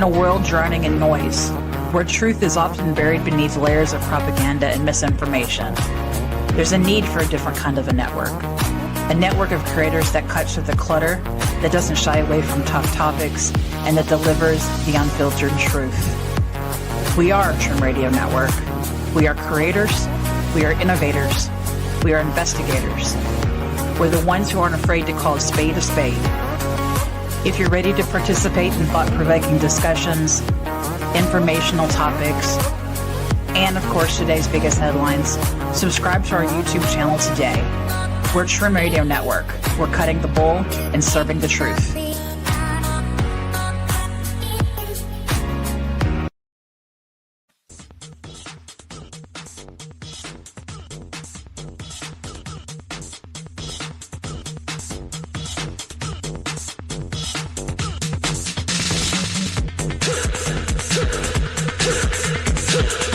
a world drowning in noise, where truth is often buried beneath layers of propaganda and misinformation, there's a need for a different kind of a network of creators that cuts through the clutter, that doesn't shy away from tough topics, and that delivers the unfiltered truth. We are Trim Radio Network. We are creators, we are innovators, we are investigators. We're the ones who aren't afraid to call a spade a spade. If you're ready to participate in thought-provoking discussions, informational topics, and of course today's biggest headlines, subscribe to our YouTube channel today. We're Trim Radio Network. We're cutting the bull and serving the truth.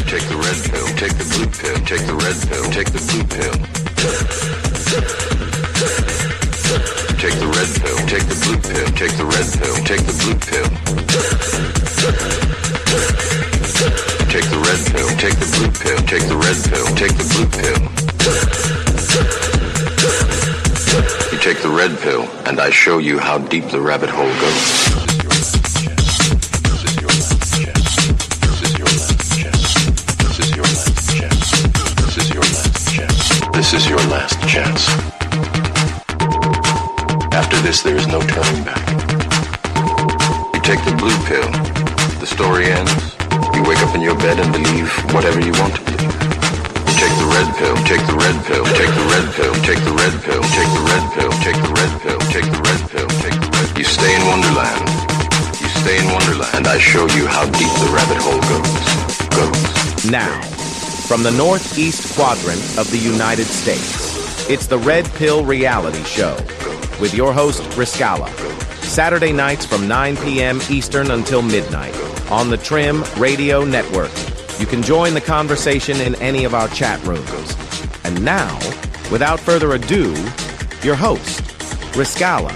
Take the red pill, take the blue pill, take the red pill, take the blue pill. Take the red pill, take the blue pill, take the red pill, take the blue pill. Take the red pill, take the blue pill, take the red pill, take the blue pill. You take the red pill, and I show you how deep the rabbit hole goes. This is your last chance. After this, there is no turning back. You take the blue pill, the story ends. You wake up in your bed and believe whatever you want to believe. You take the red pill, take the red pill, take the red pill, take the red pill, take the red pill, take the red pill, take the red pill, take the red pill. You stay in Wonderland. You stay in Wonderland, and I show you how deep the rabbit hole goes. Now, from the northeast quadrant of the United States, it's the Red Pill Reality Show with your host, Riscalla. Saturday nights from 9 p.m. Eastern until midnight on the Trim Radio Network. You can join the conversation in any of our chat rooms. And now, without further ado, your host, Riscalla.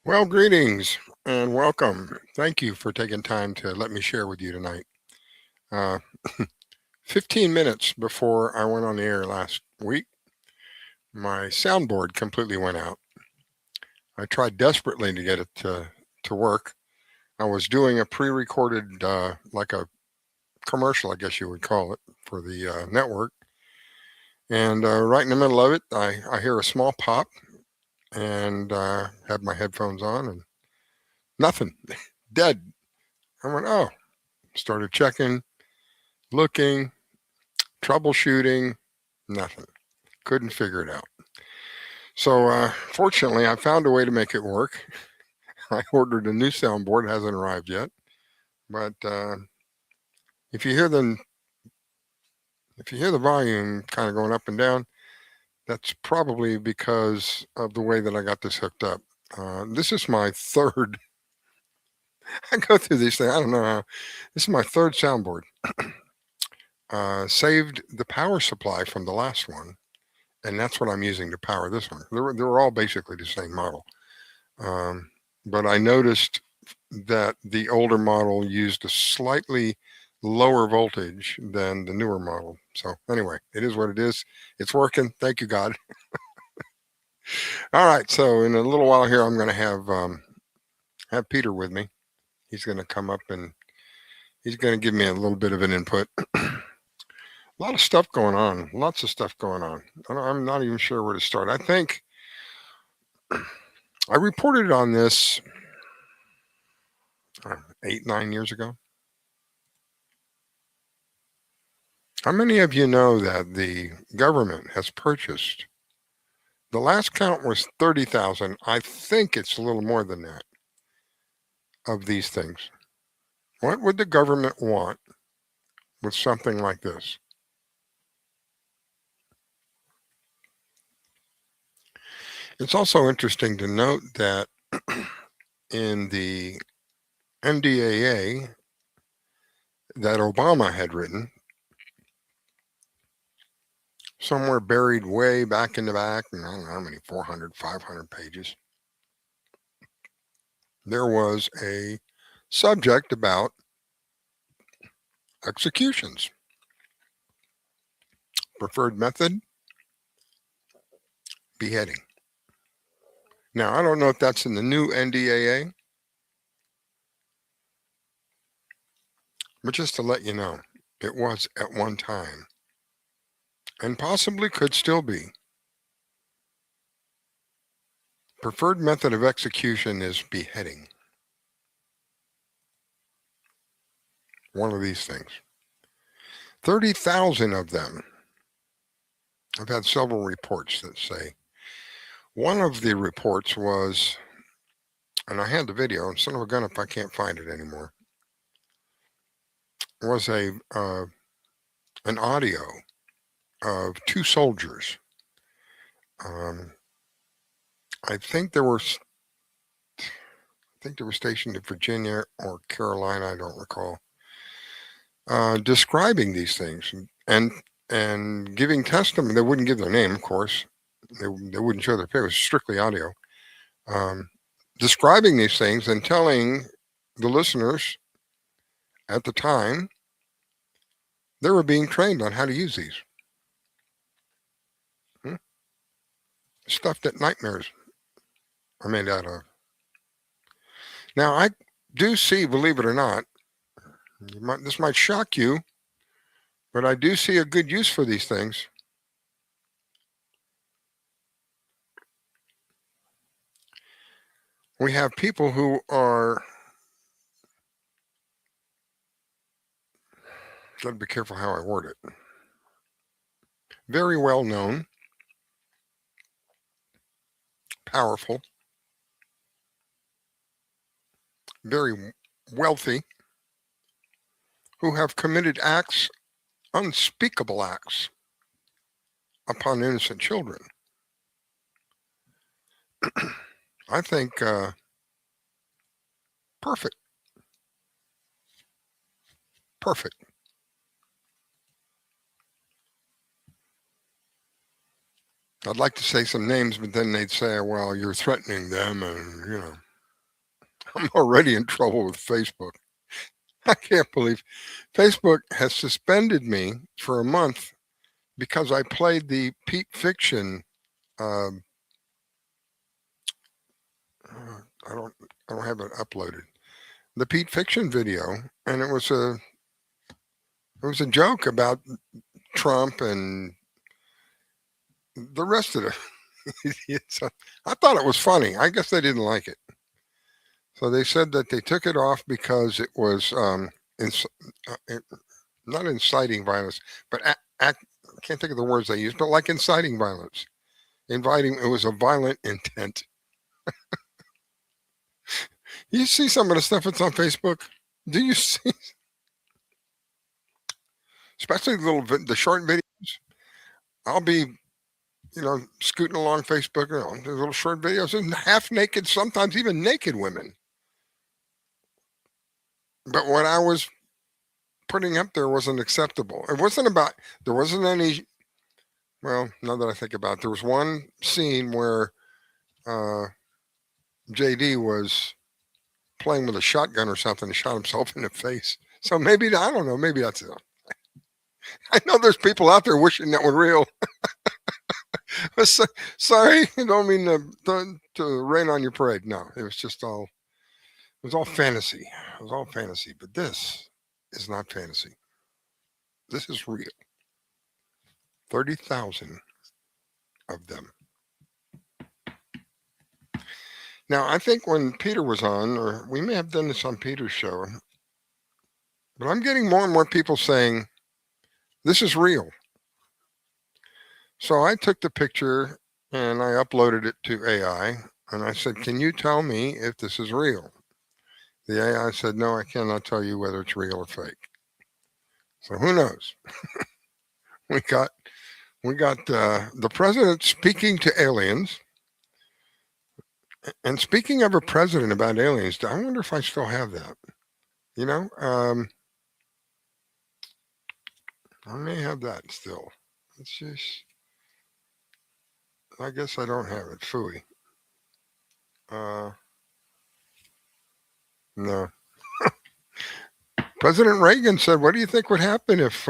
Well, greetings and welcome. Thank you for taking time to let me share with you tonight. 15 minutes before I went on the air last week, my soundboard completely went out. I tried desperately to get it to work. I was doing a pre-recorded, like a commercial, I guess you would call it, for the network. And right in the middle of it, I hear a small pop. And had my headphones on and nothing, dead. I went, oh, started checking, looking, troubleshooting, nothing. Couldn't figure it out. So fortunately, I found a way to make it work. I ordered a new soundboard, hasn't arrived yet. But if you hear the volume kind of going up and down, that's probably because of the way that I got this hooked up. This is my third. I go through these things. I don't know how. This is my third soundboard. Saved the power supply from the last one, and that's what I'm using to power this one. They were all basically the same model. But I noticed that the older model used a slightly lower voltage than the newer model. So anyway, it is what it is. It's working. Thank you, God. All right. So in a little while here, I'm going to have Peter with me. He's going to come up and he's going to give me a little bit of an input. A lot of stuff going on. Lots of stuff going on. I'm not even sure where to start. I think I reported on this 8-9 years ago. How many of you know that the government has purchased, the last count was 30,000. I think it's a little more than that, of these things. What would the government want with something like this? It's also interesting to note that in the NDAA, that Obama had written, somewhere buried way back in the back, I don't know how many, 400, 500 pages. There was a subject about executions. Preferred method, beheading. Now, I don't know if that's in the new NDAA, but just to let you know, it was at one time, and possibly could still be. Preferred method of execution is beheading. One of these things. 30,000 of them. I've had several reports that say. One of the reports was, and I had the video, and son of a gun if I can't find it anymore, was an audio of two soldiers. I think they were stationed in Virginia or Carolina, I don't recall, describing these things and giving testimony. They wouldn't give their name, of course. They wouldn't show their face. It was strictly audio. Describing these things and telling the listeners at the time they were being trained on how to use these. Stuff that nightmares are made out of. Now, I do see, believe it or not, this might shock you, but I do see a good use for these things. We have people who are, gotta be careful how I word it, very well known, powerful, very wealthy, who have committed acts, unspeakable acts, upon innocent children. I think perfect. I'd like to say some names, but then they'd say, well, you're threatening them, and, I'm already in trouble with Facebook. I can't believe Facebook has suspended me for a month because I played the Pete Fiction. I don't have it uploaded. The Pete Fiction video, and it was a joke about Trump and the rest of the idiots. I thought it was funny. I guess they didn't like it. So they said that they took it off because it was not inciting violence, but I can't think of the words they used, but like inciting violence. It was a violent intent. You see some of the stuff that's on Facebook? Do you see? Especially the short videos. I'll be, scooting along Facebook, there's little short videos and half naked, sometimes even naked women. But what I was putting up there wasn't acceptable. There wasn't any, well, now that I think about it, there was one scene where JD was playing with a shotgun or something and shot himself in the face. So maybe, I don't know, maybe that's it. I know there's people out there wishing that were real. Sorry, I don't mean to rain on your parade. No, it was all fantasy. It was all fantasy. But this is not fantasy. This is real. 30,000 of them. Now, I think when Peter was on, or we may have done this on Peter's show, but I'm getting more and more people saying, this is real. So I took the picture and I uploaded it to AI, and I said, can you tell me if this is real? The AI said, no, I cannot tell you whether it's real or fake. So who knows? We got the president speaking to aliens. And speaking of a president about aliens, I wonder if I still have that. I may have that still. It's just, I guess I don't have it. Phooey. Uh, no. President Reagan said, "What do you think would happen if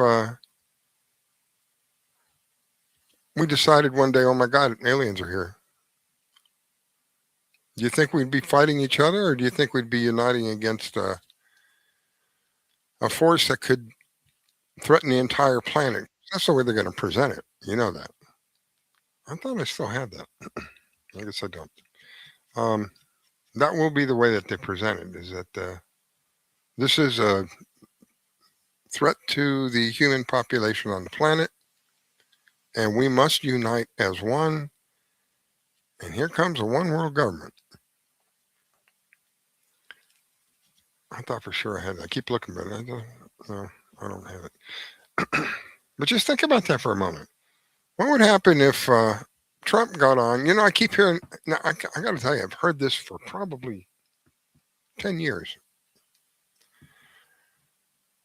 we decided one day, oh my God, aliens are here? Do you think we'd be fighting each other, or do you think we'd be uniting against a force that could threaten the entire planet?" That's the way they're going to present it. You know that. I thought I still had that. I guess I don't. Um, that will be the way that they present it. Is that this is a threat to the human population on the planet, and we must unite as one. And here comes a one world government. I thought for sure I had that. I keep looking, but no, I don't have it. But just think about that for a moment. What would happen if Trump got on? I keep hearing. Now, I got to tell you, I've heard this for probably 10 years.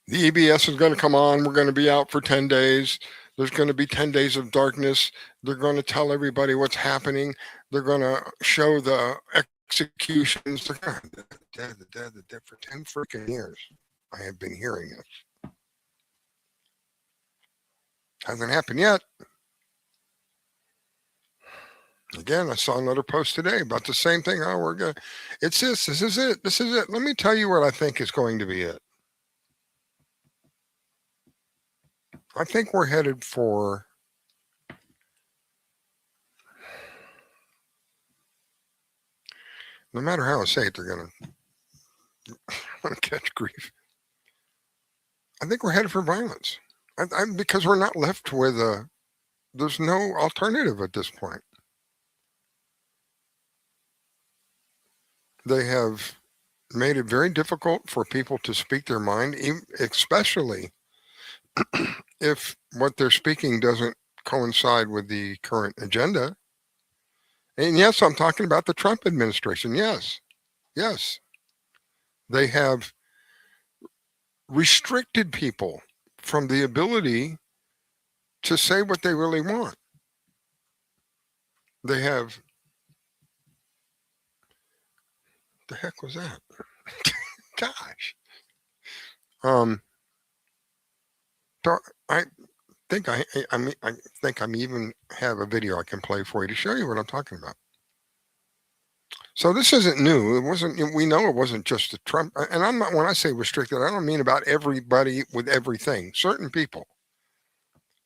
The EBS is going to come on. We're going to be out for 10 days. There's going to be 10 days of darkness. They're going to tell everybody what's happening. They're going to show the executions. They're going to the dead for 10 freaking years. I have been hearing this. Hasn't happened yet. Again, I saw another post today about the same thing. Oh, we're going. It's this. This is it. This is it. Let me tell you what I think is going to be it. I think we're headed for no matter how I say it, they're going to catch grief. I think we're headed for violence. Because we're not left with there's no alternative at this point. They have made it very difficult for people to speak their mind, especially if what they're speaking doesn't coincide with the current agenda. And yes, I'm talking about the Trump administration. Yes. They have restricted people from the ability to say what they really want. They have. The heck was that? Gosh. So I think I think I'm even have a video I can play for you to show you what I'm talking about. So this isn't new. It wasn't. We know it wasn't just the Trump. And I'm not. When I say restricted, I don't mean about everybody with everything. Certain people,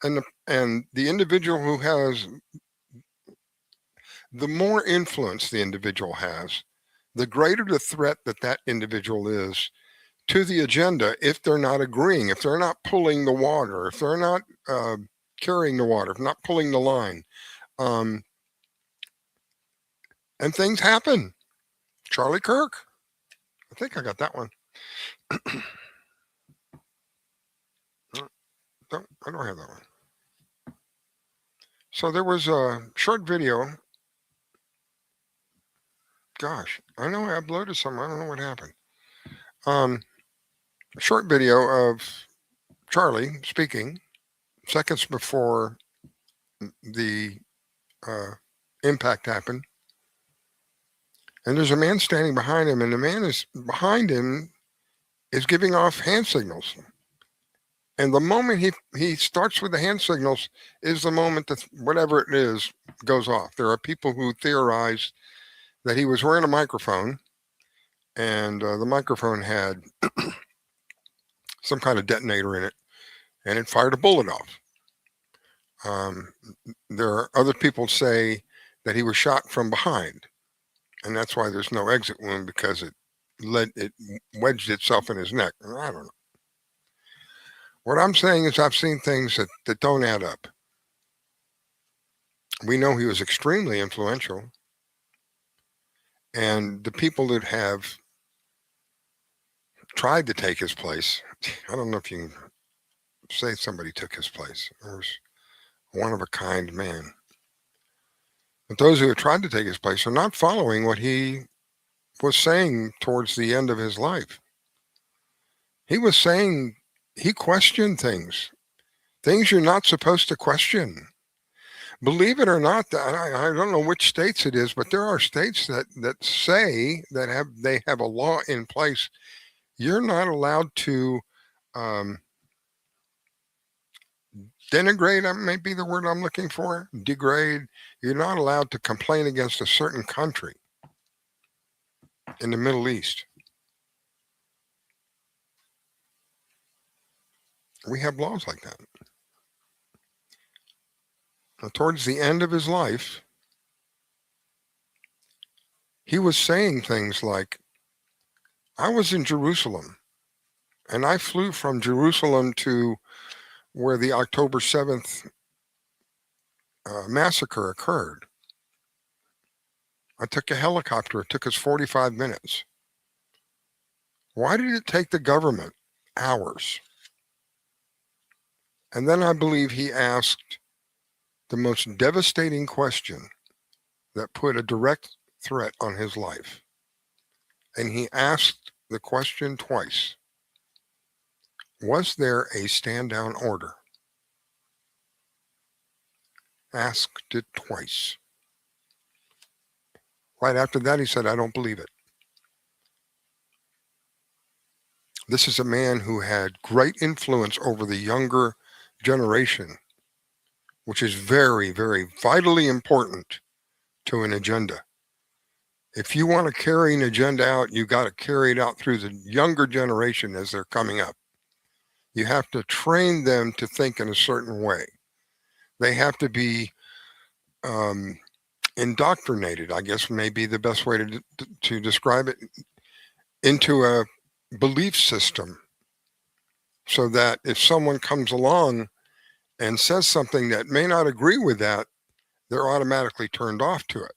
and the individual who has the more influence the individual has, the greater the threat that individual is to the agenda if they're not agreeing, if they're not pulling the water, if they're not carrying the water, if not pulling the line. And things happen. Charlie Kirk. I think I got that one. I don't have that one. So there was a short video. Gosh, I know I uploaded some. I don't know what happened. A short video of Charlie speaking seconds before the impact happened. And there's a man standing behind him, and the man is behind him is giving off hand signals. And the moment he starts with the hand signals is the moment that whatever it is goes off. There are people who theorize that he was wearing a microphone, and the microphone had some kind of detonator in it, and it fired a bullet off. There are other people say that he was shot from behind, and that's why there's no exit wound, because it wedged itself in his neck. I don't know. What I'm saying is I've seen things that don't add up. We know he was extremely influential, and the people that have tried to take his place, I don't know if you can say somebody took his place. There was one of a kind man. But those who have tried to take his place are not following what he was saying towards the end of his life. He was saying, he questioned things. things you're not supposed to question. Believe it or not, I don't know which states it is, but there are states that say that they have a law in place. You're not allowed to denigrate, may be the word I'm looking for, degrade. You're not allowed to complain against a certain country in the Middle East. We have laws like that. Now, towards the end of his life, he was saying things like, I was in Jerusalem, and I flew from Jerusalem to where the October 7th massacre occurred. I took a helicopter. It took us 45 minutes. Why did it take the government hours? And then I believe he asked the most devastating question that put a direct threat on his life. And he asked the question twice. Was there a stand down order? Asked it twice. Right after that, he said, I don't believe it. This is a man who had great influence over the younger generation, which is very, very vitally important to an agenda. If you want to carry an agenda out, you got to carry it out through the younger generation as they're coming up. You have to train them to think in a certain way. They have to be indoctrinated, I guess may be the best way to describe it, into a belief system, so that if someone comes along and says something that may not agree with that, they're automatically turned off to it.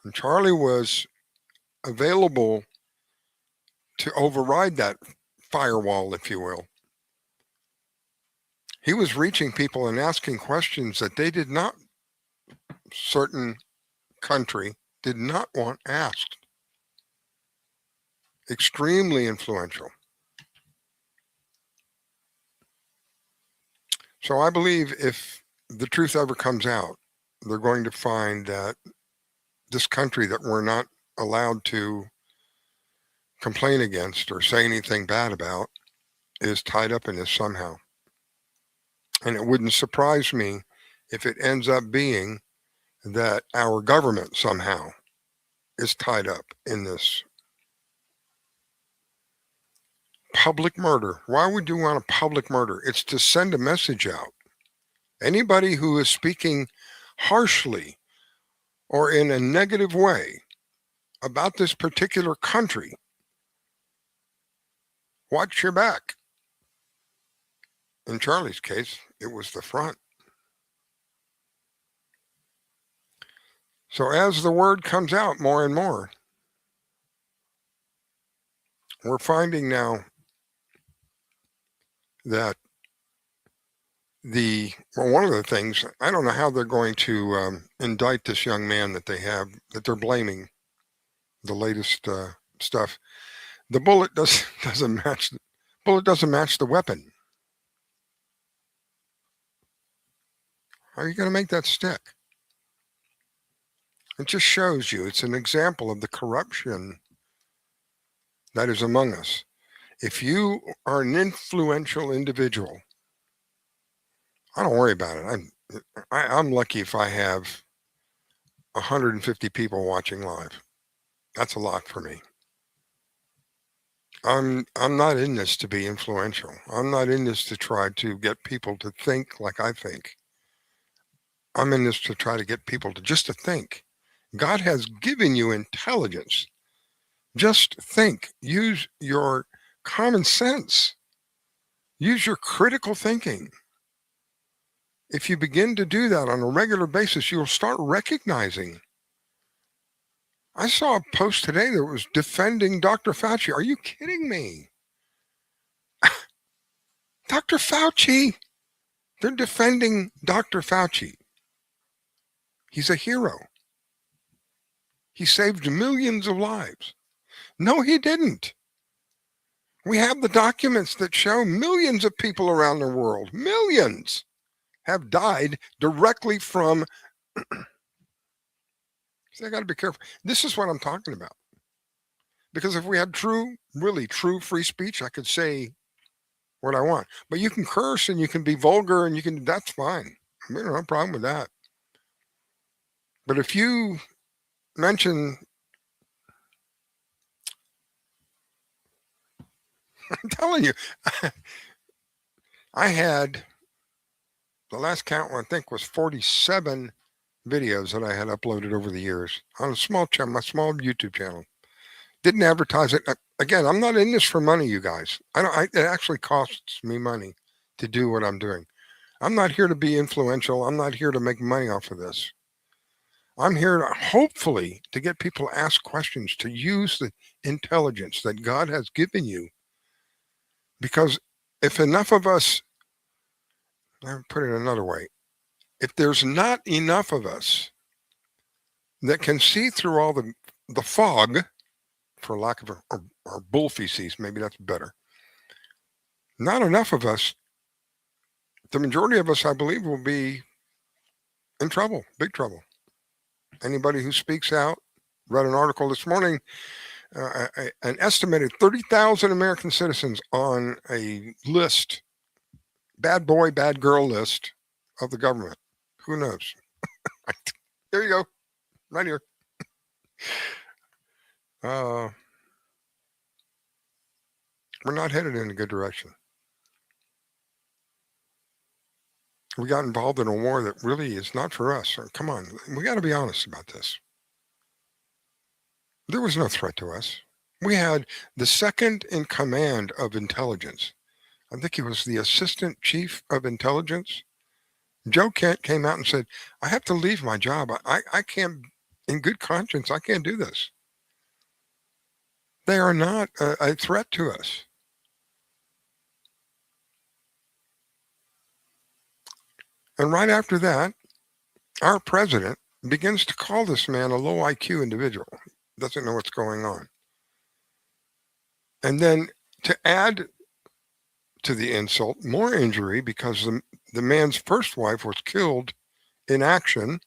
And Charlie was available to override that firewall, if you will. He was reaching people and asking questions that they did not, certain country did not want asked. Extremely influential. So I believe if the truth ever comes out, they're going to find that this country that we're not allowed to complain against or say anything bad about is tied up in this somehow. And it wouldn't surprise me if it ends up being that our government somehow is tied up in this public murder. Why would you want a public murder? It's to send a message out. Anybody who is speaking harshly or in a negative way about this particular country, watch your back. In Charlie's case, it was the front. So as the word comes out more and more, we're finding now that one of the things, I don't know how they're going to indict this young man that they're blaming, the latest stuff. The bullet doesn't match the weapon. How are you going to make that stick? It just shows you, it's an example of the corruption that is among us. If you are an influential individual, I don't worry about it. I'm lucky if I have 150 people watching live. That's a lot for me. I'm not in this to be influential. I'm not in this to try to get people to think like I think. I'm in this to try to get people to think. God has given you intelligence. Just think. Use your common sense. Use your critical thinking. If you begin to do that on a regular basis, you'll start recognizing. I saw a post today that was defending Dr. Fauci. Are you kidding me? Dr. Fauci. They're defending Dr. Fauci. He's a hero. He saved millions of lives. No, he didn't. We have the documents that show millions of people around the world, millions, have died directly from. So I got to be careful. This is what I'm talking about. Because if we had really true free speech, I could say what I want. But you can curse and you can be vulgar and that's fine. No problem with that. But if you mention, I'm telling you, I had the last count, I think, was 47 videos that I had uploaded over the years on a small channel, my small YouTube channel. Didn't advertise it. Again, I'm not in this for money, you guys. It actually costs me money to do what I'm doing. I'm not here to be influential. I'm not here to make money off of this. I'm here to hopefully to get people to ask questions, to use the intelligence that God has given you. Because if enough of us, I'll put it another way, if there's not enough of us that can see through all the fog, for lack of or bull feces, maybe that's better. Not enough of us, the majority of us, I believe, will be in trouble, big trouble. Anybody who speaks out, read an article this morning, an estimated 30,000 American citizens on a list, bad boy, bad girl list of the government. Who knows? There you go, right here. We're not headed in a good direction. We got involved in a war that really is not for us. Come on, we got to be honest about this. There was no threat to us. We had the second in command of intelligence. I think he was the assistant chief of intelligence. Joe Kent came out and said, I have to leave my job. I can't, in good conscience, I can't do this. They are not a threat to us. And right after that, our president begins to call this man a low IQ individual. Doesn't know what's going on. And then to add to the insult, more injury because the man's first wife was killed in action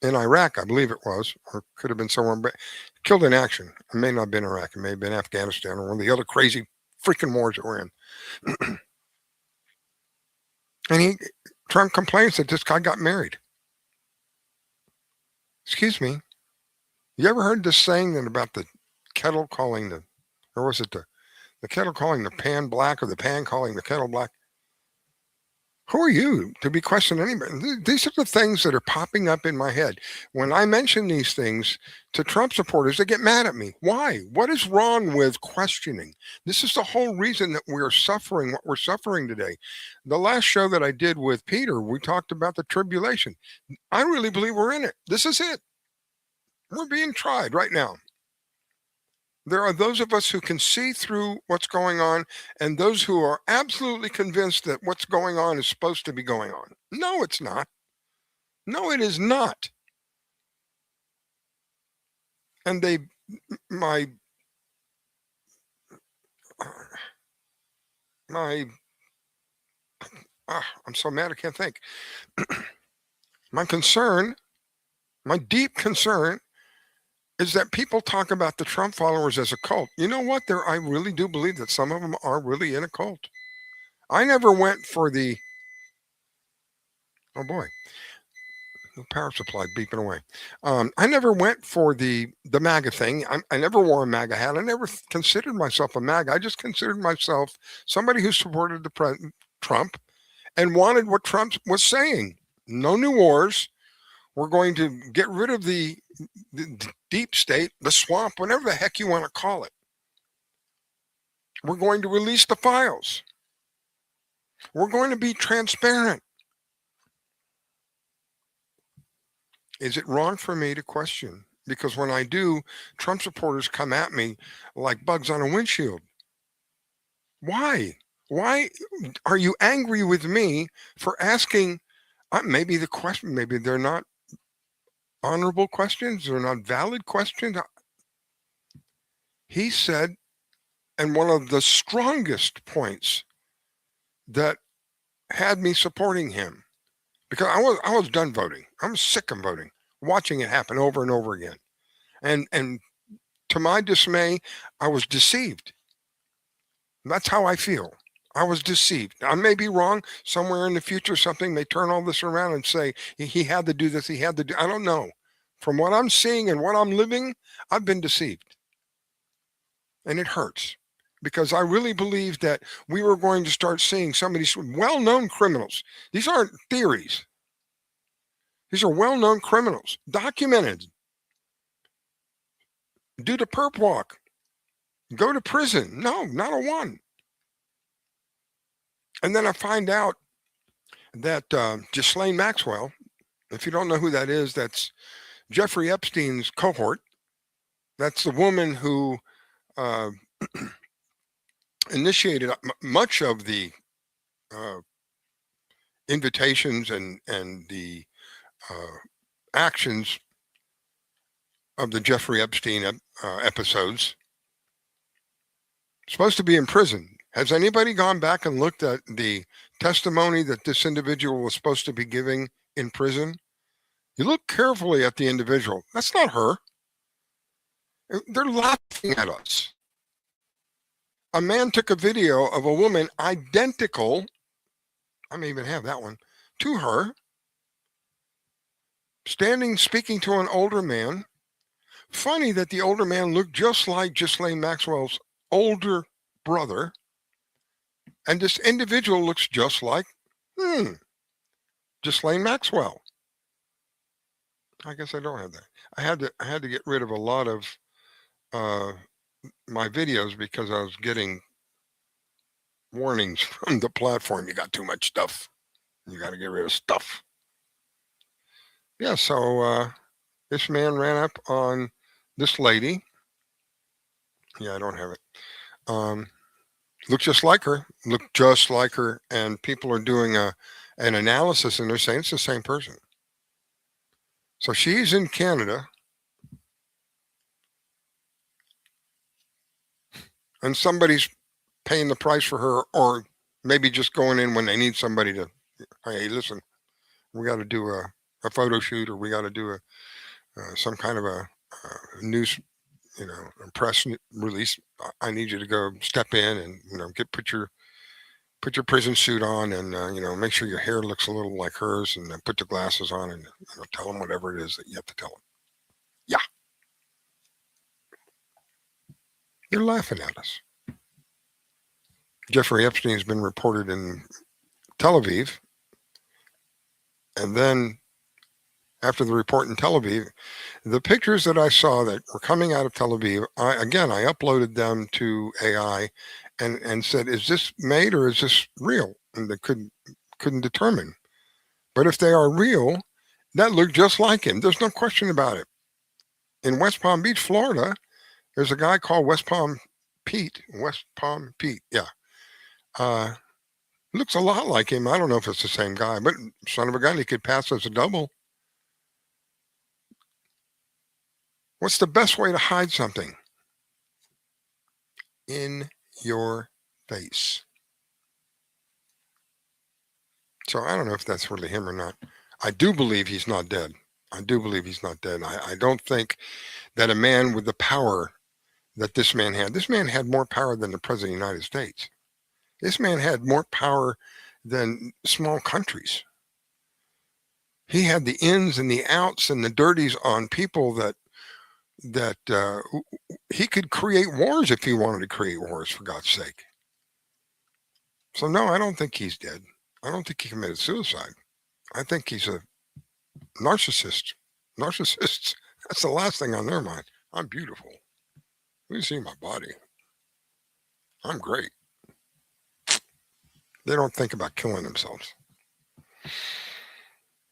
in Iraq, I believe it was, or could have been somewhere, but killed in action. It may not have been Iraq. It may have been Afghanistan or one of the other crazy freaking wars that we're in. And Trump complains that this guy got married. Excuse me. You ever heard this saying that about the kettle calling or was it the kettle calling the pan black or the pan calling the kettle black? Who are you to be questioning anybody? These are the things that are popping up in my head. When I mention these things to Trump supporters, they get mad at me. Why? What is wrong with questioning? This is the whole reason that we're suffering what we're suffering today. The last show that I did with Peter, we talked about the tribulation. I really believe we're in it. This is it. We're being tried right now. There are those of us who can see through what's going on and those who are absolutely convinced that what's going on is supposed to be going on. No, it's not. No, it is not. And I'm so mad I can't think. My deep concern is that people talk about the Trump followers as a cult. You know what? I really do believe that some of them are really in a cult. I never went for the, oh boy, the power supply beeping away. I never went for the MAGA thing. I never wore a MAGA hat. I never considered myself a MAGA. I just considered myself somebody who supported Trump and wanted what Trump was saying. No new wars. We're going to get rid of the deep state, the swamp, whatever the heck you want to call it. We're going to release the files. We're going to be transparent. Is it wrong for me to question? Because when I do, Trump supporters come at me like bugs on a windshield. Why? Why are you angry with me for asking? Maybe the question, maybe they're not honorable questions, they're not valid questions. He said And one of the strongest points that had me supporting him, because I was done voting. I was sick of voting, watching it happen over and over again. And to my dismay, I was deceived. That's how I feel. I was deceived. I may be wrong. Somewhere in the future, something may turn all this around and say he had to do this. He had to do. I don't know. From what I'm seeing and what I'm living, I've been deceived. And it hurts because I really believe that we were going to start seeing some of these well-known criminals. These aren't theories. These are well-known criminals, documented. Do the perp walk. Go to prison. No, not a one. And then I find out that Ghislaine Maxwell, if you don't know who that is, that's Jeffrey Epstein's cohort. That's the woman who initiated much of the invitations and the actions of the Jeffrey Epstein episodes. Supposed to be in prison. Has anybody gone back and looked at the testimony that this individual was supposed to be giving in prison? You look carefully at the individual. That's not her. They're laughing at us. A man took a video of a woman identical, I may even have that one, to her, standing speaking to an older man. Funny that the older man looked just like Ghislaine Maxwell's older brother. And this individual looks just like, Ghislaine Maxwell. I guess I don't have that. I had to get rid of a lot of my videos because I was getting warnings from the platform. You got too much stuff. You got to get rid of stuff. Yeah, so this man ran up on this lady. Yeah, I don't have it. Looked just like her. Looked just like her. And people are doing an analysis and they're saying it's the same person. So she's in Canada. And somebody's paying the price for her, or maybe just going in when they need somebody to, hey, listen, we got to do a photo shoot, or we got to do some kind of a news, a press release. I need you to go step in and put your prison suit on and make sure your hair looks a little like hers, and put the glasses on and tell them whatever it is that you have to tell them. Yeah. They're laughing at us. Jeffrey Epstein has been reported in Tel Aviv. And then after the report in Tel Aviv, the pictures that I saw that were coming out of Tel Aviv, I uploaded them to AI and said, is this made or is this real? And they couldn't determine. But if they are real, that looked just like him. There's no question about it. In West Palm Beach, Florida, there's a guy called West Palm Pete, yeah. Looks a lot like him. I don't know if it's the same guy, but son of a gun, he could pass as a double. What's the best way to hide something? In your face. So I don't know if that's really him or not. I do believe he's not dead. I don't think that a man with the power that this man had more power than the president of the United States. This man had more power than small countries. He had the ins and the outs and the dirties on people that he could create wars if he wanted to create wars, for God's sake. So no, I don't think he's dead. I don't think he committed suicide. I think he's a narcissist. Narcissists, that's the last thing on their mind. I'm beautiful. You see my body. I'm great. They don't think about killing themselves.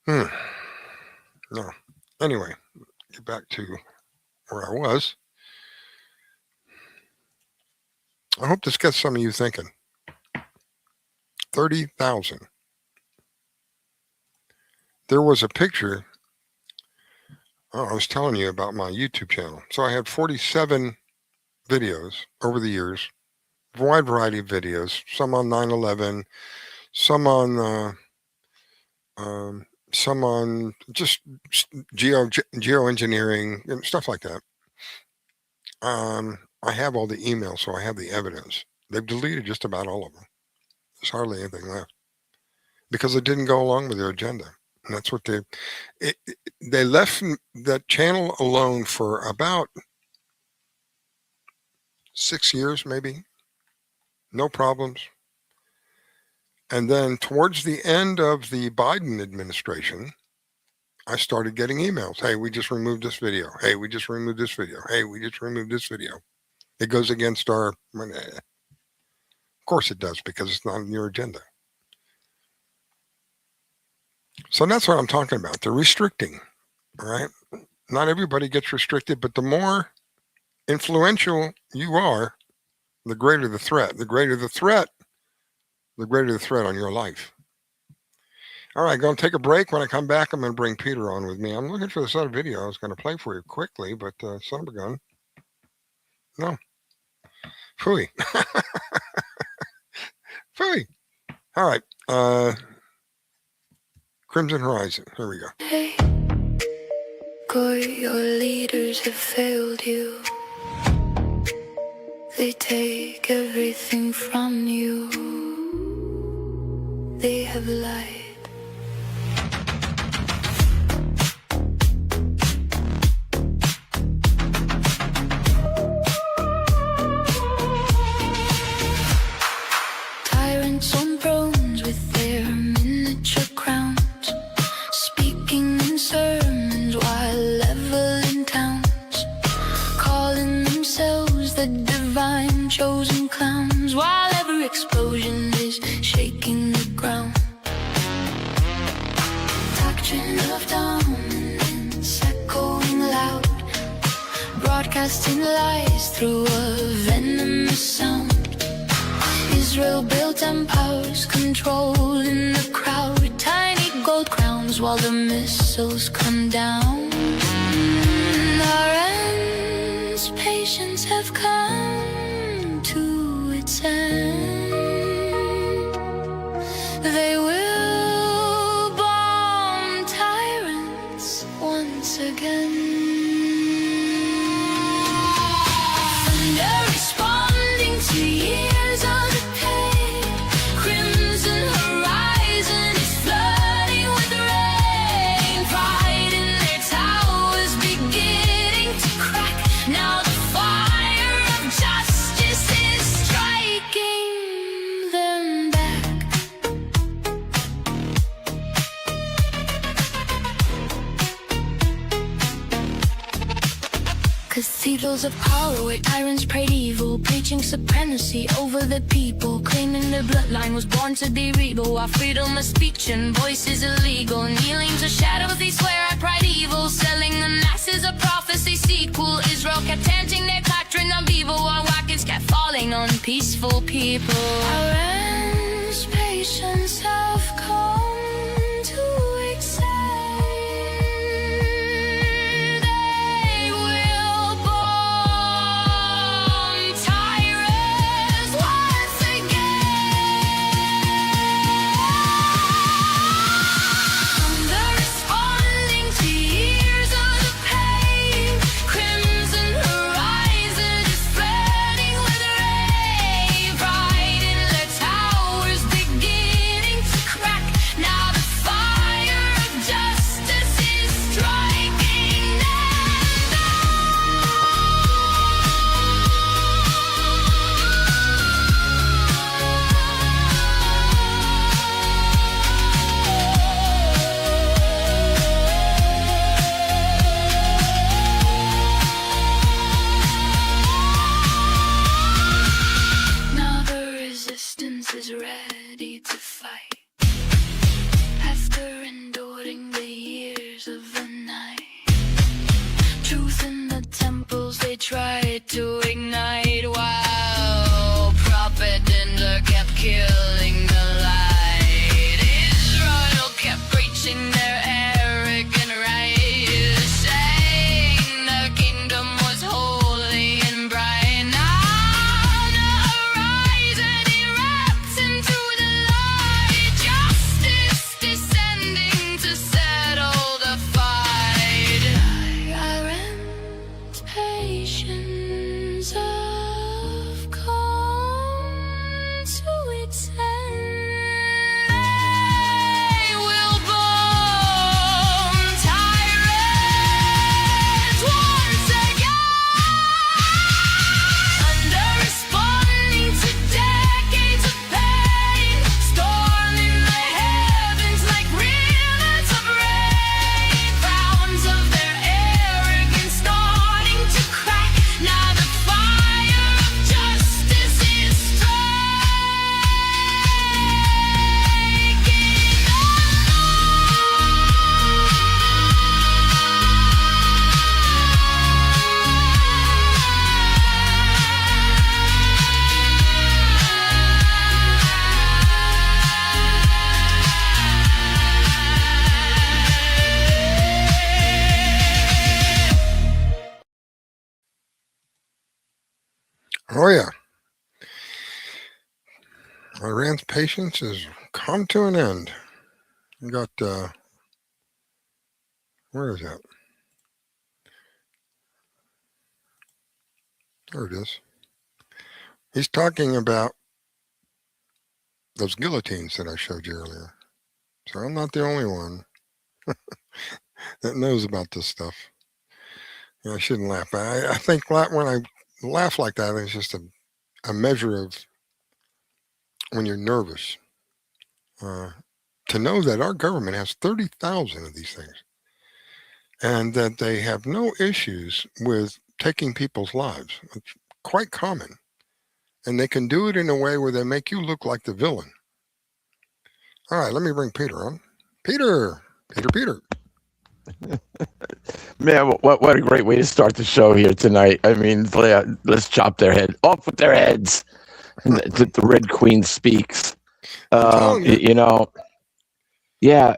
No. Anyway, get back to where I was. I hope this gets some of you thinking. 30,000. There was a picture. I was telling you about my YouTube channel. So I had 47 videos over the years a wide variety of videos, some on 9/11, some on just geoengineering and stuff like that. I have all the emails, so I have the evidence. They've deleted just about all of them. There's hardly anything left because it didn't go along with their agenda. And that's what they left that channel alone for about 6 years, maybe. No problems. And then towards the end of the Biden administration, I started getting emails. Hey, we just removed this video. Hey, we just removed this video. Hey, we just removed this video. It goes against our... Of course it does, because it's not on your agenda. So that's what I'm talking about. They're restricting, all right? Not everybody gets restricted, but the more influential you are, the greater the threat. The greater the threat on your life. All right, going to take a break. When I come back, I'm going to bring Peter on with me. I'm looking for this other video I was going to play for you quickly, but son of a gun. No. Phooey. Phooey. All right. Crimson Horizon. Here we go. Hey, Goy, your leaders have failed you. They take everything from you. They have lied. Tyrants on thrones with their miniature crowns, speaking in sermons while leveling towns, calling themselves the divine chosen clowns, while every explosion is shaking the ground. Doctrine of dominance echoing loud, broadcasting lies through a venomous sound. Israel built empires, controlling the crowd with tiny gold crowns while the missiles come down. Our end's patience have come to its end. They will bomb tyrants once again. Thunder responding to years of decay. Crimson horizon is flooding with rain. Pride in their towers beginning to crack. Now the fire of justice is striking them back. Cathedrals of power where tyrants prayed evil, preaching supremacy over the people, claiming their bloodline was born to be regal, while freedom of speech and voice is illegal. Kneeling to shadows they swear are primeval, selling the masses a prophecy sequel. Israel kept chanting their doctrine of evil, while rockets kept falling on peaceful people. Our end's patience have come to excel. They will bomb tyrants once again. The responding to years of the pain. Crimson horizon is flooding with rain. Pride in the Oh yeah, Iran's patience has come to an end. We got where is that? There it is. He's talking about those guillotines that I showed you earlier. So I'm not the only one that knows about this stuff. I shouldn't laugh. I think when I laugh like that, it's just a measure of when you're nervous. To know that our government has 30,000 of these things and that they have no issues with taking people's lives. It's quite common. And they can do it in a way where they make you look like the villain. All right, let me bring Peter on. Peter. Man, what a great way to start the show here tonight. I mean, let's chop their head off with their heads. And the Red Queen speaks. You know, yeah.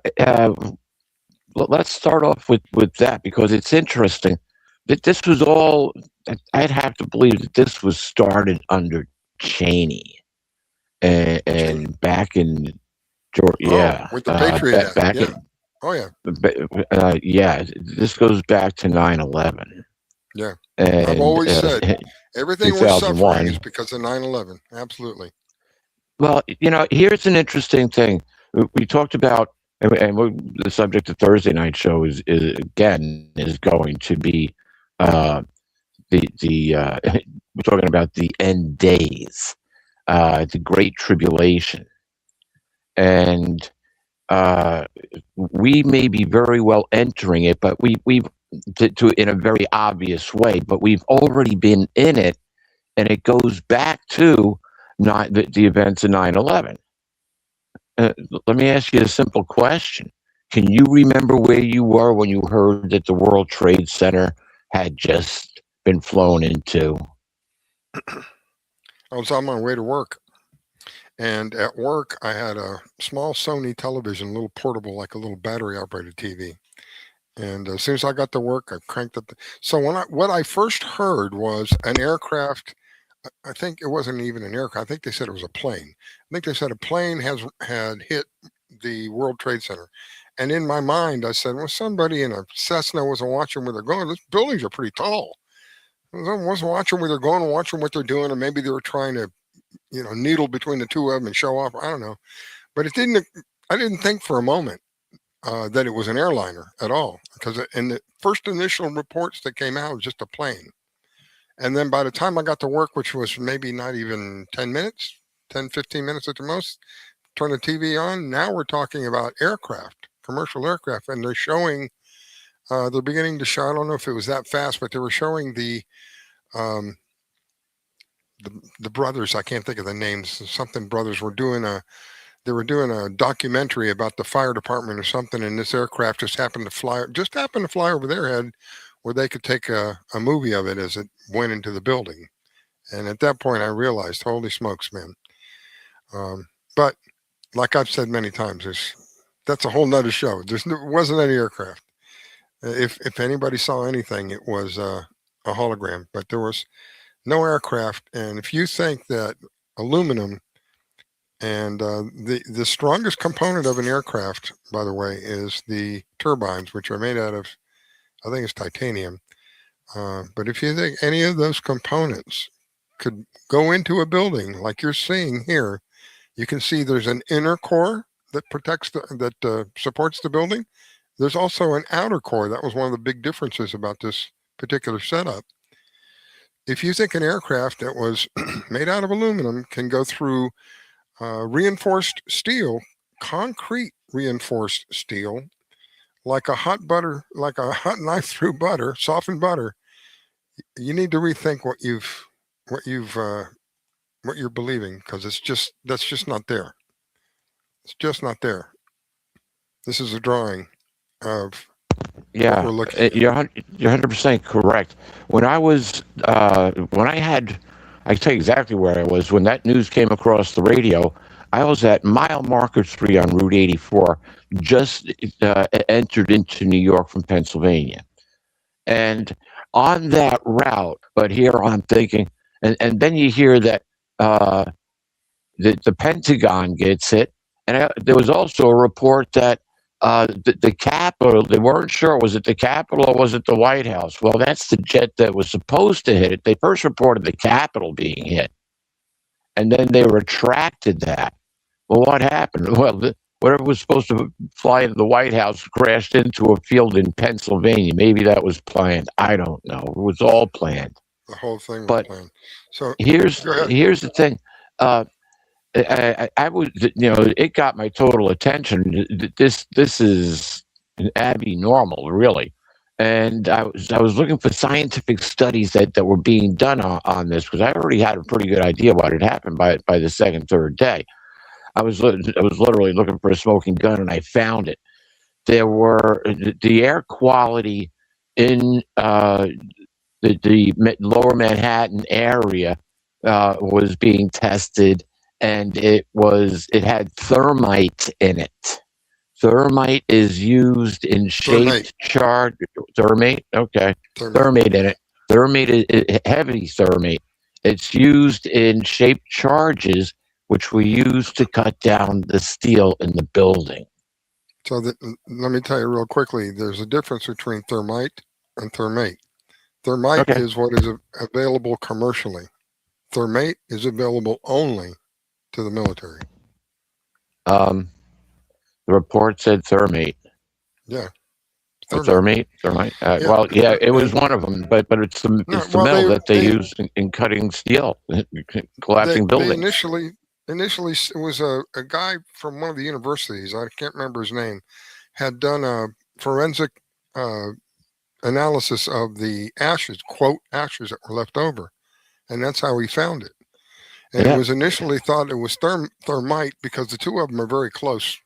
Let's start off with that because it's interesting that this was all. I'd have to believe that this was started under Cheney, and back in Georgia. Yeah, with the Patriot Act. Back yeah. in. Oh yeah. Yeah, this goes back to 9/11. Yeah. And, I've always said everything we're suffering is because of 9/11. Absolutely. Well, you know, here's an interesting thing. We talked about, and the subject of Thursday night show is going to be we're talking about the end days, the Great Tribulation, and we may be very well entering it, but we've in a very obvious way, but we've already been in it, and it goes back to the events of 9/11. Let me ask you a simple question. Can you remember where you were when you heard that the World Trade Center had just been flown into? I was on my way to work. And at work, I had a small Sony television, a little portable, like a little battery-operated TV. And as soon as I got to work, I cranked up. So what I first heard was an aircraft. I think it wasn't even an aircraft. I think they said it was a plane. I think they said a plane had hit the World Trade Center. And in my mind, I said, well, somebody in a Cessna wasn't watching where they're going. Those buildings are pretty tall. Someone wasn't watching where they're going, watching what they're doing, or maybe they were trying to needle between the two of them and show off. I don't know. But I didn't think for a moment that it was an airliner at all. Because in the first initial reports that came out, it was just a plane. And then by the time I got to work, which was maybe not even 10 minutes, 10, 15 minutes at the most, turn the TV on. Now we're talking about aircraft, commercial aircraft. And they're showing, they're beginning to show, I don't know if it was that fast, but they were showing the brothers, I can't think of the names, something brothers were doing a documentary about the fire department or something, and this aircraft just happened to fly over their head where they could take a movie of it as it went into the building. And at that point I realized, holy smokes, man. But like I've said many times, that's a whole nother show. Wasn't any aircraft. If anybody saw anything, it was a hologram, but there was no aircraft. And if you think that aluminum and the strongest component of an aircraft, by the way, is the turbines, which are made out of, I think it's titanium. But if you think any of those components could go into a building like you're seeing here, you can see there's an inner core that supports the building. There's also an outer core. That was one of the big differences about this particular setup. If you think an aircraft that was made out of aluminum can go through reinforced steel, concrete reinforced steel, like a hot knife through butter, softened butter, you need to rethink what you're believing, because that's just not there. It's just not there. This is a drawing of what we're looking at. You're 100% correct. When I can tell you exactly where I was when that news came across the radio. I was at mile marker 3 on Route 84, just entered into New York from Pennsylvania. And on that route, but here I'm thinking, and then you hear that the Pentagon gets hit, and there was also a report that the Capitol, they weren't sure, was it the Capitol or was it the White House? Well, that's the jet that was supposed to hit it. They first reported the Capitol being hit, and then they retracted that. Well, what happened? Well, whatever was supposed to fly into the White House crashed into a field in Pennsylvania. Maybe that was planned. I don't know. It was all planned. The whole thing was But planned. So here's the thing. I was, it got my total attention. This is an abnormal, really. And I was looking for scientific studies that were being done on this, because I already had a pretty good idea what had happened by the second, third day. I was literally looking for a smoking gun, and I found it. There were the air quality in the lower Manhattan area was being tested, and it had thermite in it. Thermite is used in shaped charge. Thermate, okay. Thermate in it. Thermate is heavy thermate. It's used in shaped charges, which we use to cut down the steel in the building. So let me tell you real quickly. There's a difference between thermite and thermate. Thermite is what is available commercially. Thermate is available only to the military. The report said thermate. Yeah. Thermite. Well, yeah, it was one of them, but it's the metal that they use in cutting steel, collapsing buildings. Initially, it was a guy from one of the universities, I can't remember his name, had done a forensic analysis of the ashes, quote, ashes that were left over. And that's how he found it. And it was initially thought it was thermite because the two of them are very close.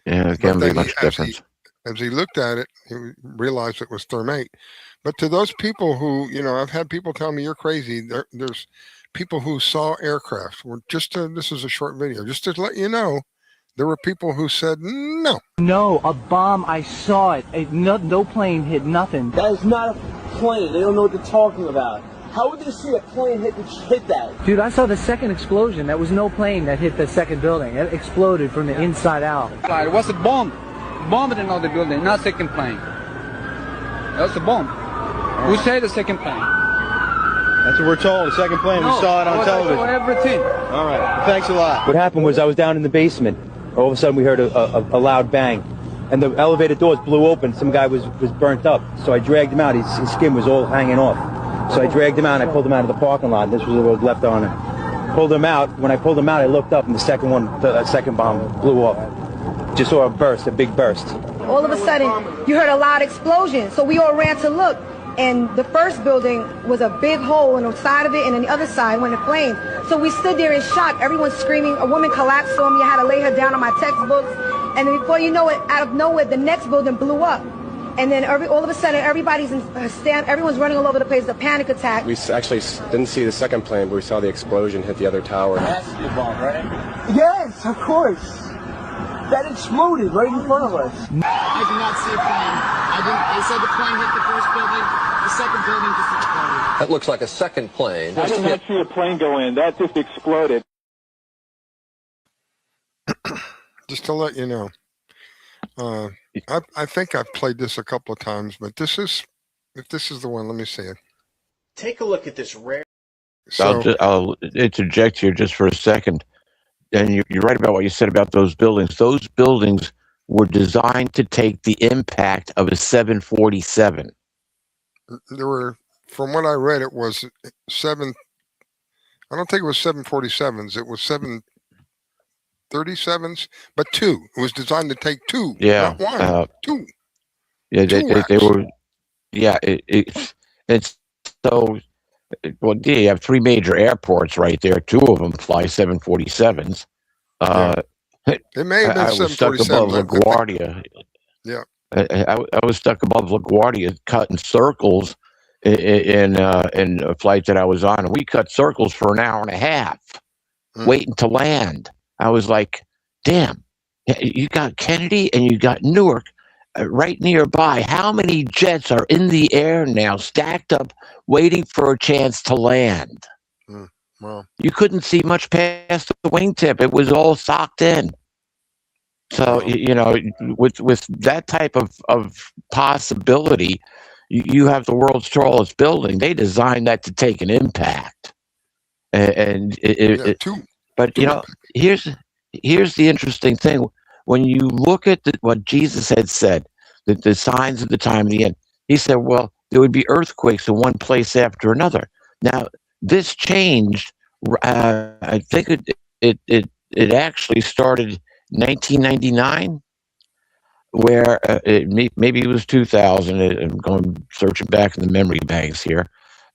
Yeah, there can't be much difference. As he looked at it, he realized it was thermate. But to those people who, I've had people tell me you're crazy. There's people who saw aircraft. This is a short video, just to let you know, there were people who said no. No, a bomb. I saw it. No plane hit nothing. That is not a plane. They don't know what they're talking about. How would they see a plane hit that? Dude, I saw the second explosion. That was no plane that hit the second building. It exploded from the inside out. It was a bomb. Bomb in another building, not second plane. That was a bomb. Who said the second plane? That's what we're told, the second plane. We saw it on television. Everything. All right, thanks a lot. What happened was I was down in the basement. All of a sudden we heard a loud bang. And the elevator doors blew open. Some guy was burnt up. So I dragged him out. His skin was all hanging off. So I dragged him out and I pulled him out of the parking lot. This was what was left on it. Pulled him out. When I pulled him out, I looked up and the second bomb blew off. Just saw a big burst. All of a sudden, you heard a loud explosion. So we all ran to look. And the first building was a big hole on the side of it, and on the other side went in flames. So we stood there in shock. Everyone screaming. A woman collapsed on me. I had to lay her down on my textbooks. And then before you know it, out of nowhere, the next building blew up. And then all of a sudden, everyone's running all over the place. A panic attack. We actually didn't see the second plane, but we saw the explosion hit the other tower. That has to be a bomb, right? Yes, of course. That exploded right in front of us. I did not see a plane. They said the plane hit the first building. The second building just exploded. That looks like a second plane. I did not see a plane go in. That just exploded. Just to let you know. I think I've played this a couple of times, but if this is the one, let me see it. Take a look at this rare. I'll interject here just for a second. And you're right about what you said about those buildings. Those buildings were designed to take the impact of a 747. There were, from what I read, it was I don't think it was 747s. It was 737s, but two. It was designed to take two, not one, two. Yeah, they were. Yeah, it's so. Well, yeah, you have three major airports right there. Two of them fly 747s. It may have been I was stuck above LaGuardia. Yeah, I was stuck above LaGuardia, cutting circles in a flight that I was on, and we cut circles for an hour and a half, waiting to land. I was like, "Damn, you got Kennedy and you got Newark right nearby. How many jets are in the air now, stacked up, waiting for a chance to land?" Wow. You couldn't see much past the wingtip. It was all socked in. So, you know, with that type of possibility, you have the world's tallest building. They designed that to take an impact. But, you know, here's the interesting thing. When you look at what Jesus had said, the signs of the time of the end, he said, well, there would be earthquakes in one place after another. Now, this changed. I think it actually started 1999, where maybe it was 2000. I'm going searching back in the memory banks here,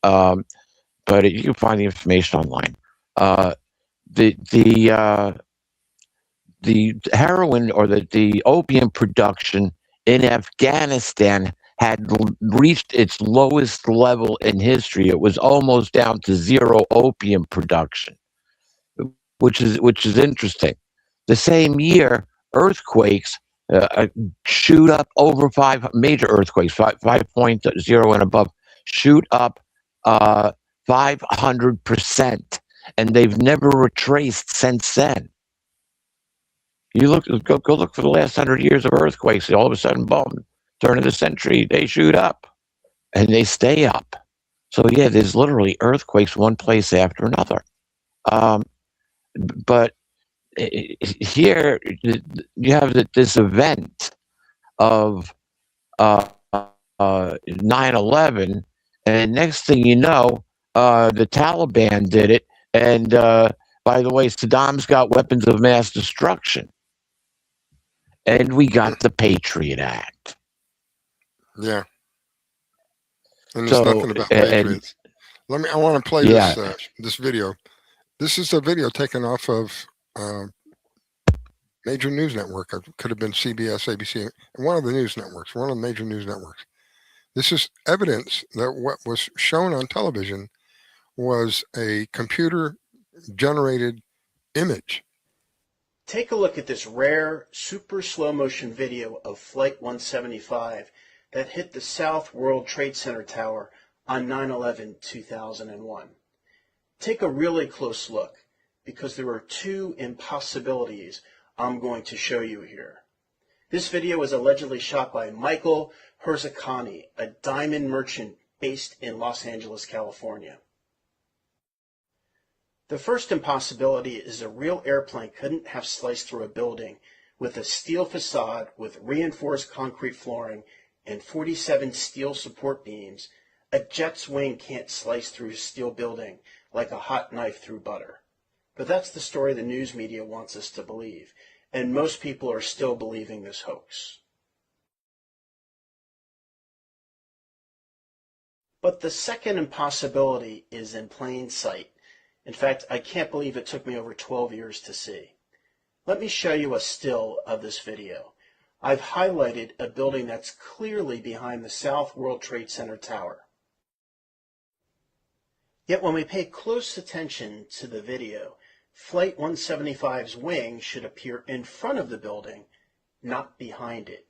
but you can find the information online. The heroin or the opium production in Afghanistan had reached its lowest level in history. It was almost down to zero opium production, which is interesting. The same year, earthquakes shoot up over major earthquakes, 5.0 and above, shoot up 500%, and they've never retraced since then. You go look for the last 100 years of earthquakes. All of a sudden, boom, turn of the century, they shoot up, and they stay up. So yeah, there's literally earthquakes one place after another. But here you have this event of 9/11, and next thing you know, the Taliban did it. And by the way, Saddam's got weapons of mass destruction. And we got the Patriot Act. Yeah. And there's nothing about Patriots. I want to play this video. This is a video taken off of major news network. It could have been CBS, ABC, one of the news networks, one of the major news networks. This is evidence that what was shown on television was a computer-generated image. Take a look at this rare, super slow-motion video of Flight 175 that hit the South World Trade Center tower on 9/11/2001. Take a really close look, because there are two impossibilities I'm going to show you here. This video was allegedly shot by Michael Herzakani, a diamond merchant based in Los Angeles, California. The first impossibility is a real airplane couldn't have sliced through a building with a steel facade with reinforced concrete flooring and 47 steel support beams. A jet's wing can't slice through a steel building like a hot knife through butter. But that's the story the news media wants us to believe, and most people are still believing this hoax. But the second impossibility is in plain sight. In fact, I can't believe it took me over 12 years to see. Let me show you a still of this video. I've highlighted a building that's clearly behind the South World Trade Center tower. Yet when we pay close attention to the video, Flight 175's wing should appear in front of the building, not behind it.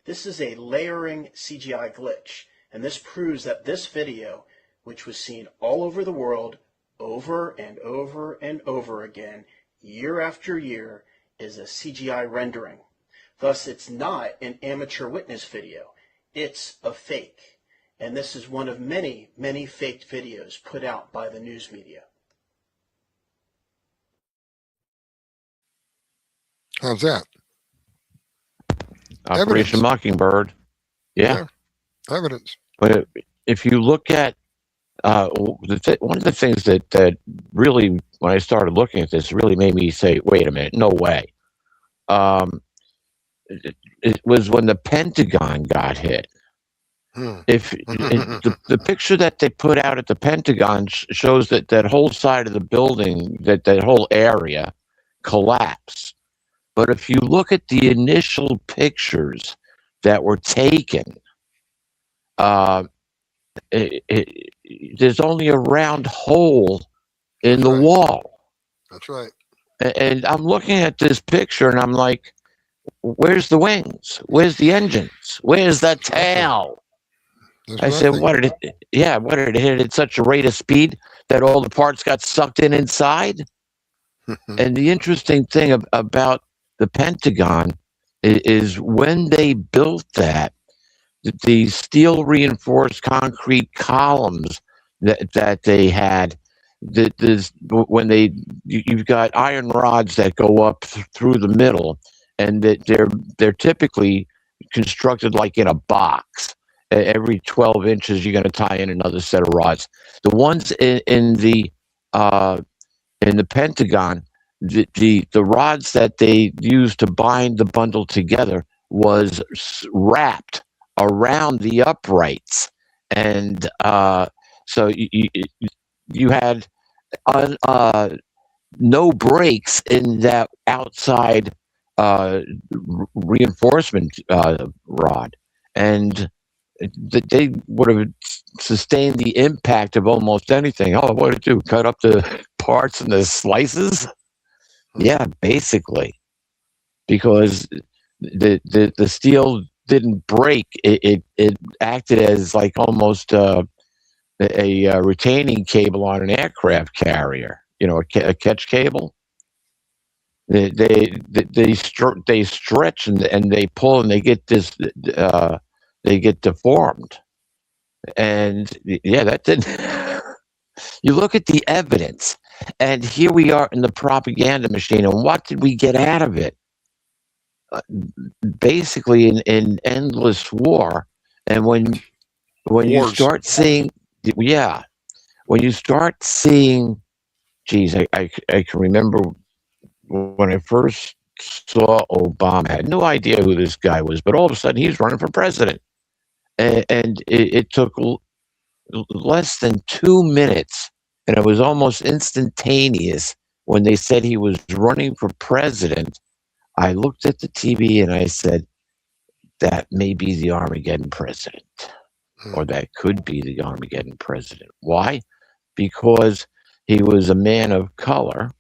This is a layering CGI glitch, and this proves that this video, which was seen all over the world, over and over and over again, year after year, is a CGI rendering. Thus, it's not an amateur witness video. It's a fake. And this is one of many, many faked videos put out by the news media. How's that? Operation Mockingbird. Yeah. Evidence. But if you look at one of the things that really, when I started looking at this, really made me say, wait a minute, no way. It was when the Pentagon got hit. If the picture that they put out at the Pentagon shows that whole side of the building, that whole area collapsed. But if you look at the initial pictures that were taken, there's only a round hole in the wall. That's right. And I'm looking at this picture and I'm like, where's the wings? Where's the engines? Where's the tail? I said, what did it? Yeah, what did it hit at such a rate of speed that all the parts got sucked in inside? And the interesting thing about the Pentagon is when they built that, the steel reinforced concrete columns that they had, when you've got iron rods that go up through the middle, and that they're typically constructed like in a box. Every 12 inches, you're going to tie in another set of rods. The ones in the Pentagon, the rods that they used to bind the bundle together was wrapped around the uprights, and so you had no breaks in that outside reinforcement rod, and they would have sustained the impact of almost anything. Oh, what did it do? Cut up the parts and the slices? Yeah, basically, because the steel didn't break. It acted as like almost a retaining cable on an aircraft carrier. You know, a catch cable. They stretch and they pull and they get they get deformed. And yeah, that didn't. You look at the evidence, and here we are in the propaganda machine, and what did we get out of it? Basically, an endless war. And when you start seeing, yeah, when you start seeing, geez, I can remember when I first saw Obama. I had no idea who this guy was, but all of a sudden he's running for president, and it took less than 2 minutes, and it was almost instantaneous when they said he was running for president. I looked at the TV and I said, that may be the Armageddon president, or that could be the Armageddon president. Why? Because he was a man of color,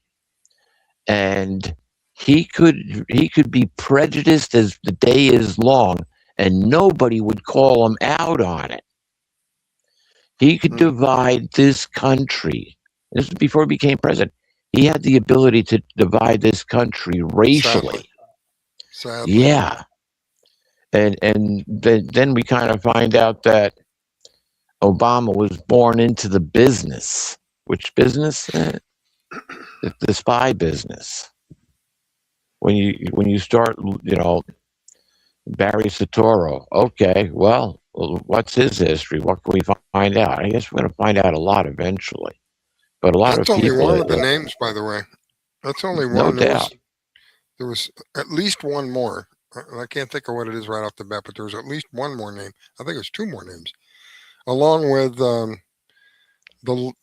and he could be prejudiced as the day is long, and nobody would call him out on it. He could divide this country. This was before he became president. He had the ability to divide this country racially. Sadly. Yeah. And then we kind of find out that Obama was born into the business. Which business? The spy business. When you start, Barry Soetoro. Okay, well, what's his history? What can we find out? I guess we're going to find out a lot eventually. But a lot That's of people. That's only one of the names, by the way. That's only one. No doubt. There was at least one more. I can't think of what it is right off the bat, but there was at least one more name. I think it was two more names, along with the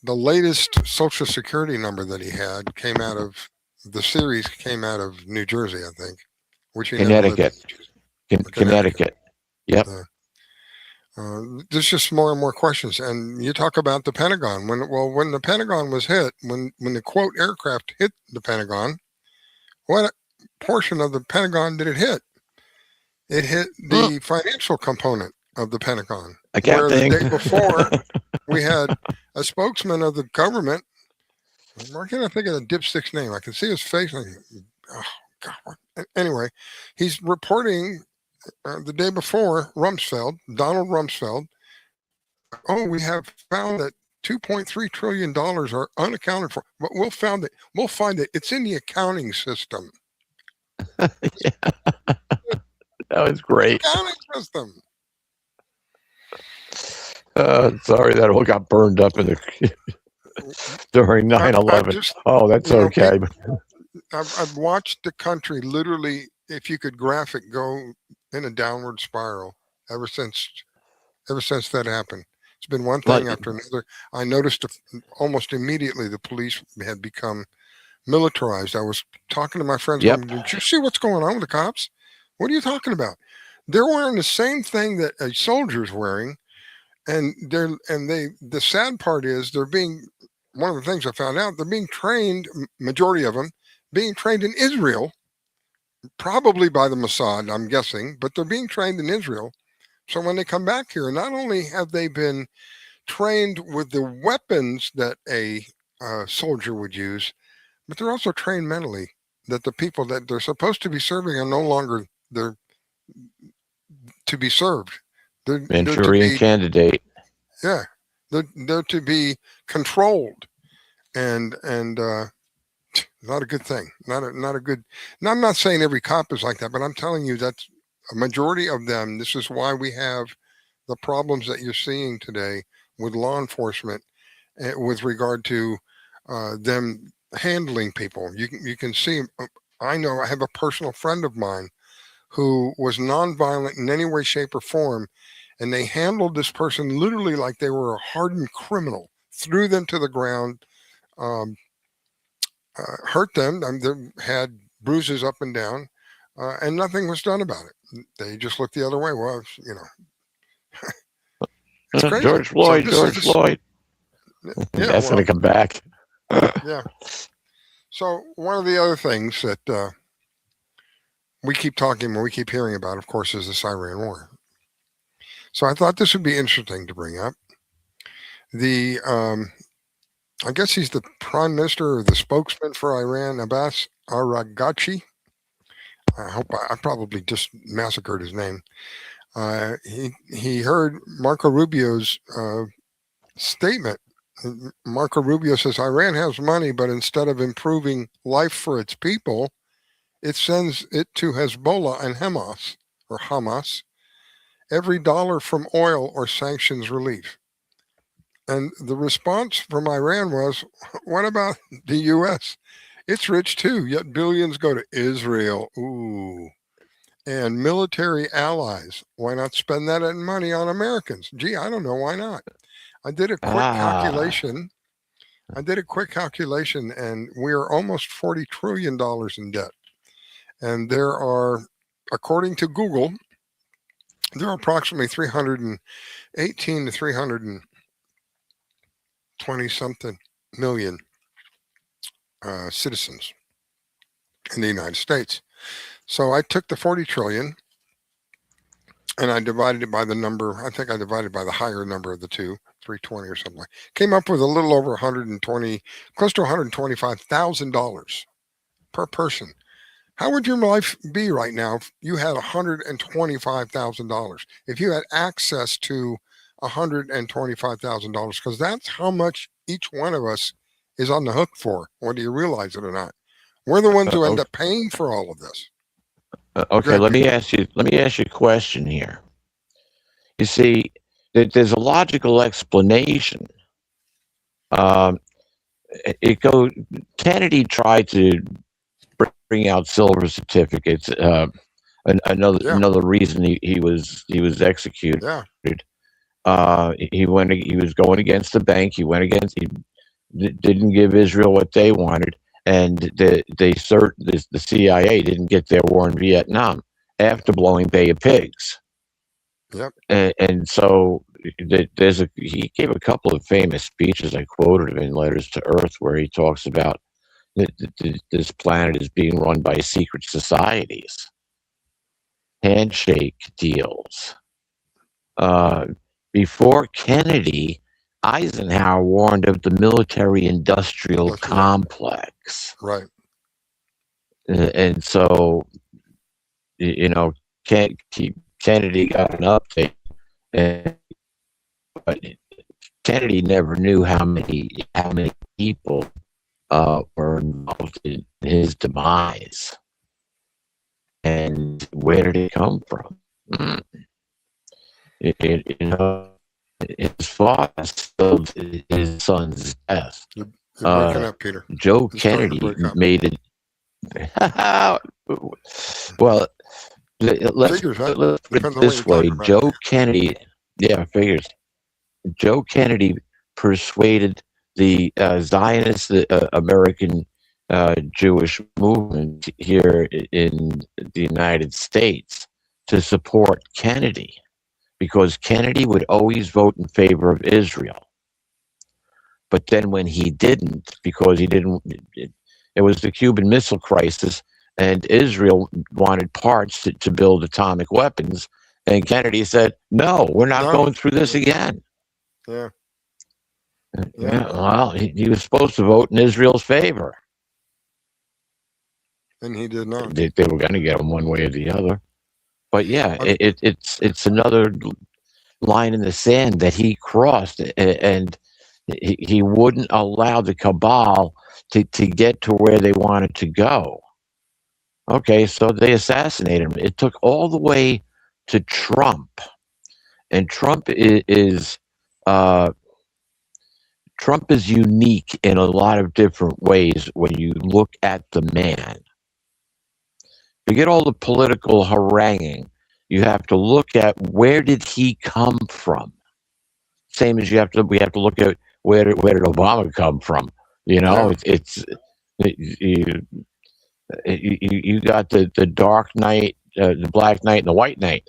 latest Social Security number that he had came out of the series. Came out of New Jersey, I think, which he Connecticut. Connecticut. Yep. There's just more and more questions, and you talk about the Pentagon. When the Pentagon was hit, when the quote aircraft hit the Pentagon, what portion of the Pentagon did it hit? It hit the financial component of the Pentagon. Where the day before we had a spokesman of the government. Why can't I think of the dipstick's name? I can see his face. Oh God! Anyway, he's reporting the day before Donald Rumsfeld. Oh, we have found that $2.3 trillion are unaccounted for, but we'll find it. It's in the accounting system. Yeah. That was great. Accounting system. Sorry that all got burned up during 9/11. Oh, that's okay. I've watched the country literally, if you could graph it, go in a downward spiral ever since that happened. It's been one thing after another. I noticed almost immediately the police had become militarized. I was talking to my friends. Yep. Did you see what's going on with the cops? What are you talking about? They're wearing the same thing that a soldier's wearing, and the sad part is one of the things I found out, they're being trained, majority of them being trained in Israel, probably by the Mossad, I'm guessing, but they're being trained in Israel So when they come back here, not only have they been trained with the weapons that a soldier would use, but they're also trained mentally that the people that they're supposed to be serving are no longer there to be served. They're to Manchurian be, Candidate. yeah, they're to be controlled, and not a good thing. Not a good. Now, I'm not saying every cop is like that, but I'm telling you that a majority of them. This is why we have the problems that you're seeing today with law enforcement, with regard to them handling people. You can see. I know I have a personal friend of mine who was nonviolent in any way, shape, or form, and they handled this person literally like they were a hardened criminal. Threw them to the ground. Hurt them. They had bruises up and down, and nothing was done about it. They just looked the other way. Well, it's crazy. George Floyd. Yeah, That's going to come back. Yeah. So one of the other things that we keep talking, we keep hearing about, of course, is this Iran war. So I thought this would be interesting to bring up. I guess he's the prime minister or the spokesman for Iran, Abbas Araghchi. I hope I probably just massacred his name. He heard Marco Rubio's statement. Marco Rubio says Iran has money, but instead of improving life for its people, it sends it to Hezbollah and Hamas every dollar from oil or sanctions relief. And the response from Iran was, what about the U.S.? It's rich too, yet billions go to Israel. Ooh. And military allies. Why not spend that money on Americans? Gee, I don't know. Why not? I did a quick calculation. And we're almost $40 trillion in debt. And there are, according to Google, there are approximately 318 to 320 something million citizens in the United States. So I took the 40 trillion and I divided it by the number. I think I divided by the higher number of the two, 320 or something. Came up with a little over 120, close to $125,000 per person. How would your life be right now if you had $125,000? If you had access to $125,000, because that's how much each one of us is on the hook for, whether you realize it or not. We're the ones who end up paying for all of this. Okay, let me ask you a question here. You see, there's a logical explanation. Kennedy tried to bring out silver certificates. Another reason he was executed. Yeah. He was going against the bank. He didn't give Israel what they wanted, and the CIA didn't get their war in Vietnam after blowing Bay of Pigs. Yep. And so he gave a couple of famous speeches. I quoted him in Letters to Earth, where he talks about this planet is being run by secret societies, handshake deals. Before Kennedy, Eisenhower warned of the military-industrial complex. Right. And so, Kennedy got an update, but Kennedy never knew how many people were involved in his demise, and where did it come from? As far as his son's death, you're breaking up, Peter. Joe Kennedy made it. Well, let's put it this way: Joe Kennedy, figures. Joe Kennedy persuaded the Zionist American Jewish movement here in the United States to support Kennedy, because Kennedy would always vote in favor of Israel. But then when he didn't, because it was the Cuban Missile Crisis, and Israel wanted parts to build atomic weapons, And Kennedy said, no, we're not No. going through this again. Yeah. Yeah, well, he was supposed to vote in Israel's favor. And he did not. They were going to get him one way or the other. But yeah, it's another line in the sand that he crossed, and he wouldn't allow the cabal to get to where they wanted to go. Okay, so they assassinated him. It took all the way to Trump, and Trump is unique in a lot of different ways when you look at the man. Forget all the political haranguing. You have to look at where did he come from. Same as we have to look at where did Obama come from. You know, you got the Dark Knight, the Black Knight, and the White Knight,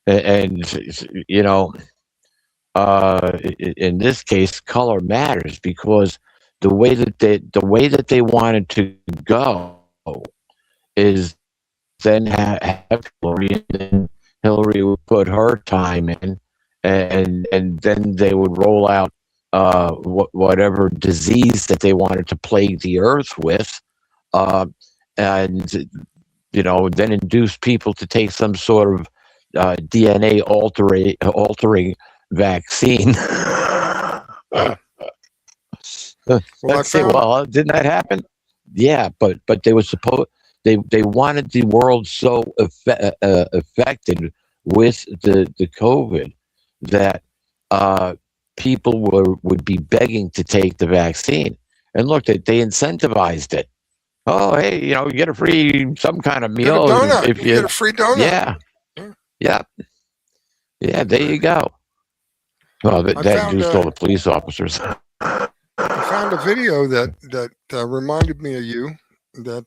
and you know, in this case, color matters because the way that they wanted to go is then have Hillary, and then Hillary would put her time in, and then they would roll out whatever disease that they wanted to plague the earth with, and you know, then induce people to take some sort of DNA altering vaccine. Let's say, well, didn't that happen? Yeah, but they were supposed. They wanted the world so affected with the COVID that people would be begging to take the vaccine. And look, they incentivized it. Oh, hey, you know, you get a free some kind of meal. Get a donut. If you get a free donut. Yeah. There you go. Well, that induced all the police officers. I found a video that reminded me of you. That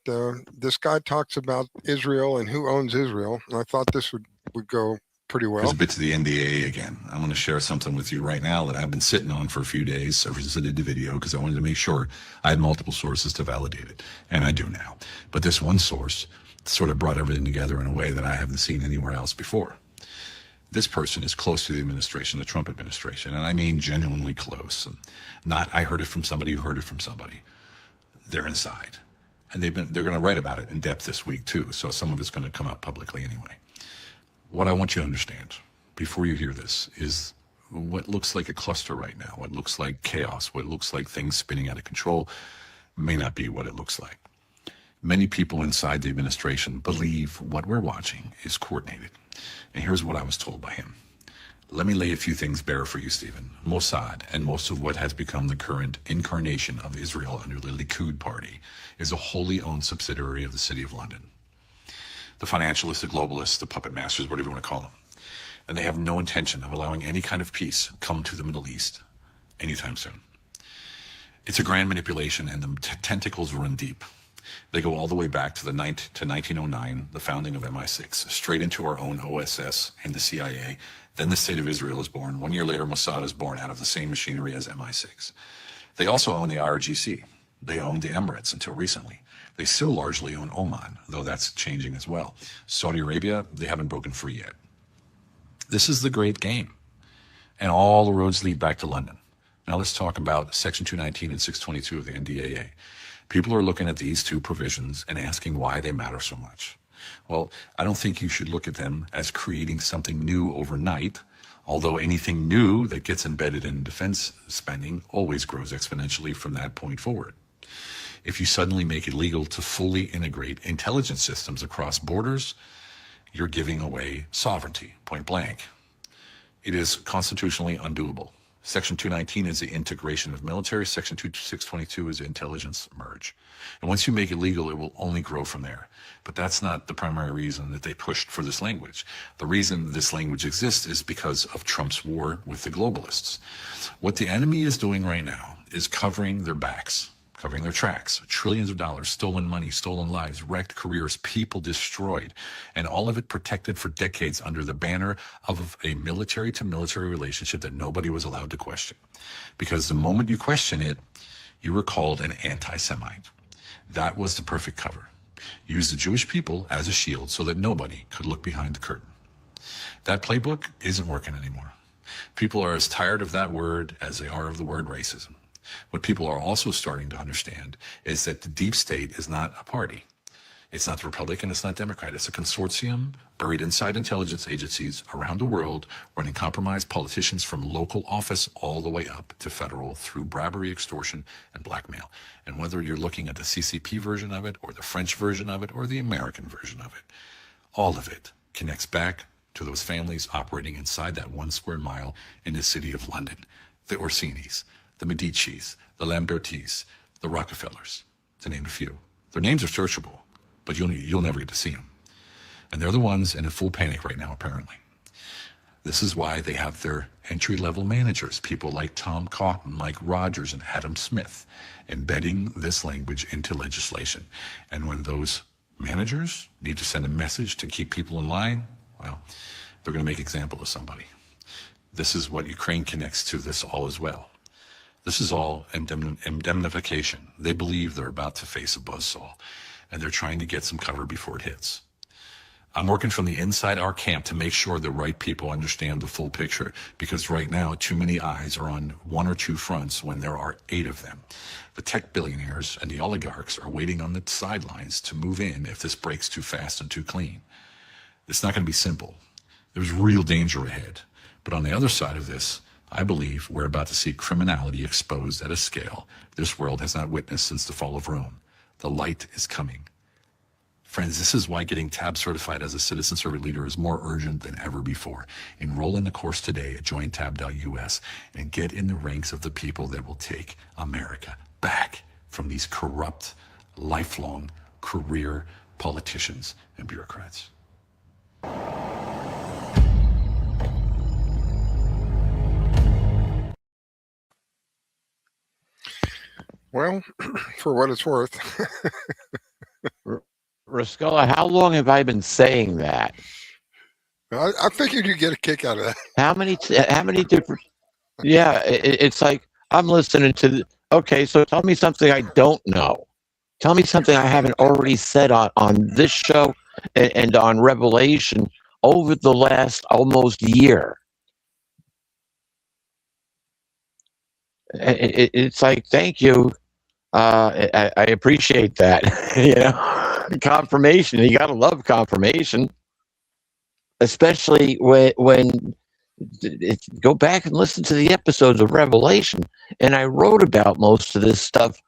this guy talks about Israel and who owns Israel. And I thought this would go pretty well. There's a bit to the NDAA again. I'm going to share something with you right now that I've been sitting on for a few days ever since I did the video because I wanted to make sure I had multiple sources to validate it. And I do now. But this one source sort of brought everything together in a way that I haven't seen anywhere else before. This person is close to the administration, the Trump administration, and I mean genuinely close. Not I heard it from somebody who heard it from somebody. They're inside. And they're going to write about it in depth this week too. So some of it's going to come out publicly anyway. What I want you to understand before you hear this is what looks like a cluster right now, what looks like chaos, what looks like things spinning out of control may not be what it looks like. Many people inside the administration believe what we're watching is coordinated. And here's what I was told by him. Let me lay a few things bare for you, Stephen. Mossad and most of what has become the current incarnation of Israel under the Likud party is a wholly owned subsidiary of the City of London. The financialists, the globalists, the puppet masters, whatever you want to call them. And they have no intention of allowing any kind of peace come to the Middle East anytime soon. It's a grand manipulation and the tentacles run deep. They go all the way back to 1909, the founding of MI6, straight into our own OSS and the CIA. Then the State of Israel is born. 1 year later, Mossad is born out of the same machinery as MI6. They also own the IRGC. They owned the Emirates until recently. They still largely own Oman, though that's changing as well. Saudi Arabia, they haven't broken free yet. This is the great game. And all the roads lead back to London. Now let's talk about Section 219 and 622 of the NDAA. People are looking at these two provisions and asking why they matter so much. Well, I don't think you should look at them as creating something new overnight, although anything new that gets embedded in defense spending always grows exponentially from that point forward. If you suddenly make it legal to fully integrate intelligence systems across borders, you're giving away sovereignty, point blank. It is constitutionally undoable. Section 219 is the integration of military. Section 622 is the intelligence merge. And once you make it legal, it will only grow from there. But that's not the primary reason that they pushed for this language. The reason this language exists is because of Trump's war with the globalists. What the enemy is doing right now is covering their backs, covering their tracks. Trillions of dollars, stolen money, stolen lives, wrecked careers, people destroyed, and all of it protected for decades under the banner of a military-to-military relationship that nobody was allowed to question. Because the moment you question it, you were called an anti-Semite. That was the perfect cover. Use the Jewish people as a shield so that nobody could look behind the curtain. That playbook isn't working anymore. People are as tired of that word as they are of the word racism. What people are also starting to understand is that the deep state is not a party. It's not the Republican, it's not Democrat. It's a consortium buried inside intelligence agencies around the world, running compromised politicians from local office all the way up to federal through bribery, extortion, and blackmail. And whether you're looking at the CCP version of it, or the French version of it, or the American version of it, all of it connects back to those families operating inside that 1 square mile in the city of London. The Orsinis, the Medicis, the Lambertis, the Rockefellers, to name a few. Their names are searchable, but you'll never get to see them. And they're the ones in a full panic right now, apparently. This is why they have their entry-level managers, people like Tom Cotton, Mike Rogers, and Adam Smith, embedding this language into legislation. And when those managers need to send a message to keep people in line, well, they're going to make example of somebody. This is what Ukraine connects to this all as well. This is all indemnification. They believe they're about to face a buzzsaw, and they're trying to get some cover before it hits. I'm working from the inside our camp to make sure the right people understand the full picture, because right now too many eyes are on 1 or 2 fronts when there are 8 of them. The tech billionaires and the oligarchs are waiting on the sidelines to move in if this breaks too fast and too clean. It's not going to be simple. There's real danger ahead. But on the other side of this, I believe we're about to see criminality exposed at a scale this world has not witnessed since the fall of Rome. The light is coming. Friends, this is why getting TAB certified as a citizen servant leader is more urgent than ever before. Enroll in the course today at jointab.us and get in the ranks of the people that will take America back from these corrupt, lifelong career politicians and bureaucrats. Well, for what it's worth. Riscalla, how long have I been saying that? I figured you'd get a kick out of that. How many different? Yeah, it's like I'm listening to. Okay, so tell me something I don't know. Tell me something I haven't already said on this show and on Revelation over the last almost year. It's like, thank you. I appreciate that. You know, confirmation. You gotta love confirmation, especially when go back and listen to the episodes of Revelation. And I wrote about most of this stuff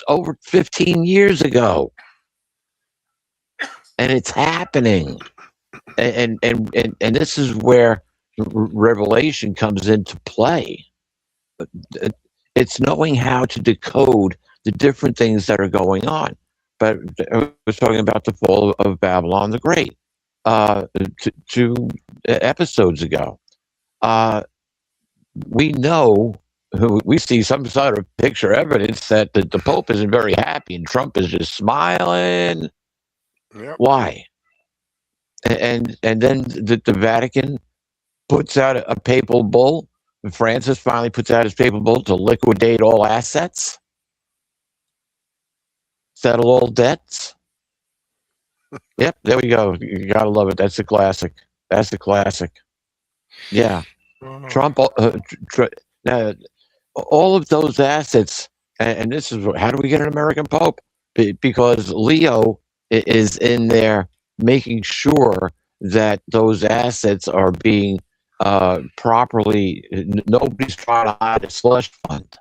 over 15 years ago, and it's happening. And this is where Revelation comes into play. It's knowing how to decode the different things that are going on. But I was talking about the fall of Babylon the Great 2 episodes ago. We know, we see some sort of picture evidence that the Pope isn't very happy and Trump is just smiling. Yep. Why? And then the Vatican puts out a papal bull. Francis finally puts out his papal bull to liquidate all assets, settle all debts. Yep, there we go. You gotta love it. That's a classic. That's a classic. Yeah, Trump. All of those assets, and this is how do we get an American Pope? Because Leo is in there making sure that those assets are being properly. Nobody's trying to hide a slush fund.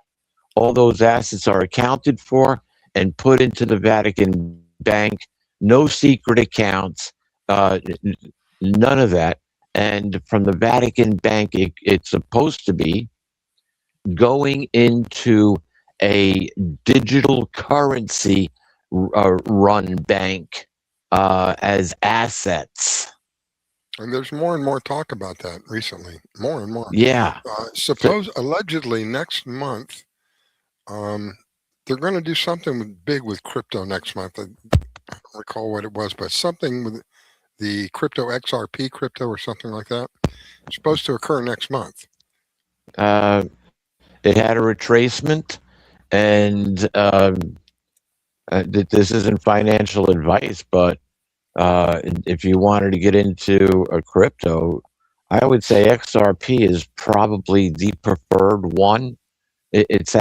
All those assets are accounted for and put into the Vatican bank. No secret accounts, none of that. And from the Vatican bank, it's supposed to be going into a digital currency run bank as assets. And there's more and more talk about that recently. More and more. Yeah. Allegedly next month, they're going to do something big with crypto next month. I don't recall what it was, but something with the crypto XRP crypto or something like that. It's supposed to occur next month. It had a retracement, and this isn't financial advice, but If you wanted to get into a crypto, I would say XRP is probably the preferred one. It's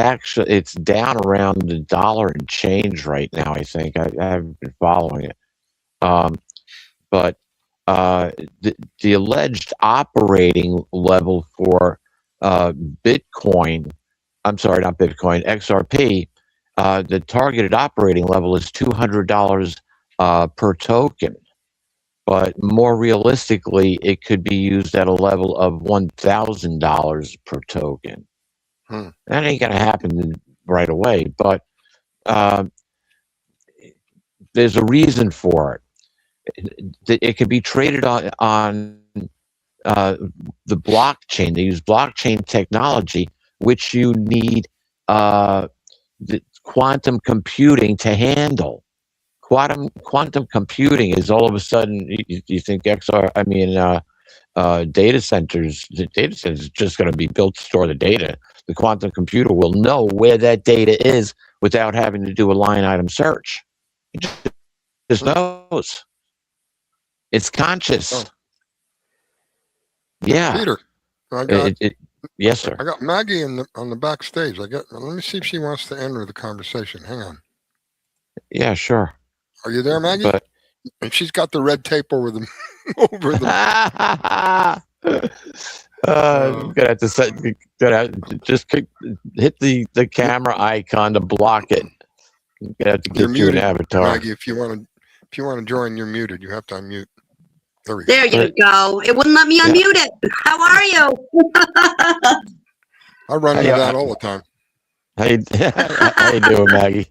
down around $1 and change right now. I think I haven't been following it, but the alleged operating level for Bitcoin, I'm sorry, not Bitcoin, XRP, the targeted operating level is $200 per token. But more realistically, it could be used at a level of $1,000 per token. That ain't going to happen right away, but there's a reason for it. It could be traded on the blockchain. They use blockchain technology, which you need the quantum computing to handle. Quantum computing is all of a sudden you think data centers. The data centers is just going to be built to store the data. The quantum computer will know where that data is without having to do a line item search. It just knows. It's conscious. Yeah. Peter, I got yes, sir. I got Maggie on the backstage. Let me see if she wants to enter the conversation. Hang on. Yeah, sure. Are you there, Maggie? And she's got the red tape over the just hit the camera icon to block it. You have to get you an avatar. Maggie, if you want to join, you're muted. You have to unmute. There you go. It wouldn't let me unmute it. How are you? I run into that all the time. How you doing, Maggie?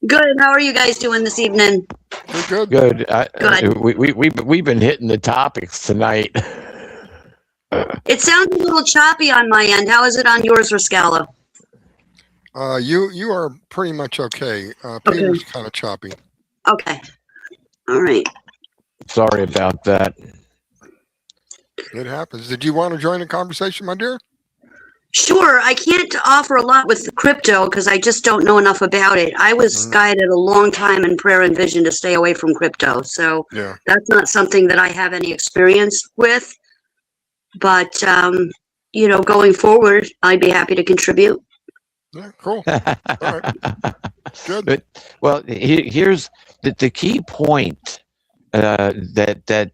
Good. How are you guys doing this evening? We're good. Good. Good. We've been hitting the topics tonight. It sounds a little choppy on my end. How is it on yours, Riscalla? You are pretty much okay. Peter's kind of choppy. Okay. All right. Sorry about that. It happens. Did you want to join the conversation, my dear? Sure. I can't offer a lot with the crypto because I just don't know enough about it. I was guided a long time in prayer and vision to stay away from crypto. So that's not something that I have any experience with. But, going forward, I'd be happy to contribute. Yeah, cool. All right. Good. Well, here's the key point that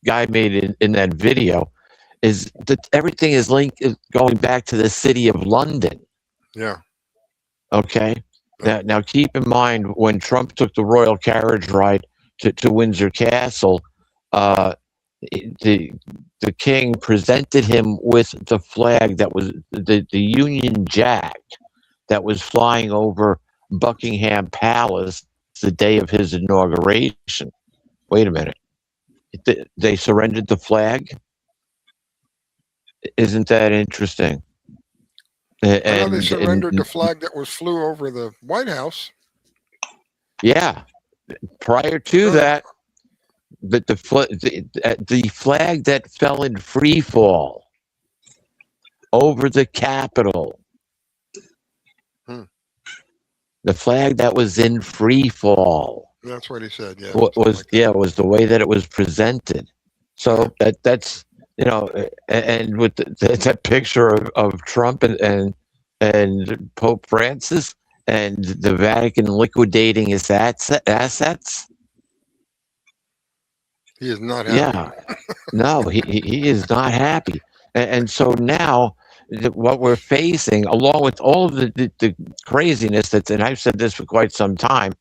guy made in that video is that everything is linked, going back to the city of London. Yeah. Okay. Now keep in mind when Trump took the royal carriage ride to Windsor Castle, the king presented him with the flag that was the Union Jack that was flying over Buckingham Palace the day of his inauguration. Wait a minute. They surrendered the flag? Isn't that interesting? And they surrendered the flag that flew over the White House. Yeah. Prior to that, the flag that fell in free fall over the Capitol. The flag that was in free fall. That's what he said. Yeah. Was the way that it was presented. So that's and with that picture of Trump and Pope Francis and the Vatican liquidating his assets. He is not happy. Yeah, no, he is not happy, and so now what we're facing, along with all of the craziness and I've said this for quite some time.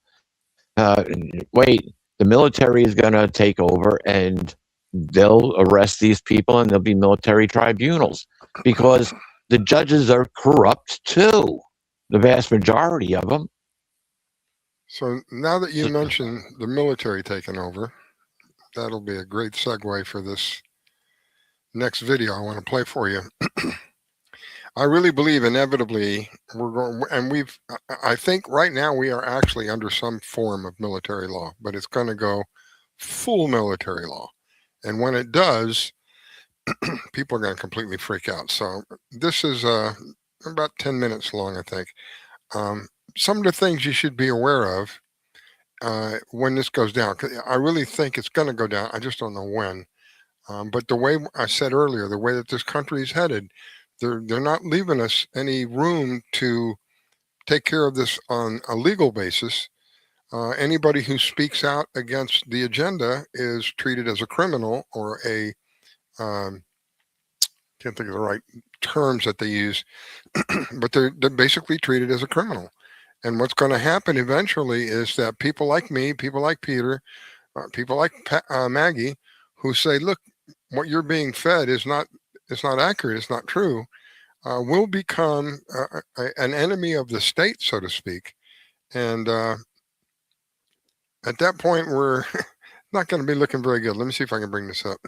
The military is going to take over and they'll arrest these people and there'll be military tribunals because the judges are corrupt too, the vast majority of them. So now that you mentioned the military taking over, that'll be a great segue for this next video I want to play for you. I really believe inevitably we're going, and I think right now we are actually under some form of military law, but it's going to go full military law. And when it does, people are going to completely freak out. So this is about 10 minutes long, I think. Some of the things you should be aware of when this goes down. 'Cause I really think it's going to go down. I just don't know when. But the way I said earlier, the way that this country is headed, they're not leaving us any room to take care of this on a legal basis. Anybody who speaks out against the agenda is treated as a criminal or a can't think of the right terms that they use, but they're basically treated as a criminal. And what's going to happen eventually is that people like me, people like Peter, people like Maggie, who say, "Look, what you're being fed is not accurate. It's not true," will become an enemy of the state, so to speak. And at that point, we're not going to be looking very good. Let me see if I can bring this up.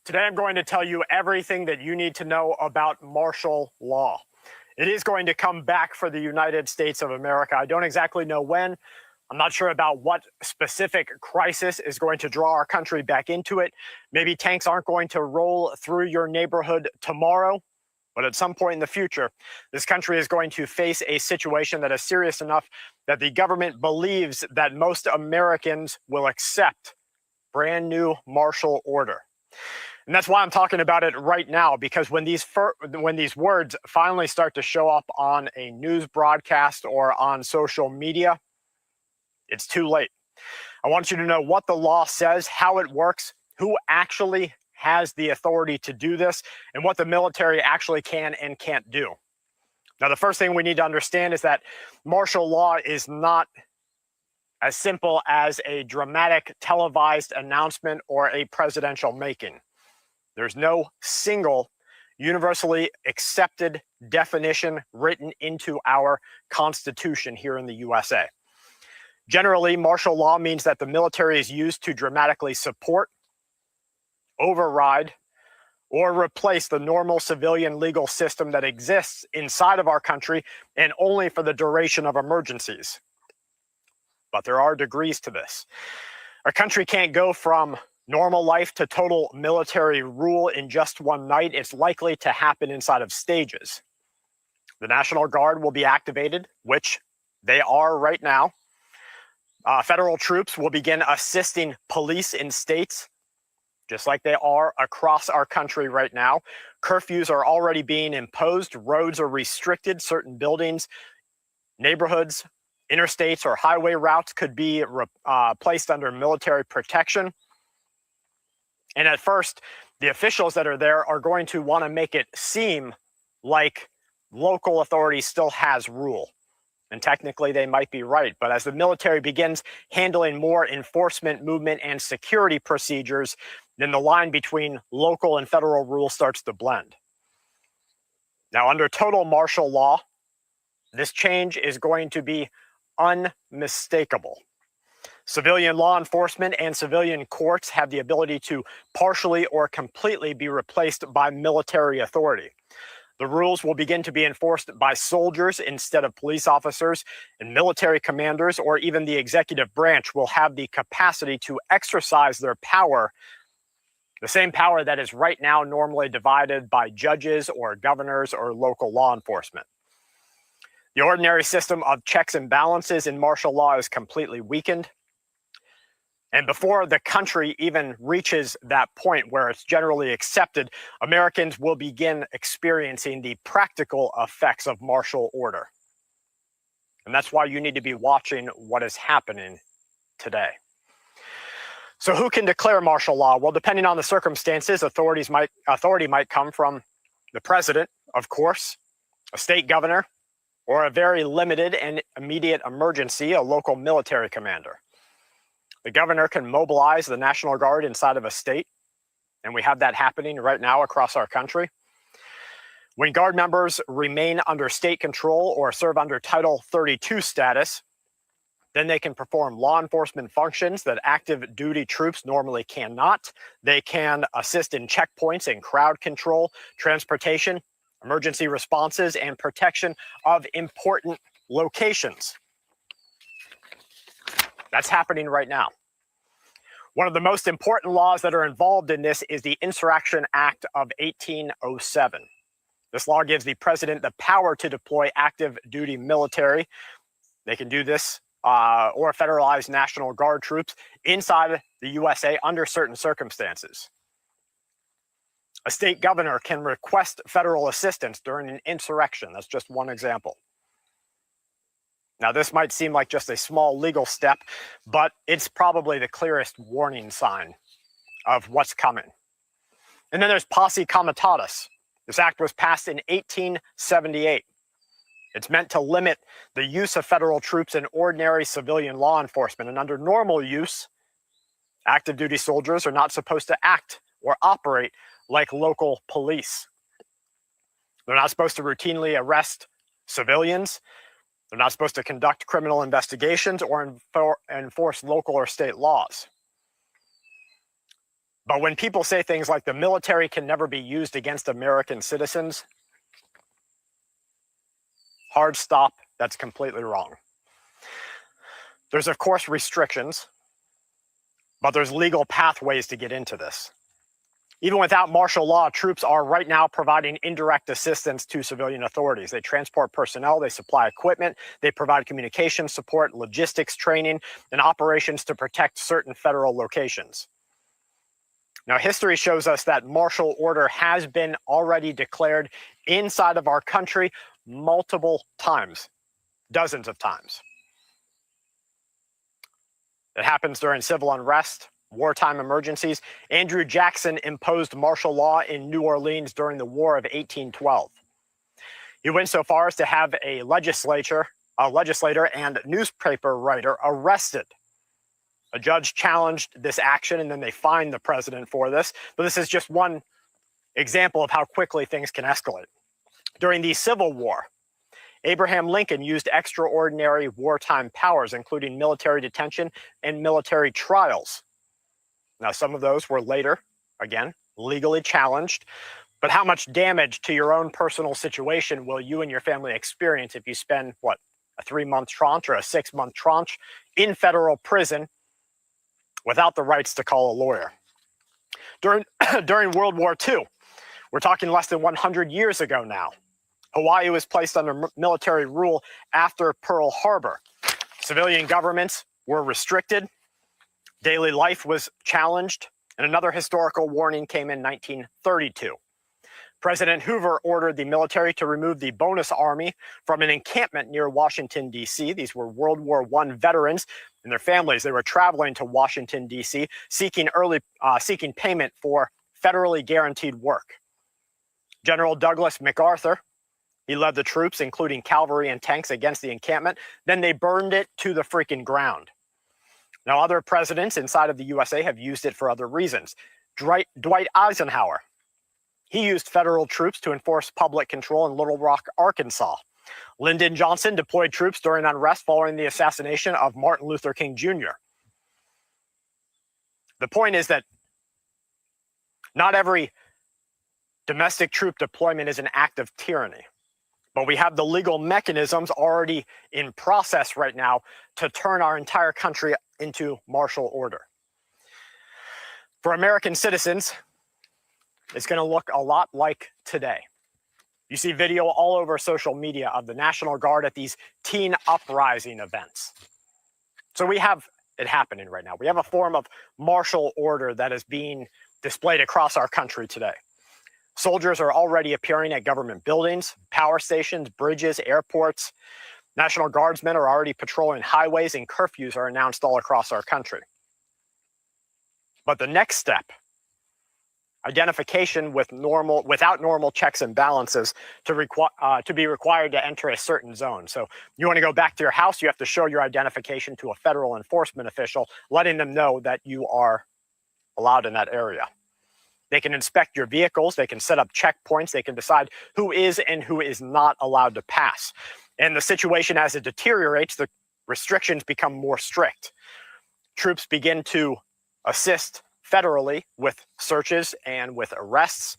Today, I'm going to tell you everything that you need to know about martial law. It is going to come back for the United States of America. I don't exactly know when. I'm not sure about what specific crisis is going to draw our country back into it. Maybe tanks aren't going to roll through your neighborhood tomorrow, but at some point in the future, this country is going to face a situation that is serious enough that the government believes that most Americans will accept brand new martial order. And that's why I'm talking about it right now, because when these words finally start to show up on a news broadcast or on social media, it's too late. I want you to know what the law says, how it works, who actually has the authority to do this, and what the military actually can and can't do. Now, the first thing we need to understand is that martial law is not as simple as a dramatic televised announcement or a presidential making. There's no single universally accepted definition written into our Constitution here in the USA. Generally, martial law means that the military is used to dramatically support, override, or replace the normal civilian legal system that exists inside of our country, and only for the duration of emergencies. But there are degrees to this. Our country can't go from normal life to total military rule in just one night. It's likely to happen inside of stages. The National Guard will be activated, which they are right now. Federal troops will begin assisting police in states, just like they are across our country right now. Curfews are already being imposed. Roads are restricted. Certain buildings, neighborhoods, interstates, or highway routes could be placed under military protection. And at first, the officials that are there are going to want to make it seem like local authority still has rule. And technically, they might be right. But as the military begins handling more enforcement, movement, and security procedures, then the line between local and federal rule starts to blend. Now, under total martial law, this change is going to be unmistakable. Civilian law enforcement and civilian courts have the ability to partially or completely be replaced by military authority. The rules will begin to be enforced by soldiers instead of police officers, and military commanders or even the executive branch will have the capacity to exercise their power, the same power that is right now normally divided by judges or governors or local law enforcement. The ordinary system of checks and balances in martial law is completely weakened. And before the country even reaches that point where it's generally accepted, Americans will begin experiencing the practical effects of martial order. And that's why you need to be watching what is happening today. So who can declare martial law? Well, depending on the circumstances, authority might come from the president, of course, a state governor, or a very limited and immediate emergency, a local military commander. The governor can mobilize the National Guard inside of a state, and we have that happening right now across our country. When Guard members remain under state control or serve under Title 32 status, then they can perform law enforcement functions that active duty troops normally cannot. They can assist in checkpoints and crowd control, transportation, emergency responses, and protection of important locations. That's happening right now. One of the most important laws that are involved in this is the Insurrection Act of 1807. This law gives the president the power to deploy active duty military. They can do this or federalized National Guard troops inside the USA under certain circumstances. A state governor can request federal assistance during an insurrection. That's just one example. Now, this might seem like just a small legal step, but it's probably the clearest warning sign of what's coming. And then there's Posse Comitatus. This act was passed in 1878. It's meant to limit the use of federal troops in ordinary civilian law enforcement. And under normal use, active duty soldiers are not supposed to act or operate like local police. They're not supposed to routinely arrest civilians. They're not supposed to conduct criminal investigations or enforce local or state laws. But when people say things like the military can never be used against American citizens, hard stop, that's completely wrong. There's, of course, restrictions, but there's legal pathways to get into this. Even without martial law, troops are right now providing indirect assistance to civilian authorities. They transport personnel, they supply equipment, they provide communication support, logistics training, and operations to protect certain federal locations. Now, history shows us that martial order has been already declared inside of our country multiple times, dozens of times. It happens during civil unrest, wartime emergencies. Andrew Jackson imposed martial law in New Orleans during the War of 1812. He went so far as to have a legislator and newspaper writer arrested. A judge challenged this action, and then they fined the president for this. But this is just one example of how quickly things can escalate. During the Civil War, Abraham Lincoln used extraordinary wartime powers, including military detention and military trials. Now, some of those were later, again, legally challenged. But how much damage to your own personal situation will you and your family experience if you spend, what, a 3-month tranche or a 6-month tranche in federal prison without the rights to call a lawyer? During World War II, we're talking less than 100 years ago now, Hawaii was placed under military rule after Pearl Harbor. Civilian governments were restricted. Daily life was challenged. And another historical warning came in 1932. President Hoover ordered the military to remove the bonus army from an encampment near Washington, D.C. These were World War I veterans and their families. They were traveling to Washington, D.C., seeking payment for federally guaranteed work. General Douglas MacArthur, he led the troops, including cavalry and tanks, against the encampment. Then they burned it to the freaking ground. Now, other presidents inside of the USA have used it for other reasons. Dwight Eisenhower, he used federal troops to enforce public control in Little Rock, Arkansas. Lyndon Johnson deployed troops during unrest following the assassination of Martin Luther King Jr. The point is that not every domestic troop deployment is an act of tyranny, but we have the legal mechanisms already in process right now to turn our entire country into martial order. For American citizens, it's going to look a lot like today. You see video all over social media of the National Guard at these teen uprising events. So we have it happening right now. We have a form of martial order that is being displayed across our country today. Soldiers are already appearing at government buildings, power stations, bridges, airports. National Guardsmen are already patrolling highways, and curfews are announced all across our country. But the next step, identification without normal checks and balances to be required to enter a certain zone. So you want to go back to your house, you have to show your identification to a federal enforcement official, letting them know that you are allowed in that area. They can inspect your vehicles, they can set up checkpoints, they can decide who is and who is not allowed to pass. And the situation, as it deteriorates, the restrictions become more strict. Troops begin to assist federally with searches and with arrests.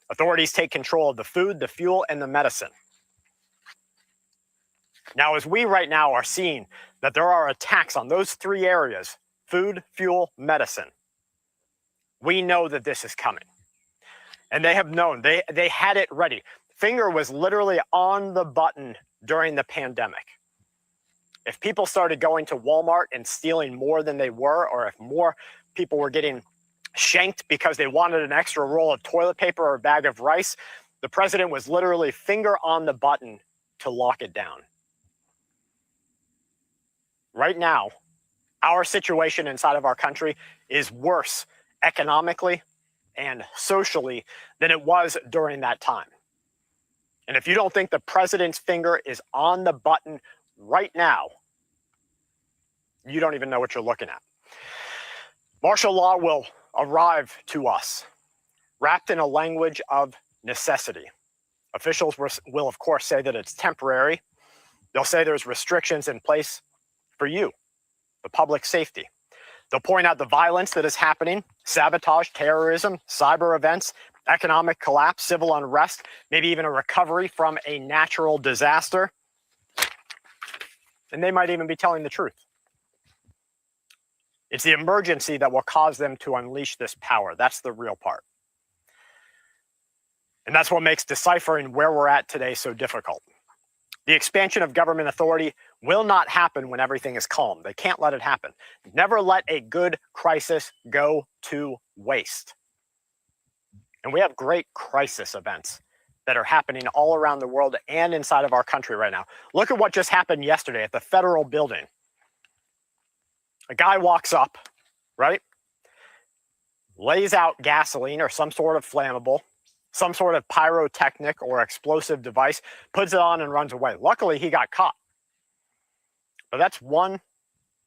Authorities take control of the food, the fuel, and the medicine. Now, as we right now are seeing that there are attacks on those three areas, food, fuel, medicine, We know that this is coming. And they have known. They had it ready. Finger was literally on the button during the pandemic. If people started going to Walmart and stealing more than they were, or if more people were getting shanked because they wanted an extra roll of toilet paper or a bag of rice, the president was literally finger on the button to lock it down. Right now, our situation inside of our country is worse economically and socially than it was during that time. And if you don't think the president's finger is on the button right now, you don't even know what you're looking at. Martial law will arrive to us, wrapped in a language of necessity. Officials will, of course, say that it's temporary. They'll say there's restrictions in place for you, the public safety. They'll point out the violence that is happening, sabotage, terrorism, cyber events, economic collapse, civil unrest, maybe even a recovery from a natural disaster. And they might even be telling the truth. It's the emergency that will cause them to unleash this power. That's the real part. And that's what makes deciphering where we're at today so difficult. The expansion of government authority will not happen when everything is calm. They can't let it happen. Never let a good crisis go to waste. And we have great crisis events that are happening all around the world and inside of our country right now. Look at what just happened yesterday at the federal building. A guy walks up, right? Lays out gasoline or some sort of flammable, some sort of pyrotechnic or explosive device, puts it on and runs away. Luckily, he got caught. But that's one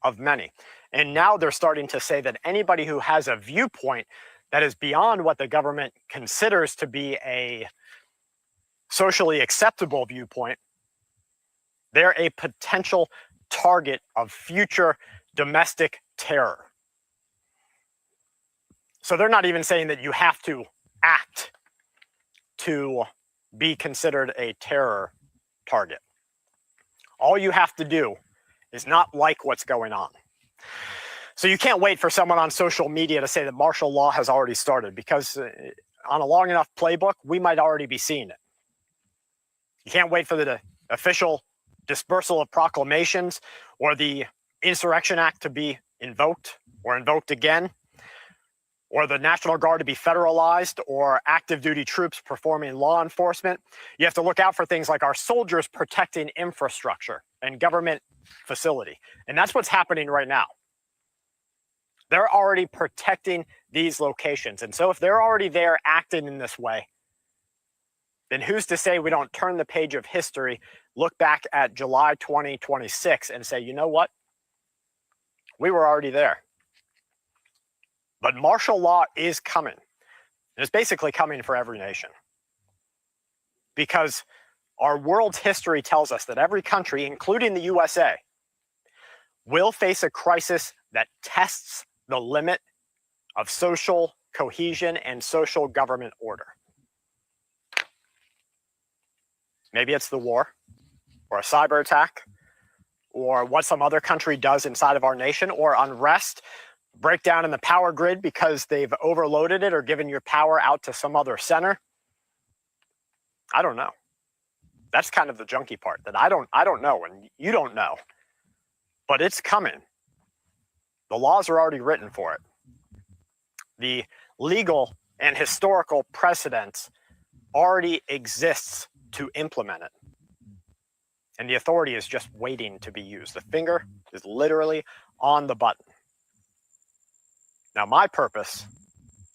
of many. And now they're starting to say that anybody who has a viewpoint that is beyond what the government considers to be a socially acceptable viewpoint, they're a potential target of future domestic terror. So they're not even saying that you have to act to be considered a terror target. All you have to do is not like what's going on. So you can't wait for someone on social media to say that martial law has already started, because on a long enough playbook, we might already be seeing it. You can't wait for the official dispersal of proclamations or the Insurrection Act to be invoked or invoked again, or the National Guard to be federalized, or active duty troops performing law enforcement. You have to look out for things like our soldiers protecting infrastructure and government facility. And that's what's happening right now. They're already protecting these locations. And so if they're already there acting in this way, then who's to say we don't turn the page of history, look back at July 2026 and say, you know what? We were already there. But martial law is coming. And it's basically coming for every nation. Because our world's history tells us that every country, including the USA, will face a crisis that tests the limit of social cohesion and social government order. Maybe it's the war, or a cyber attack, or what some other country does inside of our nation, or unrest, breakdown in the power grid because they've overloaded it or given your power out to some other center. I don't know. That's kind of the junky part, that I don't know, and you don't know. But it's coming. The laws are already written for it. The legal and historical precedent already exists to implement it. And the authority is just waiting to be used. The finger is literally on the button. Now, my purpose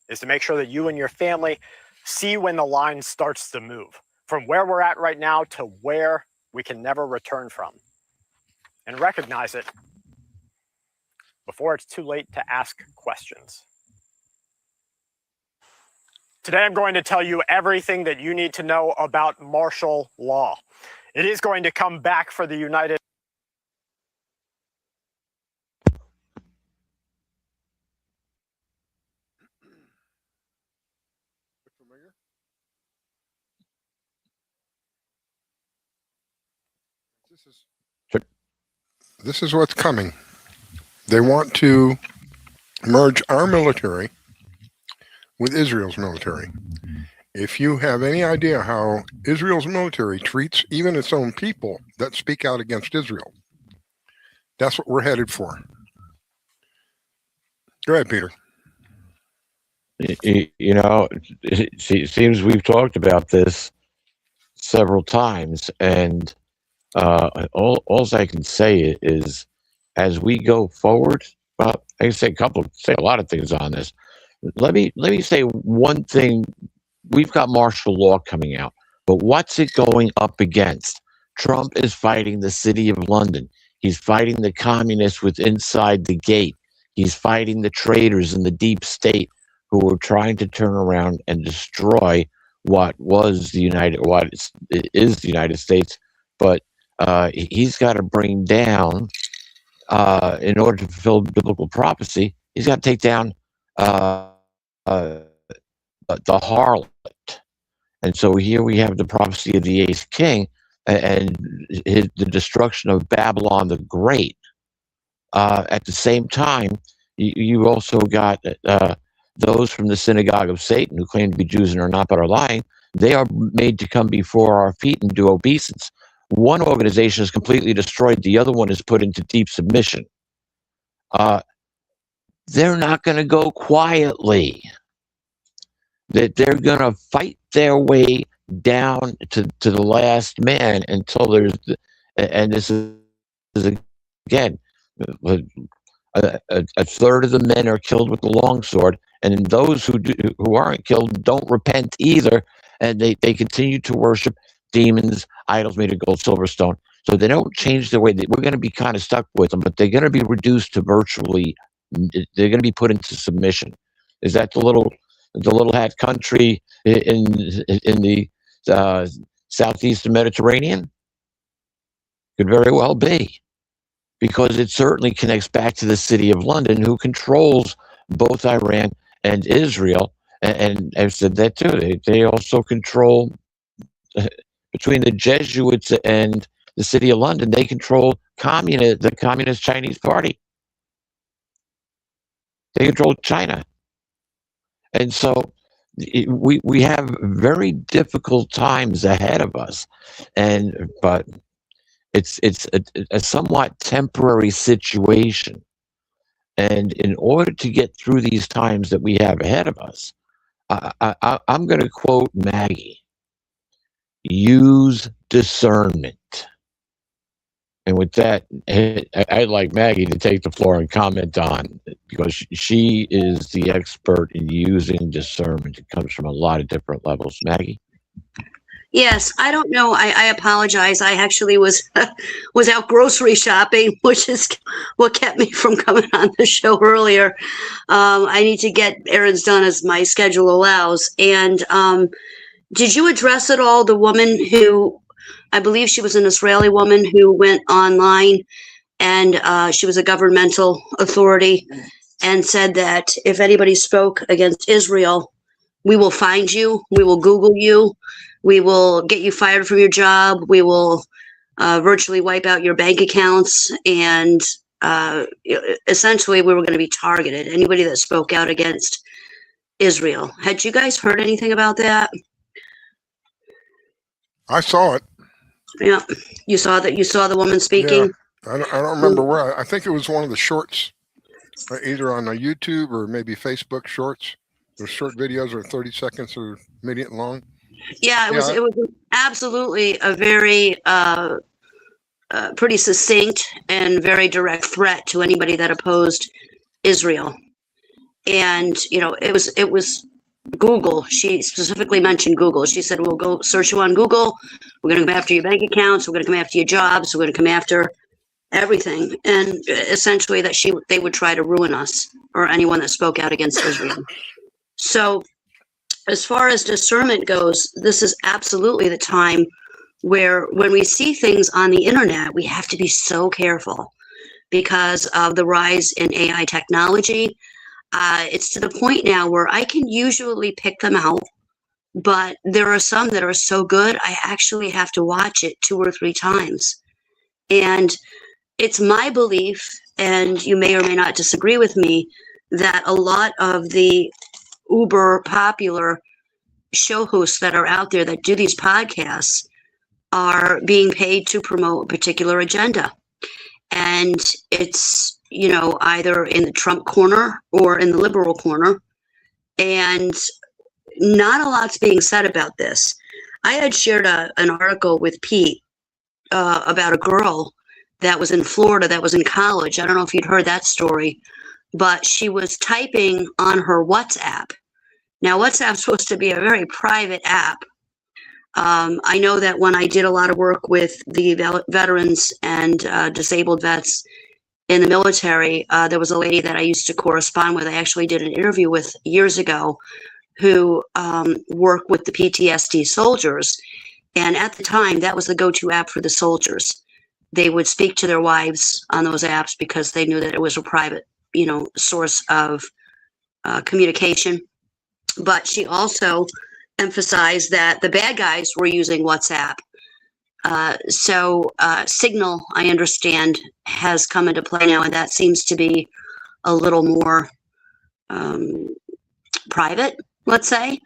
is to make sure that you and your family see when the line starts to move from where we're at right now to where we can never return from, and recognize it before it's too late to ask questions. Today, I'm going to tell you everything that you need to know about martial law. It is going to come back for the United This is what's coming. They want to merge our military with Israel's military. If you have any idea how Israel's military treats even its own people that speak out against Israel, that's what we're headed for. Go ahead, Peter. You know, it seems we've talked about this several times, and all I can say is, as we go forward, well, I can say a lot of things on this. Let me say one thing. We've got martial law coming out, but what's it going up against? Trump is fighting the City of London. He's fighting the communists with inside the gate. He's fighting the traitors in the deep state who are trying to turn around and destroy what is the United States. But he's got to bring down, in order to fulfill biblical prophecy, he's got to take down the harlot. And so here we have the prophecy of the eighth king and the destruction of Babylon the Great. At the same time, you also got those from the synagogue of Satan who claim to be Jews and are not but are lying. They are made to come before our feet and do obeisance. One organization is completely destroyed. The other one is put into deep submission. They're not going to go quietly. That they're going to fight their way down to the last man until there's, and this is again, a third of the men are killed with the longsword, and those who aren't killed don't repent either, and they continue to worship demons, idols made of gold, silver, stone. So they don't change their way. We're going to be kind of stuck with them, but they're going to be reduced to virtually. They're going to be put into submission. Is that the little hat country in the southeastern Mediterranean? Could very well be, because it certainly connects back to the City of London, who controls both Iran and Israel. And I've said that too. They also control, between the Jesuits and the City of London, they control the Communist Chinese Party. They control China. And so we have very difficult times ahead of us, but it's a somewhat temporary situation. And in order to get through these times that we have ahead of us, I'm going to quote Maggie: use discernment. And with that, I'd like Maggie to take the floor and comment on it, because she is the expert in using discernment. It comes from a lot of different levels. Maggie? Yes, I don't know. I apologize. I actually was out grocery shopping, which is what kept me from coming on the show earlier. I need to get errands done as my schedule allows. And did you address at all the woman who, I believe she was an Israeli woman who went online, and she was a governmental authority, and said that if anybody spoke against Israel, we will find you, we will Google you, we will get you fired from your job, we will virtually wipe out your bank accounts, and essentially we were going to be targeted, anybody that spoke out against Israel. Had you guys heard anything about that? I saw it. Yeah, you saw that. You saw the woman speaking. Yeah, I don't remember where. I think it was one of the shorts, either on YouTube or maybe Facebook Shorts. Those short videos are 30 seconds or a minute long. Yeah, it was absolutely a very pretty succinct and very direct threat to anybody that opposed Israel. And it was Google. She specifically mentioned Google. She said, we'll go search you on Google. We're going to come after your bank accounts. We're going to come after your jobs. We're going to come after everything. And essentially that they would try to ruin us, or anyone that spoke out against Israel. So as far as discernment goes, this is absolutely the time where when we see things on the internet, we have to be so careful because of the rise in AI technology. It's to the point now where I can usually pick them out, but there are some that are so good, I actually have to watch it 2 or 3 times. And it's my belief, and you may or may not disagree with me, that a lot of the uber popular show hosts that are out there that do these podcasts are being paid to promote a particular agenda. And it's, either in the Trump corner or in the liberal corner. And not a lot's being said about this. I had shared an article with Pete about a girl that was in Florida that was in college. I don't know if you'd heard that story, but she was typing on her WhatsApp. Now, WhatsApp's supposed to be a very private app. I know that when I did a lot of work with the veterans and disabled vets in the military, there was a lady that I used to correspond with. I actually did an interview with years ago who worked with the PTSD soldiers. And at the time, that was the go-to app for the soldiers. They would speak to their wives on those apps because they knew that it was a private, source of communication. But she also emphasized that the bad guys were using WhatsApp. So Signal, I understand, has come into play now, and that seems to be a little more private, let's say.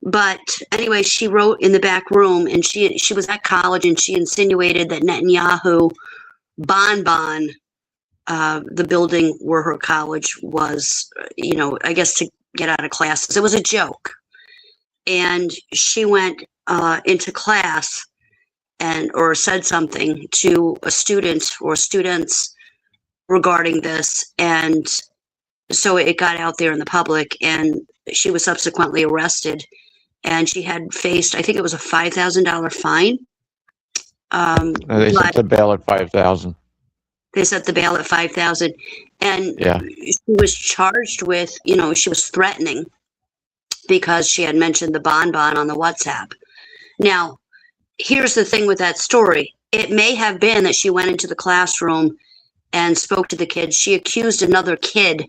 But anyway, she wrote in the back room, and she was at college, and she insinuated that Netanyahu Bonbon, the building where her college was, I guess to get out of classes. It was a joke. And she went into class or said something to a student or students regarding this. And so it got out there in the public, and she was subsequently arrested. And she had faced, I think it was a $5,000 fine. They set the bail at $5,000. They set the bail at $5,000, and she was charged with, she was threatening because she had mentioned the bonbon on the WhatsApp. Now, here's the thing with that story. It may have been that she went into the classroom and spoke to the kids. She accused another kid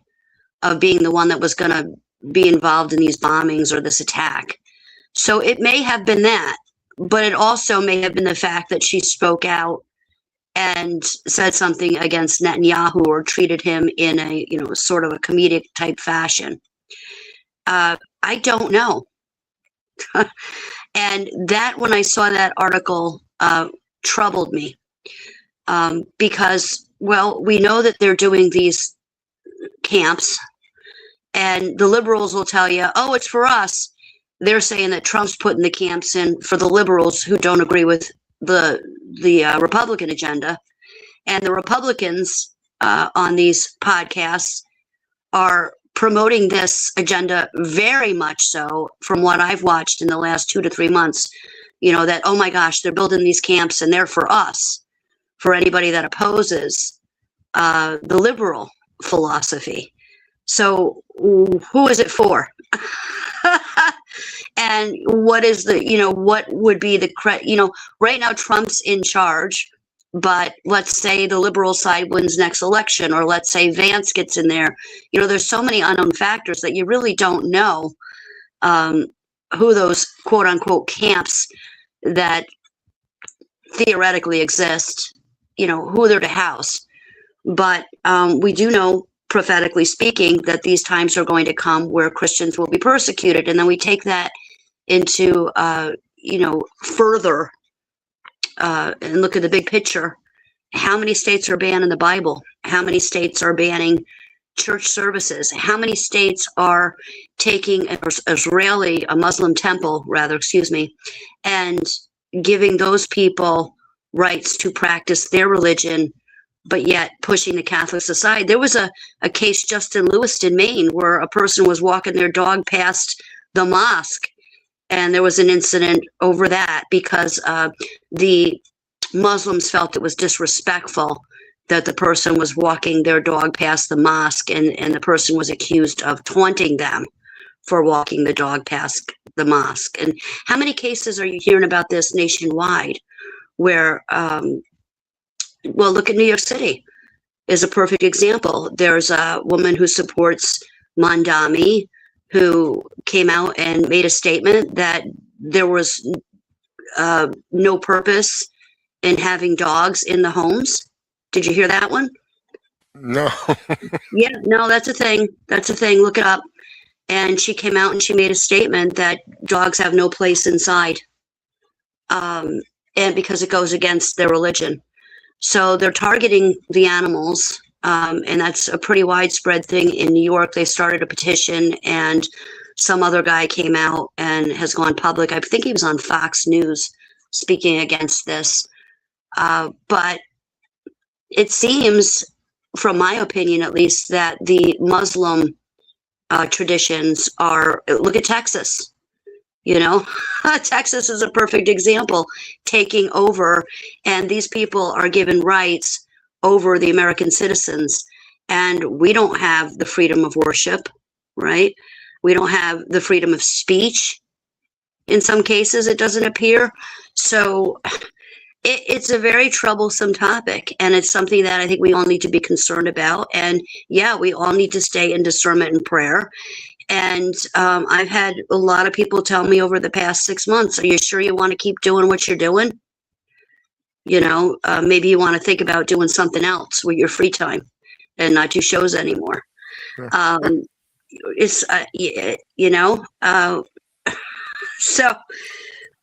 of being the one that was going to be involved in these bombings or this attack. So it may have been that, but it also may have been the fact that she spoke out and said something against Netanyahu or treated him in a, sort of a comedic type fashion. I don't know. And that, when I saw that article, troubled me because, well, we know that they're doing these camps, and the liberals will tell you, oh, it's for us. They're saying that Trump's putting the camps in for the liberals who don't agree with the Republican agenda. And the Republicans on these podcasts are promoting this agenda very much so, from what I've watched in the last 2 to 3 months, that, oh my gosh, they're building these camps and they're for us, for anybody that opposes the liberal philosophy. So who is it for? And what is what would be the right now Trump's in charge, but let's say the liberal side wins next election, or let's say Vance gets in there. There's so many unknown factors that you really don't know who those quote unquote camps that theoretically exist, who they're to house. But we do know, prophetically speaking, that these times are going to come where Christians will be persecuted. And then we take that into, further and look at the big picture. How many states are banning the Bible? How many states are banning church services? How many states are taking a Muslim temple, and giving those people rights to practice their religion, but yet pushing the Catholics aside? There was a case just in Lewiston, Maine, where a person was walking their dog past the mosque, and there was an incident over that because the Muslims felt it was disrespectful that the person was walking their dog past the mosque, and the person was accused of taunting them for walking the dog past the mosque. And how many cases are you hearing about this nationwide where, well, look at New York City is a perfect example. There's a woman who supports Mondami who came out and made a statement that there was no purpose in having dogs in the homes. Did you hear that one? No. Yeah, no, that's a thing. That's a thing. Look it up. and she came out and she made a statement that dogs have no place inside, and because it goes against their religion. So they're targeting the animals, and that's a pretty widespread thing in New York. They started a petition, and some other guy came out and has gone public. I think he was on Fox News speaking against this. But it seems, from my opinion at least, that the Muslim traditions are, look at Texas. You know, Texas is a perfect example, taking over, and these people are given rights over the American citizens. And we don't have the freedom of worship, right? We don't have the freedom of speech. In some cases, it doesn't appear. So it's a very troublesome topic, and it's something that I think we all need to be concerned about. And yeah, we all need to stay in discernment and prayer. And I've had a lot of people tell me over the past 6 months, are you sure you want to keep doing what you're doing? You know, maybe you want to think about doing something else with your free time and not do shows anymore. It's, you know, so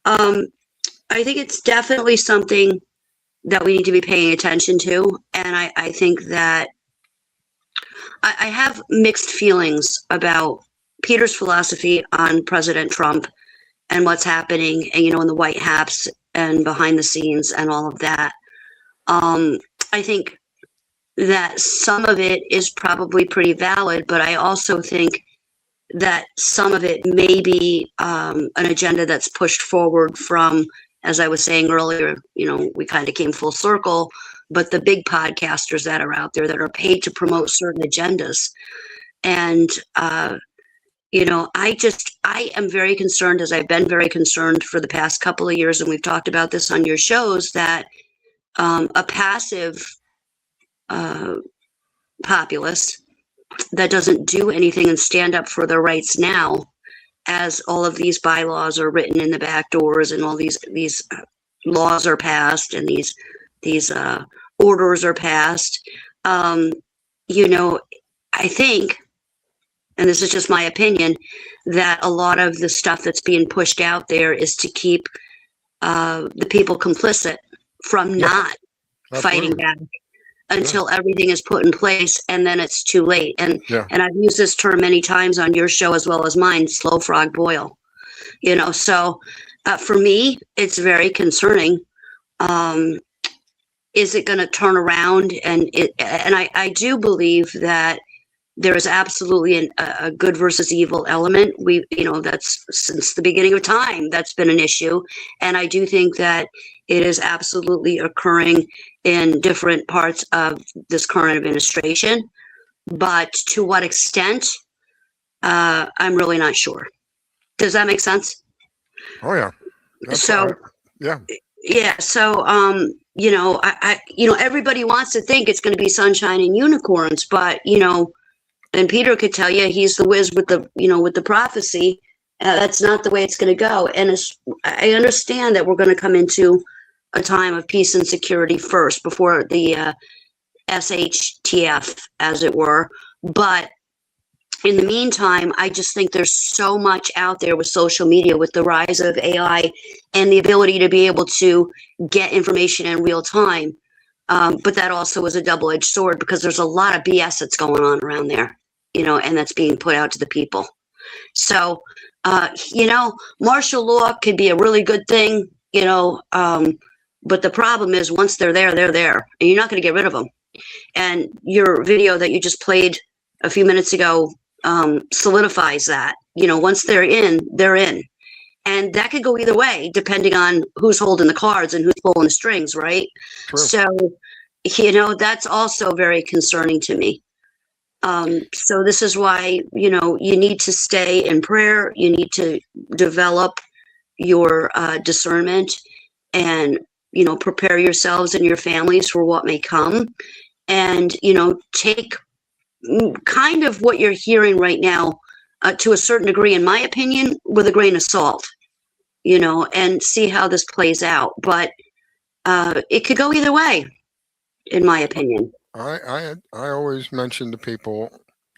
I think it's definitely something that we need to be paying attention to. And I think that I have mixed feelings about Peter's philosophy on President Trump and what's happening, and, you know, in the White House and behind the scenes and all of that. I think that some of it is probably pretty valid, but I also think that some of it may be an agenda that's pushed forward from, as I was saying earlier, you know, we kind of came full circle, but the big podcasters that are out there that are paid to promote certain agendas. And, you know, I am very concerned, as I've been very concerned for the past couple of years, and we've talked about this on your shows, that a passive populace that doesn't do anything and stand up for their rights now, as all of these bylaws are written in the back doors and all these laws are passed and these orders are passed, you know, I think, and this is just my opinion, that a lot of the stuff that's being pushed out there is to keep the people complicit from not fighting back until everything is put in place, and then it's too late. And and I've used this term many times on your show as well as mine, slow frog boil. You know, so for me, it's very concerning. Is it going to turn around? And I do believe that there is absolutely a good versus evil element. You know, that's since the beginning of time, that's been an issue. And I do think that it is absolutely occurring in different parts of this current administration. But to what extent, I'm really not sure. Does that make sense? Oh, yeah. That's so, right. Yeah. Yeah. So, you know, you know, everybody wants to think it's going to be sunshine and unicorns, but, you know, and Peter could tell you, he's the whiz with the, you know, with the prophecy. That's not the way it's going to go. And I understand that we're going to come into a time of peace and security first before the SHTF, as it were. But in the meantime, I just think there's so much out there with social media, with the rise of AI and the ability to be able to get information in real time. But that also is a double-edged sword, because there's a lot of BS that's going on around there, you know, and that's being put out to the people. So, you know, martial law could be a really good thing, you know, but the problem is once they're there, and you're not going to get rid of them. And your video that you just played a few minutes ago solidifies that. You know, once they're in, they're in. And that could go either way, depending on who's holding the cards and who's pulling the strings, right? True. So, you know, that's also very concerning to me. So this is why, you know, you need to stay in prayer. You need to develop your discernment and, you know, prepare yourselves and your families for what may come. And, you know, take kind of what you're hearing right now to a certain degree, in my opinion, with a grain of salt, you know, and see how this plays out. But it could go either way, in my opinion. I always mention to people,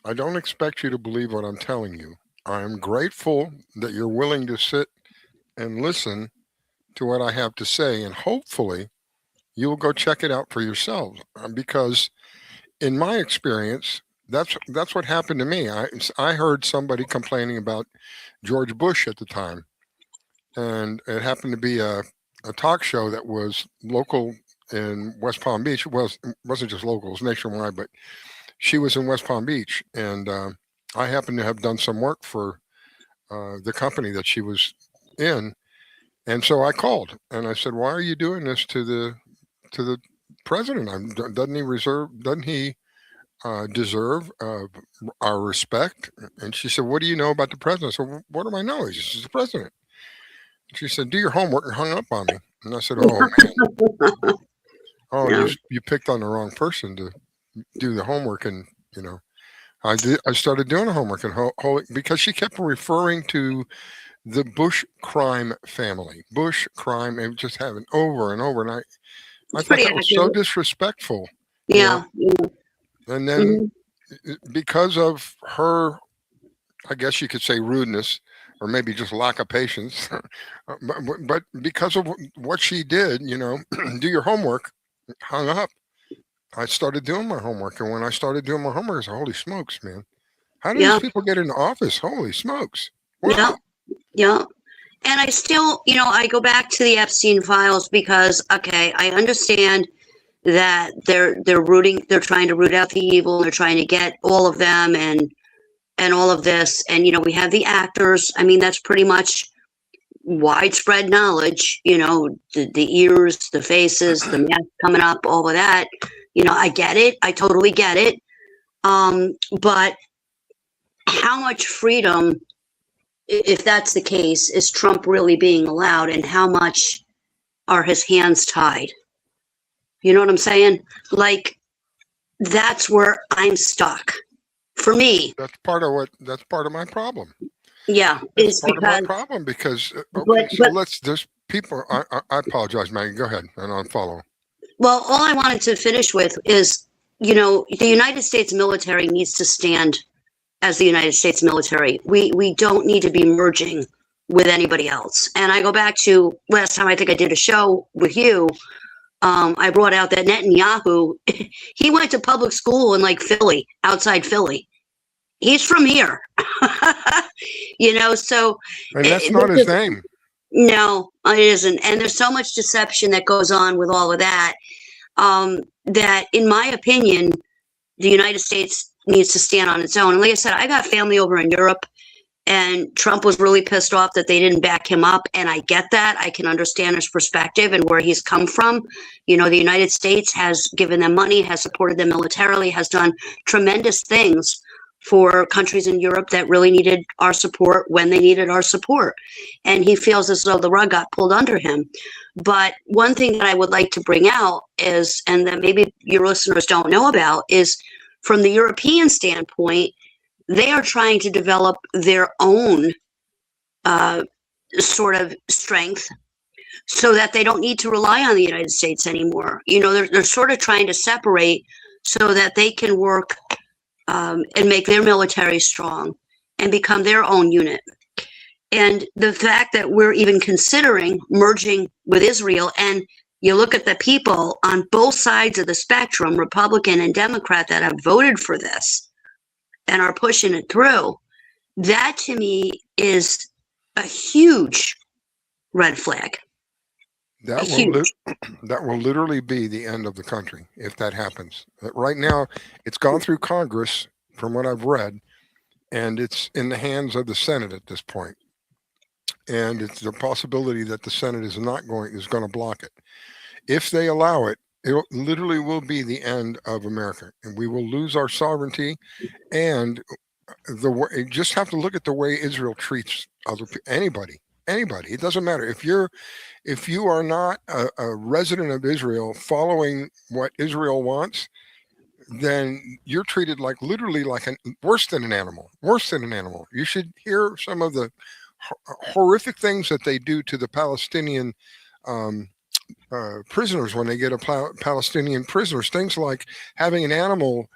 I don't expect you to believe what I'm telling you. I'm grateful that you're willing to sit and listen to what I have to say, and hopefully you'll go check it out for yourselves. Because in my experience, that's what happened to me. I heard somebody complaining about George Bush at the time, and it happened to be a talk show that was local in West Palm Beach. It wasn't just local; it was nationwide. But she was in West Palm Beach, and I happened to have done some work for the company that she was in, and so I called and I said, "Why are you doing this to the president? Doesn't he deserve our respect?" And she said, "What do you know about the president?" I said, "What do I know? He's the president." She said, "Do your homework," and hung up on me. And I said, "Oh man, oh Yeah. you picked on the wrong person to do the homework." And I did. I started doing the homework and because she kept referring to the Bush crime family, Bush crime, and just having over and over. And I It's thought pretty that was so accurate. disrespectful. Yeah. And then because of her, I guess you could say rudeness, or maybe just lack of patience, but because of what she did, do your homework, hung up. I started doing my homework, and when I started doing my homework, I said, "Holy smokes, man! How do these people get into office? Holy smokes!" Wow. Yeah. And I still, I go back to the Epstein files because, okay, I understand that they're trying to root out the evil, they're trying to get all of them and all of this, and we have the actors. I mean, that's pretty much widespread knowledge. The ears, the faces, the mask coming up, all of that. I get it. I totally get it. But how much freedom, if that's the case, is Trump really being allowed, and how much are his hands tied? You know what I'm saying? Like, that's where I'm stuck. For me, That's part of my problem. Yeah, it's part of my problem because there's people. I apologize, Maggie. Go ahead, and I'll follow. Well, all I wanted to finish with is, the United States military needs to stand as the United States military. We don't need to be merging with anybody else. And I go back to last time I think I did a show with you. I brought out that Netanyahu, he went to public school in Philly, outside Philly. He's from here. So. And that's not his name. No, it isn't. And there's so much deception that goes on with all of that, that in my opinion, the United States needs to stand on its own. And like I said, I got family over in Europe, and Trump was really pissed off that they didn't back him up. And I get that. I can understand his perspective and where he's come from. The United States has given them money, has supported them militarily, has done tremendous things for countries in Europe that really needed our support when they needed our support. And he feels as though the rug got pulled under him. But one thing that I would like to bring out is, and that maybe your listeners don't know about, is from the European standpoint, they are trying to develop their own sort of strength so that they don't need to rely on the United States anymore. They're sort of trying to separate so that they can work and make their military strong and become their own unit. And the fact that we're even considering merging with Israel, and you look at the people on both sides of the spectrum, Republican and Democrat, that have voted for this and are pushing it through, that to me is a huge red flag. That will literally be the end of the country if that happens. Right now, it's gone through Congress, from what I've read, and it's in the hands of the Senate at this point. And it's the possibility that the Senate is going to block it. If they allow it, it literally will be the end of America, and we will lose our sovereignty. And you just have to look at the way Israel treats anybody. It doesn't matter if you are not a resident of Israel following what Israel wants, then you're treated literally worse than an animal. You should hear some of the horrific things that they do to the Palestinian prisoners when they get Palestinian prisoners. Things like having an animal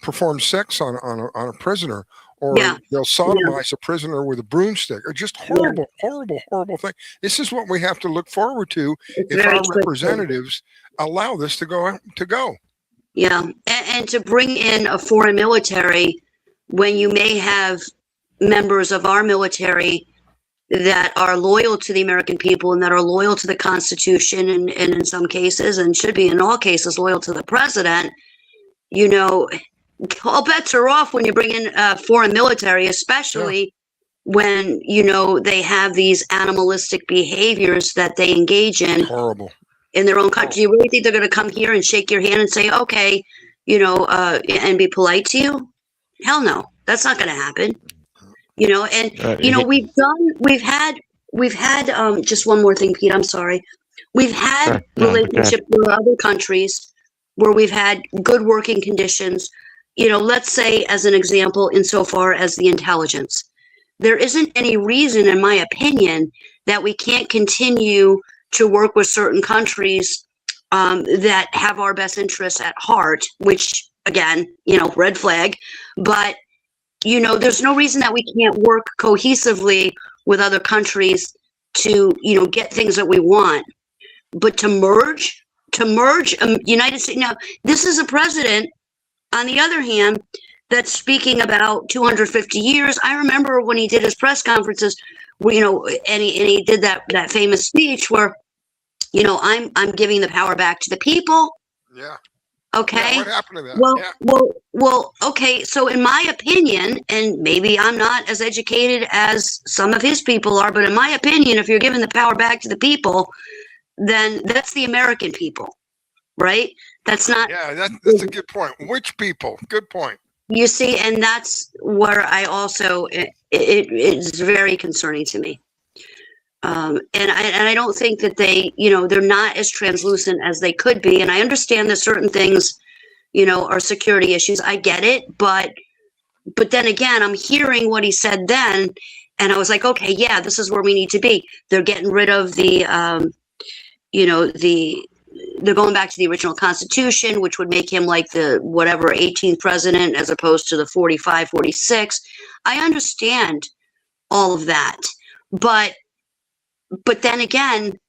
perform sex on a prisoner, or they'll sodomize a prisoner with a broomstick, or just horrible, horrible thing. This is what we have to look forward to if our representatives allow this to go. Yeah, and to bring in a foreign military when you may have members of our military that are loyal to the American people and that are loyal to the Constitution, and in some cases, and should be in all cases, loyal to the president, all bets are off when you bring in a foreign military, especially when, they have these animalistic behaviors that they engage in. Horrible. In their own country. Do you really think they're going to come here and shake your hand and say, okay, and be polite to you? Hell no, that's not going to happen. We've had just one more thing, Pete, I'm sorry. We've had relationships with other countries where we've had good working conditions, let's say as an example, insofar as the intelligence. There isn't any reason, in my opinion, that we can't continue to work with certain countries that have our best interests at heart, which again, red flag, but there's no reason that we can't work cohesively with other countries to, get things that we want. But to merge United States. Now, this is a president, on the other hand, that's speaking about 250 years. I remember when he did his press conferences, and he did that famous speech where, I'm giving the power back to the people. Yeah. Okay. Yeah, what happened to that? Well, okay. So in my opinion, and maybe I'm not as educated as some of his people are, but in my opinion, if you're giving the power back to the people, then that's the American people, right? That's not. Yeah, that's a good point. Which people? Good point. You see, and that's where I also, it's very concerning to me. And I don't think that they, they're not as translucent as they could be. And I understand that certain things, are security issues. I get it. But then again, I'm hearing what he said then. And I was like, okay, yeah, this is where we need to be. They're getting rid of they're going back to the original Constitution, which would make him like the 18th president as opposed to the 45, 46. I understand all of that. But then again,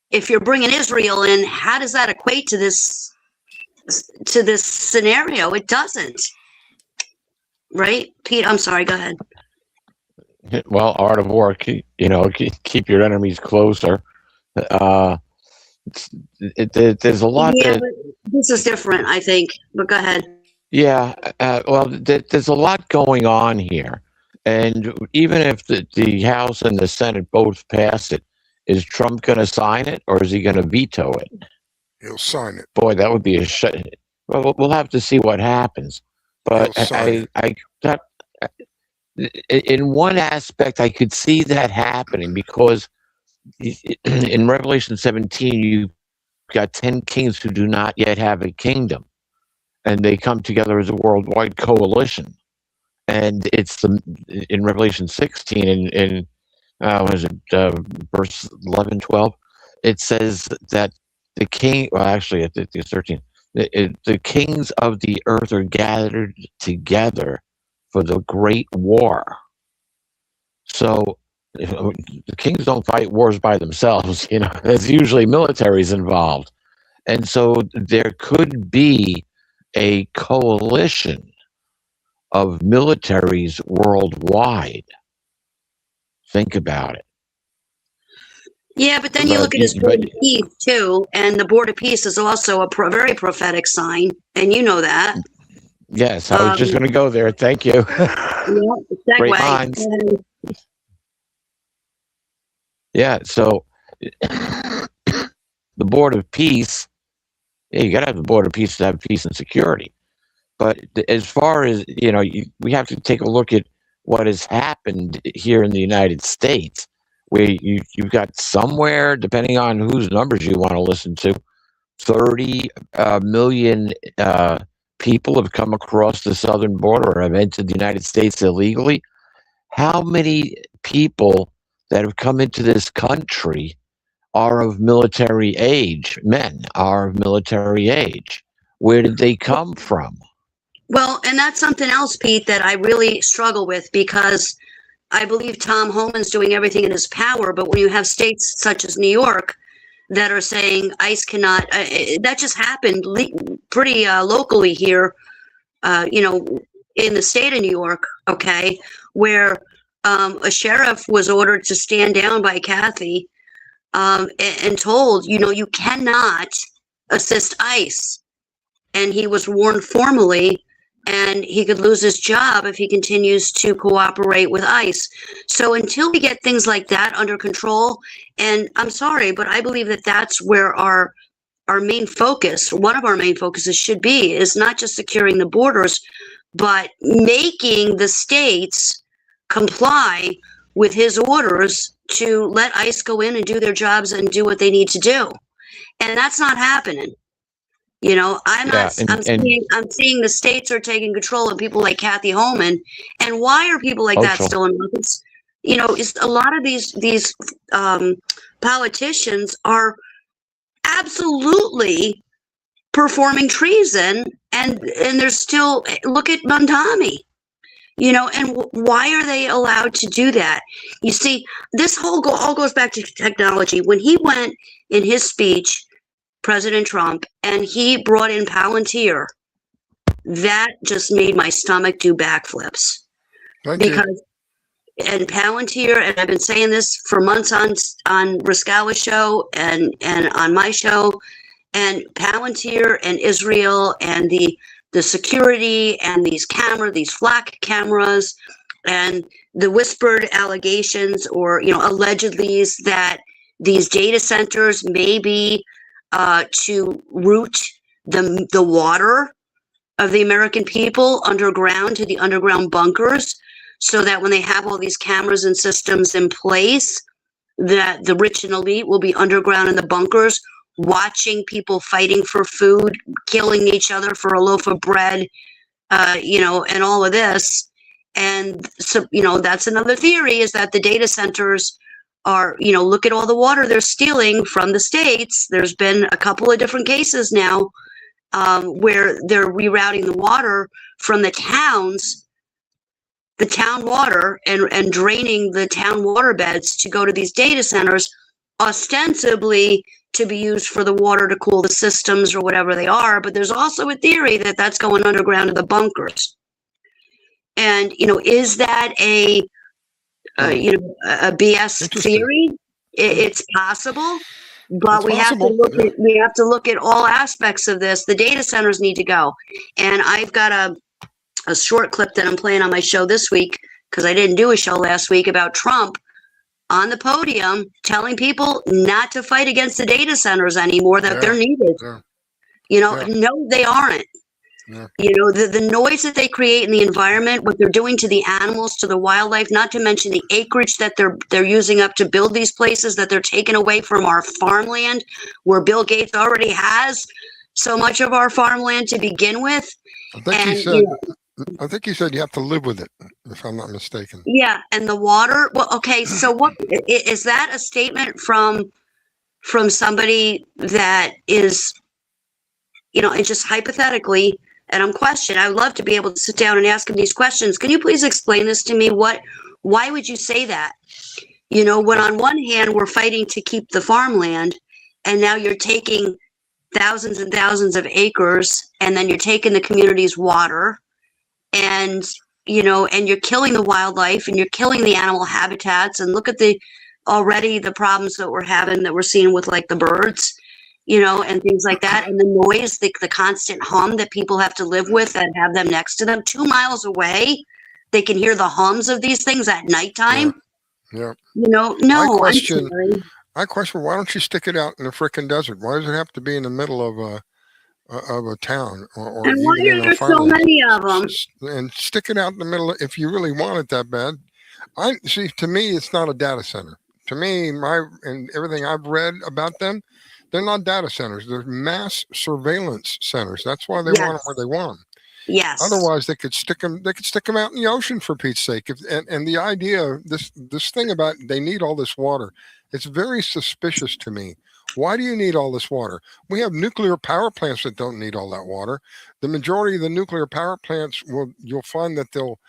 if you're bringing Israel in, how does that equate to this scenario? It doesn't. Right? Pete, I'm sorry, go ahead. Well, art of war, keep your enemies closer. There's a lot. Yeah, but this is different, I think. But go ahead. Yeah, there's a lot going on here, and even if the House and the Senate both pass it, is Trump going to sign it, or is he going to veto it? He'll sign it. Boy, that would be well, we'll have to see what happens. But in one aspect, I could see that happening because in Revelation 17, you've got 10 kings who do not yet have a kingdom, and they come together as a worldwide coalition. And it's in Revelation 16, in verse 11, 12, it says that the king, well, actually, at 13, the kings of the earth are gathered together for the great war. So the kings don't fight wars by themselves, there's usually militaries involved. And so there could be a coalition of militaries worldwide. Think about it. Yeah, but then you look at his Board of Peace, too, and the Board of Peace is also a very prophetic sign, and you know that. Yes, I was just going to go there. Thank you. Great minds. Yeah, so the Board of Peace, you got to have the Board of Peace to have peace and security. But as far as, we have to take a look at what has happened here in the United States, where you've got somewhere, depending on whose numbers you want to listen to, 30 million people have come across the southern border or have entered the United States illegally. How many people that have come into this country are of military age? Men are of military age. Where did they come from? Well, and that's something else, Pete, that I really struggle with, because I believe Tom Homan's doing everything in his power. But when you have states such as New York that are saying ICE cannot, that just happened pretty locally here, in the state of New York, okay, where a sheriff was ordered to stand down by Kathy and told, you cannot assist ICE. And he was warned formally, and he could lose his job if he continues to cooperate with ICE. So until we get things like that under control, and I'm sorry, but I believe that that's where our main focus, one of our main focuses should be, is not just securing the borders, but making the states comply with his orders to let ICE go in and do their jobs and do what they need to do. And that's not happening. I'm seeing the states are taking control of people like Kathy Homan. And why are people like that still in office? Is a lot of these politicians are absolutely performing treason, and there's still, look at Mondami, and why are they allowed to do that? You see, this all goes back to technology. When he went in his speech, President Trump, and he brought in Palantir, that just made my stomach do backflips. And Palantir, and I've been saying this for months on Riscalla's show and on my show, and Palantir and Israel and the security and these flak cameras and the whispered allegations or, allegedly that these data centers may be to route the water of the American people underground to the underground bunkers, so that when they have all these cameras and systems in place, that the rich and elite will be underground in the bunkers, watching people fighting for food, killing each other for a loaf of bread, and all of this. And so, that's another theory, is that the data centers are, look at all the water they're stealing from the states. There's been a couple of different cases now where they're rerouting the water from the towns, the town water, and draining the town water beds to go to these data centers, ostensibly to be used for the water to cool the systems or whatever they are. But there's also a theory that that's going underground to the bunkers. And, is that a BS theory? It's possible, but we have to look at all aspects of this. The data centers need to go. And I've got a short clip that I'm playing on my show this week, because I didn't do a show last week, about Trump on the podium telling people not to fight against the data centers anymore, that they're needed. No, they aren't. The noise that they create in the environment, what they're doing to the animals, to the wildlife, not to mention the acreage that they're using up to build these places, that they're taking away from our farmland, where Bill Gates already has so much of our farmland to begin with. I think he said you have to live with it, if I'm not mistaken. Yeah, and the water. Well, okay, so what is that a statement from somebody that is, and just hypothetically, and I'm questioning. I would love to be able to sit down and ask him these questions. Can you please explain this to me? Why would you say that? When on one hand we're fighting to keep the farmland, and now you're taking thousands and thousands of acres, and then you're taking the community's water, and and you're killing the wildlife, and you're killing the animal habitats. And look at the problems that we're seeing with like the birds, and things like that, and the noise, the constant hum that people have to live with, and have them next to them 2 miles away. They can hear the hums of these things at nighttime. Yeah. No. I question, why don't you stick it out in the frickin' desert? Why does it have to be in the middle of a town? Or and why are there so many of them? And stick it out in the middle if you really want it that bad. To me, it's not a data center. To me, and everything I've read about them, they're not data centers. They're mass surveillance centers. That's why they want them where they want them. Yes. Otherwise, they could stick them. They could stick them out in the ocean, for Pete's sake. And the idea, this thing about they need all this water, it's very suspicious to me. Why do you need all this water? We have nuclear power plants that don't need all that water. The majority of the nuclear power plants you'll find that they'll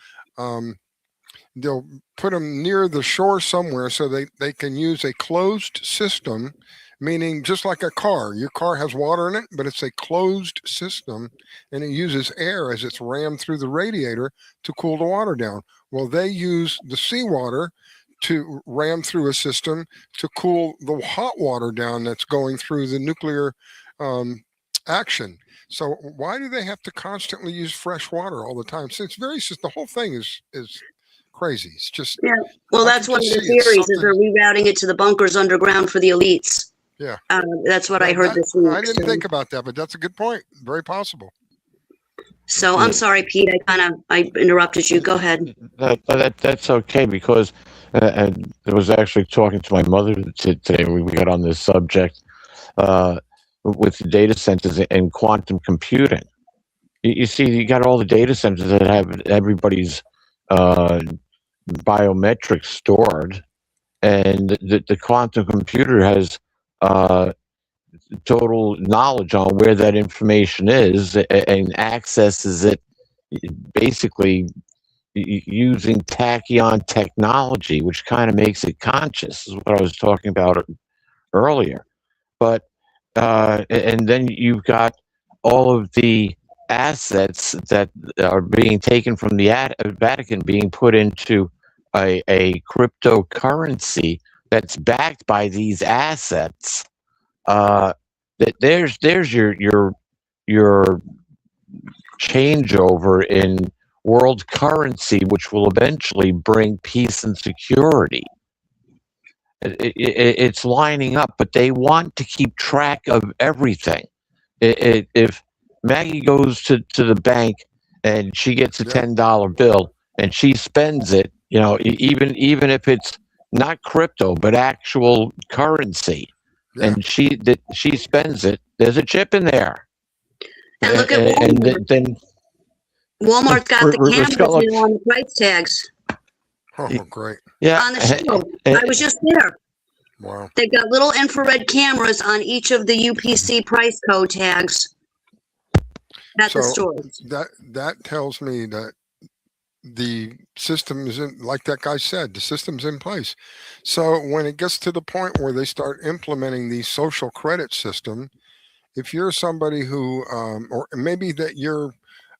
put them near the shore somewhere so they can use a closed system, meaning just like a car. Your car has water in it, but it's a closed system, and it uses air as it's rammed through the radiator to cool the water down. Well, they use the seawater to ram through a system to cool the hot water down that's going through the nuclear action. So why do they have to constantly use fresh water all the time? So it's the whole thing is crazy. It's just Well, that's one of the theories is they're rerouting it to the bunkers underground for the elites. Yeah, that's what I heard this week. I didn't think about that, but that's a good point. Very possible. So I'm sorry, Pete. I interrupted you. Go ahead. That's okay, because I was actually talking to my mother today. We got on this subject with the data centers and quantum computing. You see, you got all the data centers that have everybody's biometrics stored, and the quantum computer has total knowledge on where that information is and accesses it basically using tachyon technology, which kind of makes it conscious, is what I was talking about earlier. But and then you've got all of the assets that are being taken from the Vatican being put into a cryptocurrency that's backed by these assets. That there's your changeover in world currency, which will eventually bring peace and security. It's lining up, but they want to keep track of everything. If Maggie goes to the bank and she gets a $10 bill and she spends it, even if it's not crypto but actual currency, and she spends it, there's a chip in there. And look at Walmart. Then Walmart's got the cameras on the price tags. Oh, great. Yeah. On the show. I was just there. Wow. They've got little infrared cameras on each of the UPC price code tags at the stores. That tells me that the system is in, like that guy said, the system's in place. So when it gets to the point where they start implementing the social credit system, if you're somebody who, or maybe that you're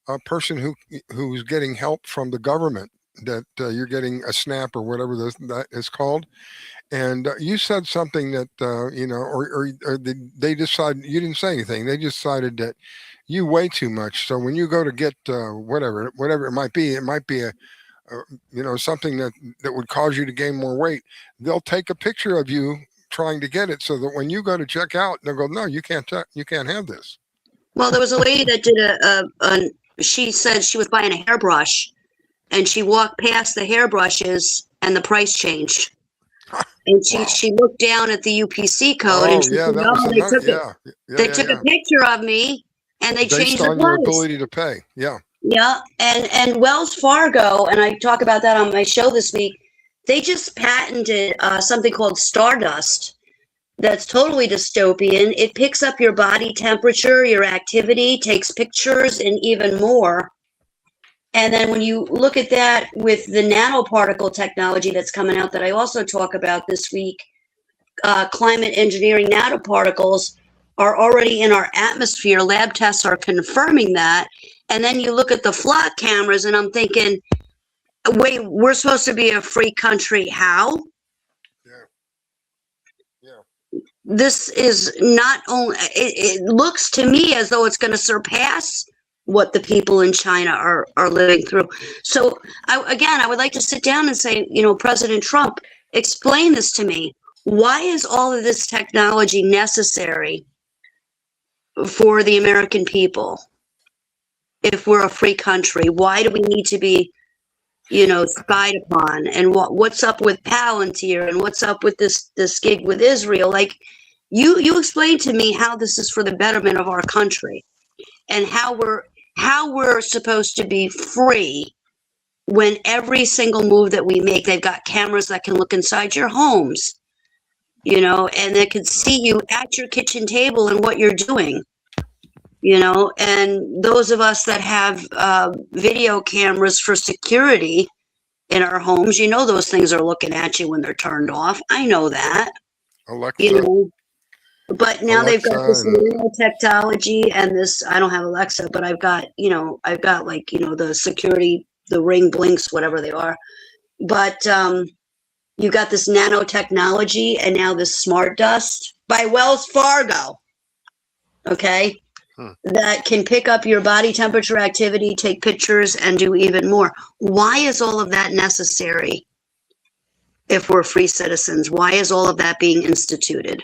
a person who's getting help from the government, that you're getting a SNAP or whatever that is called, and you said something that or they decided, you didn't say anything, they decided that you weigh too much. So when you go to get whatever it might be a something that would cause you to gain more weight, they'll take a picture of you trying to get it, so that when you go to check out, they'll go, no, you can't have this. Well, there was a lady that did she said she was buying a hairbrush, and she walked past the hairbrushes and the price changed. And she looked down at the UPC code, and she said, they took a picture of me, and they changed the price. Based on your ability to pay, yeah. Yeah, and Wells Fargo, and I talk about that on my show this week, they just patented something called Stardust that's totally dystopian. It picks up your body temperature, your activity, takes pictures, and even more. And then when you look at that with the nanoparticle technology that's coming out that I also talk about this week, climate engineering nanoparticles are already in our atmosphere. Lab tests are confirming that. And then you look at the flock cameras, and I'm thinking, wait, we're supposed to be a free country. How? This is not only, it looks to me as though it's going to surpass what the people in China are living through. So I would like to sit down and say, President Trump, explain this to me. Why is all of this technology necessary for the American people? If we're a free country, why do we need to be, spied upon? And what's up with Palantir, and what's up with this gig with Israel? Like, you explain to me how this is for the betterment of our country, and how we're supposed to be free when every single move that we make, they've got cameras that can look inside your homes. and they could see you at your kitchen table and what you're doing, and those of us that have video cameras for security in our homes, those things are looking at you when they're turned off. I know that. Alexa. But now they've got this nanotechnology and this, I don't have Alexa, but I've got like, the security, the Ring blinks, whatever they are. But you've got this nanotechnology and now this smart dust by Wells Fargo. Okay. That can pick up your body temperature, activity, take pictures, and do even more. Why is all of that necessary if we're free citizens? Why is all of that being instituted?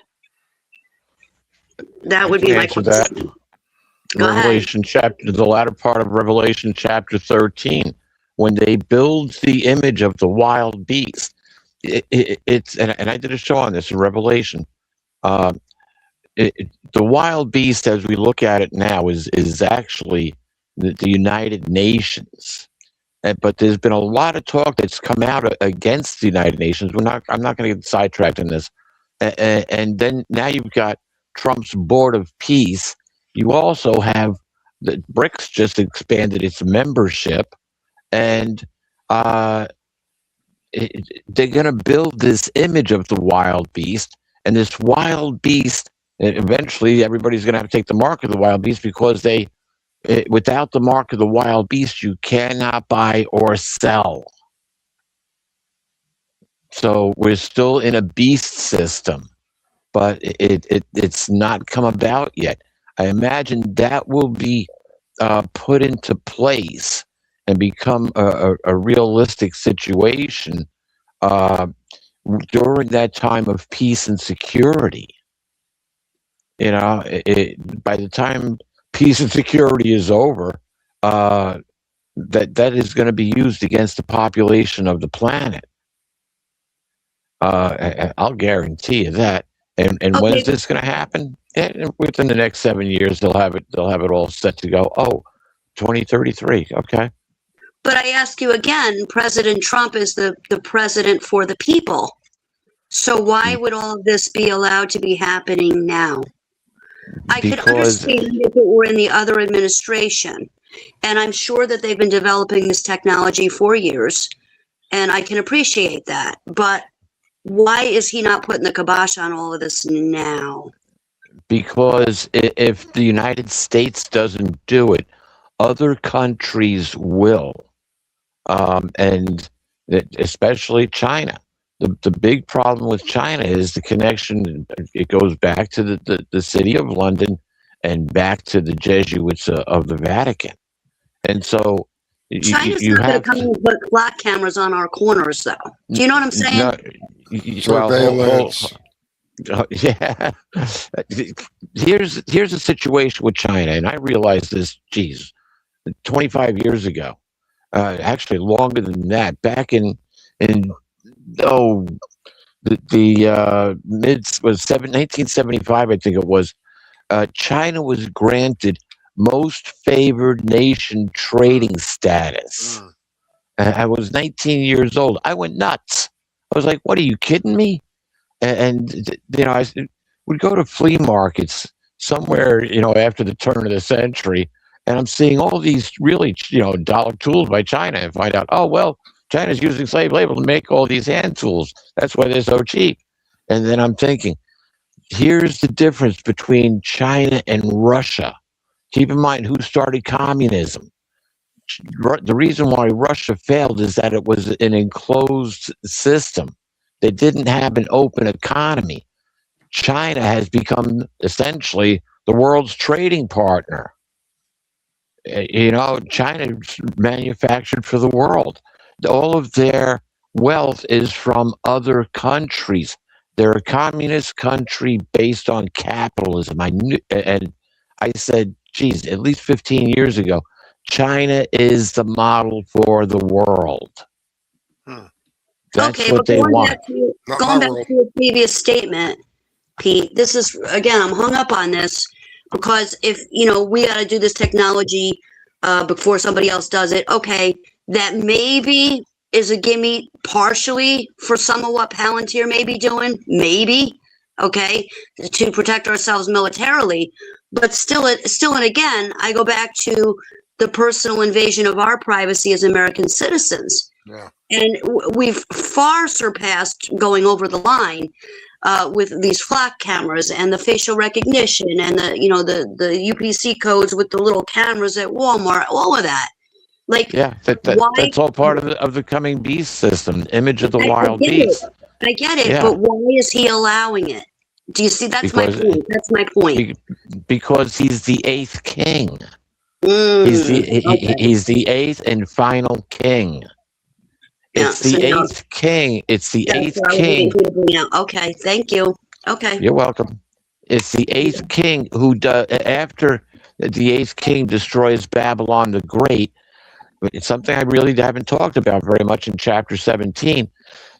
That would be my question. Revelation chapter, the latter part of Revelation chapter 13, when they build the image of the wild beast, it's and I did a show on this in Revelation. The wild beast, as we look at it now, is actually the United Nations. But there's been a lot of talk that's come out against the United Nations. I'm not going to get sidetracked in this. And then now you've got Trump's Board of Peace. You also have the BRICS just expanded its membership, and they're going to build this image of the wild beast, and this wild beast. Eventually, everybody's going to have to take the mark of the wild beast, because without the mark of the wild beast, you cannot buy or sell. So we're still in a beast system, but it's not come about yet. I imagine that will be put into place and become a realistic situation during that time of peace and security. By the time peace and security is over, that is going to be used against the population of the planet. I'll guarantee you that. And when's this going to happen? Within the next 7 years, they'll have it all set to go. 2033. Okay. But I ask you again, President Trump is the president for the people. So why would all of this be allowed to be happening now? I could understand if it were in the other administration. And I'm sure that they've been developing this technology for years. And I can appreciate that. But why is he not putting the kibosh on all of this now? Because if the United States doesn't do it, other countries will. And especially China. The big problem with China is the connection. It goes back to the city of London and back to the Jesuits of the Vatican. And so China's not going to come and put clock cameras on our corners, though. Do you know what I'm saying? Surveillance. Yeah. Here's the situation with China, and I realized this, 25 years ago. Actually, longer than that. Back in the mid was 1975, I think it was. China was granted most favored nation trading status. I was 19 years old. I went nuts. I was like, "What, are you kidding me?" And I would go to flea markets somewhere, after the turn of the century, and I'm seeing all these really, dollar tools by China, and find out, oh well, China's using slave labor to make all these hand tools. That's why they're so cheap. And then I'm thinking, here's the difference between China and Russia. Keep in mind who started communism. The reason why Russia failed is that it was an enclosed system. They didn't have an open economy. China has become essentially the world's trading partner. China manufactured for the world. All of their wealth is from other countries. They're a communist country based on capitalism. I said, geez, at least 15 years ago, China is the model for the world. That's what they want. Going back to your previous statement, Pete, this is, again, I'm hung up on this because if, we got to do this technology before somebody else does it, okay, that maybe is a gimme partially for some of what Palantir may be doing, maybe. okay, to protect ourselves militarily. But still and again, I go back to the personal invasion of our privacy as American citizens. Yeah. And we've far surpassed going over the line with these flock cameras and the facial recognition and the UPC codes with the little cameras at Walmart, all of that. Like, that's all part of the coming beast system, image of the wild beast. I get it, but why is he allowing it? Do you see? That's my point. That's my point. Because he's the 8th king. He's the 8th and final king. It's the 8th king. It's the 8th king. Okay, thank you. Okay. You're welcome. It's the 8th king who, after the 8th king destroys Babylon the Great, it's something I really haven't talked about very much in chapter 17.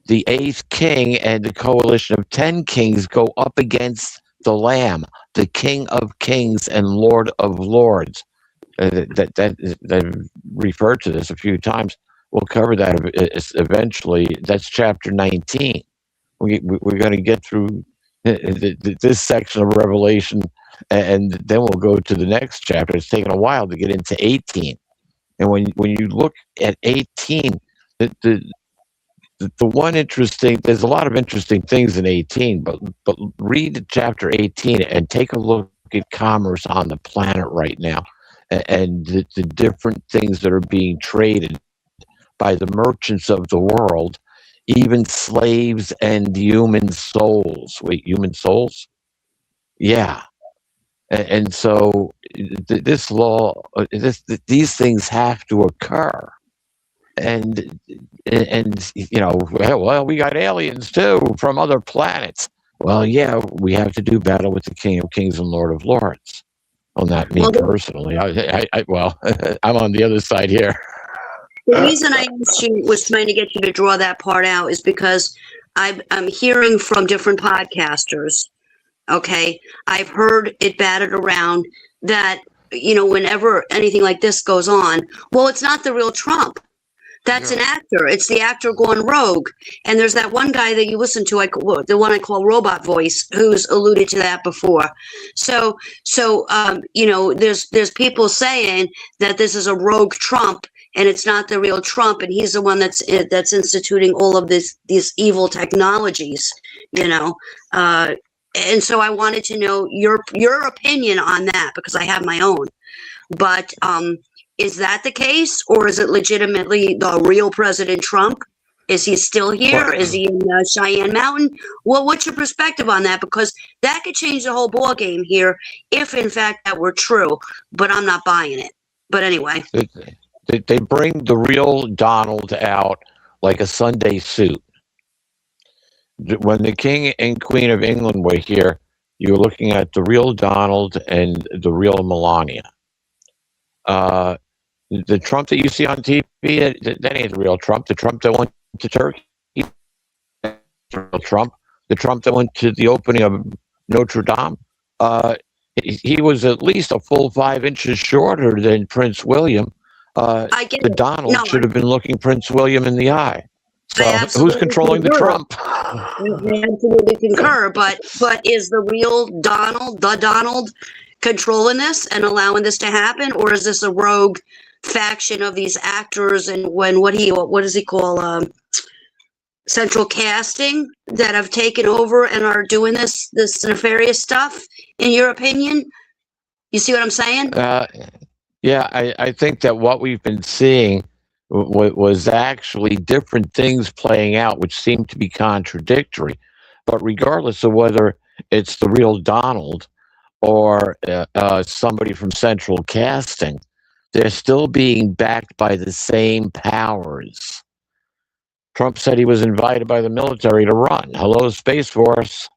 The 8th king and the coalition of 10 kings go up against the Lamb, the King of Kings and Lord of Lords. That referred to this a few times. We'll cover that eventually. That's chapter 19. We're going to get through this section of Revelation, and then we'll go to the next chapter. It's taken a while to get into 18. And when you look at 18, the one interesting, there's a lot of interesting things in 18, but read chapter 18 and take a look at commerce on the planet right now, and the different things that are being traded by the merchants of the world, even slaves and human souls. Wait, human souls? Yeah. And so this law, these things have to occur. And well, we got aliens too from other planets. Well, yeah, we have to do battle with the King of Kings and Lord of Lords. Well, not me personally. I'm on the other side here. The reason I was trying to get you to draw that part out is because I'm hearing from different podcasters. Okay, I've heard it batted around that, whenever anything like this goes on, well, it's not the real Trump. That's an actor. It's the actor gone rogue. And there's that one guy that you listen to, the one I call Robot Voice, who's alluded to that before. So there's people saying that this is a rogue Trump and it's not the real Trump, and he's the one that's instituting all of these evil technologies, and so I wanted to know your opinion on that, because I have my own. But is that the case, or is it legitimately the real President Trump? Is he still here? Is he in Cheyenne Mountain? Well, what's your perspective on that? Because that could change the whole ball game here if, in fact, that were true. But I'm not buying it. But anyway. They bring the real Donald out like a Sunday suit. When the King and Queen of England were here, you were looking at the real Donald and the real Melania. The Trump that you see on TV, that ain't the real Trump. The Trump that went to Turkey, the real Trump. The Trump that went to the opening of Notre Dame, he was at least a full 5 inches shorter than Prince William. The Donald should have been looking Prince William in the eye. So who's controlling the Trump? I absolutely concur. But is the real Donald, controlling this and allowing this to happen, or is this a rogue faction of these actors and what does he call central casting that have taken over and are doing this nefarious stuff? In your opinion, you see what I'm saying? Yeah, I think that what we've been seeing was actually different things playing out, which seem to be contradictory. But regardless of whether it's the real Donald or somebody from central casting, they're still being backed by the same powers. Trump said he was invited by the military to run. Hello, Space Force.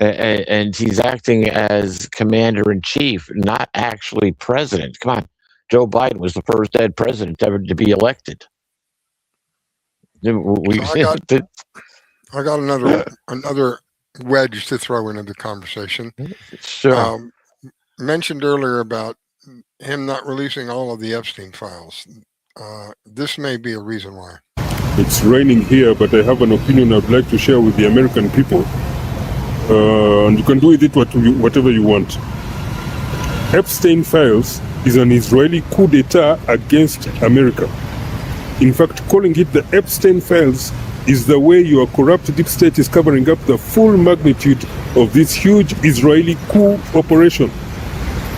And he's acting as commander-in-chief, not actually president. Come on. Joe Biden was the first dead president ever to be elected. I got another wedge to throw into the conversation. Sure. Mentioned earlier about him not releasing all of the Epstein files. This may be a reason why. It's raining here, but I have an opinion I'd like to share with the American people. and you can do with it whatever you want. Epstein Files is an Israeli coup d'etat against America. In fact, calling it the Epstein Files is the way your corrupt deep state is covering up the full magnitude of this huge Israeli coup operation.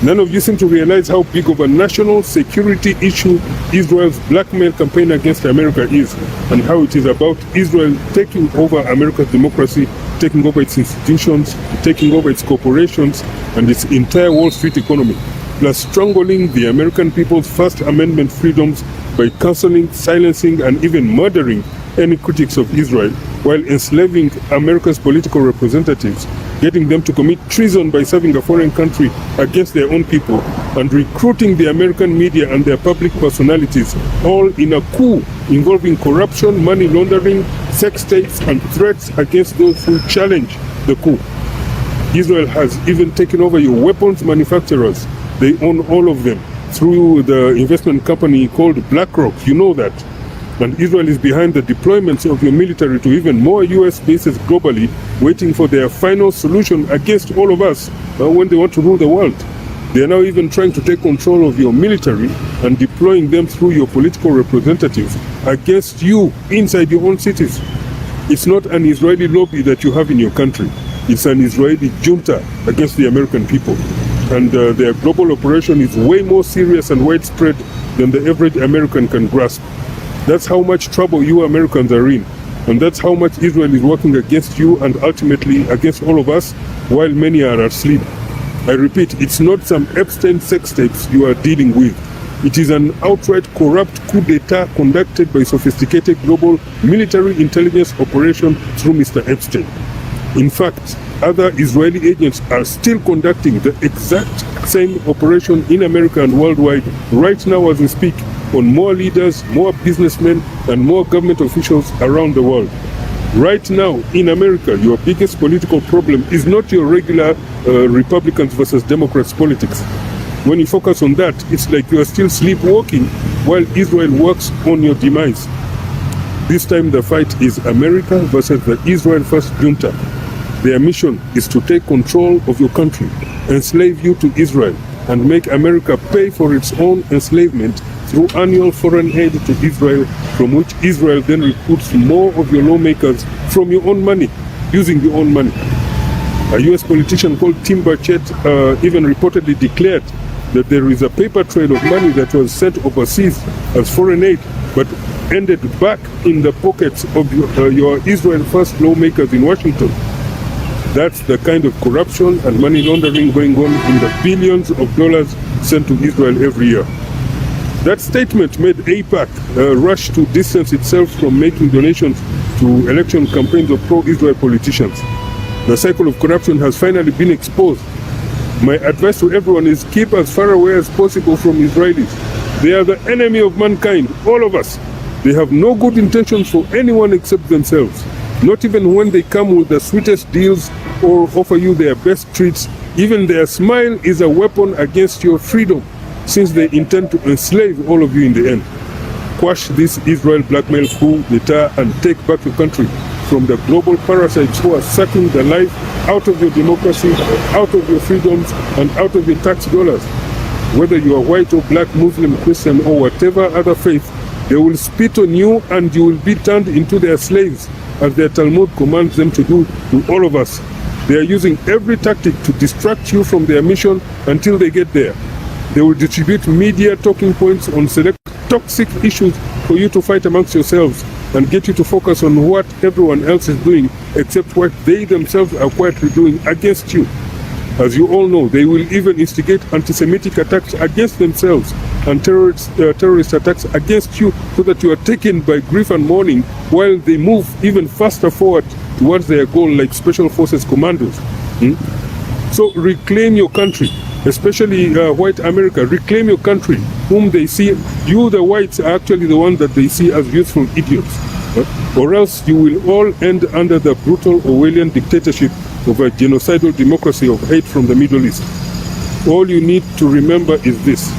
None of you seem to realize how big of a national security issue Israel's blackmail campaign against America is, and how it is about Israel taking over America's democracy, taking over its institutions, taking over its corporations, and its entire Wall Street economy, plus strangling the American people's First Amendment freedoms by canceling, silencing, and even murdering any critics of Israel, while enslaving America's political representatives, getting them to commit treason by serving a foreign country against their own people, and recruiting the American media and their public personalities, all in a coup involving corruption, money laundering, sex tapes, and threats against those who challenge the coup. Israel has even taken over your weapons manufacturers. They own all of them through the investment company called BlackRock. You know that. And Israel is behind the deployments of your military to even more US bases globally, waiting for their final solution against all of us when they want to rule the world. They are now even trying to take control of your military and deploying them through your political representatives against you inside your own cities. It's not an Israeli lobby that you have in your country. It's an Israeli junta against the American people. And their global operation is way more serious and widespread than the average American can grasp. That's how much trouble you Americans are in. And that's how much Israel is working against you and ultimately against all of us, while many are asleep. I repeat, it's not some Epstein sex tapes you are dealing with. It is an outright corrupt coup d'etat conducted by sophisticated global military intelligence operation through Mr. Epstein. In fact, other Israeli agents are still conducting the exact same operation in America and worldwide right now as we speak, on more leaders, more businessmen, and more government officials around the world. Right now, in America, your biggest political problem is not your regular Republicans versus Democrats politics. When you focus on that, it's like you are still sleepwalking while Israel works on your demise. This time the fight is America versus the Israel First Junta. Their mission is to take control of your country, enslave you to Israel, and make America pay for its own enslavement through annual foreign aid to Israel, from which Israel then recruits more of your lawmakers from your own money, using your own money. A US politician called Tim Burchett even reportedly declared that there is a paper trail of money that was sent overseas as foreign aid, but ended back in the pockets of your Israel First lawmakers in Washington. That's the kind of corruption and money laundering going on in the billions of dollars sent to Israel every year. That statement made AIPAC rush to distance itself from making donations to election campaigns of pro-Israel politicians. The cycle of corruption has finally been exposed. My advice to everyone is keep as far away as possible from Israelis. They are the enemy of mankind, all of us. They have no good intentions for anyone except themselves. Not even when they come with the sweetest deals or offer you their best treats, even their smile is a weapon against your freedom, since they intend to enslave all of you in the end. Quash this Israel blackmail coup d'etat and take back your country from the global parasites who are sucking the life out of your democracy, out of your freedoms, and out of your tax dollars. Whether you are white or black, Muslim, Christian, or whatever other faith, they will spit on you and you will be turned into their slaves, as their Talmud commands them to do to all of us. They are using every tactic to distract you from their mission until they get there. They will distribute media talking points on select toxic issues for you to fight amongst yourselves and get you to focus on what everyone else is doing except what they themselves are quietly doing against you. As you all know, they will even instigate anti-Semitic attacks against themselves and terrorist attacks against you, so that you are taken by grief and mourning while they move even faster forward towards their goal like Special Forces commandos. So reclaim your country, especially white America. Reclaim your country, whom they see, you the whites are actually the ones that they see as useful idiots. Or else you will all end under the brutal Orwellian dictatorship of a genocidal democracy of hate from the Middle East. All you need to remember is this: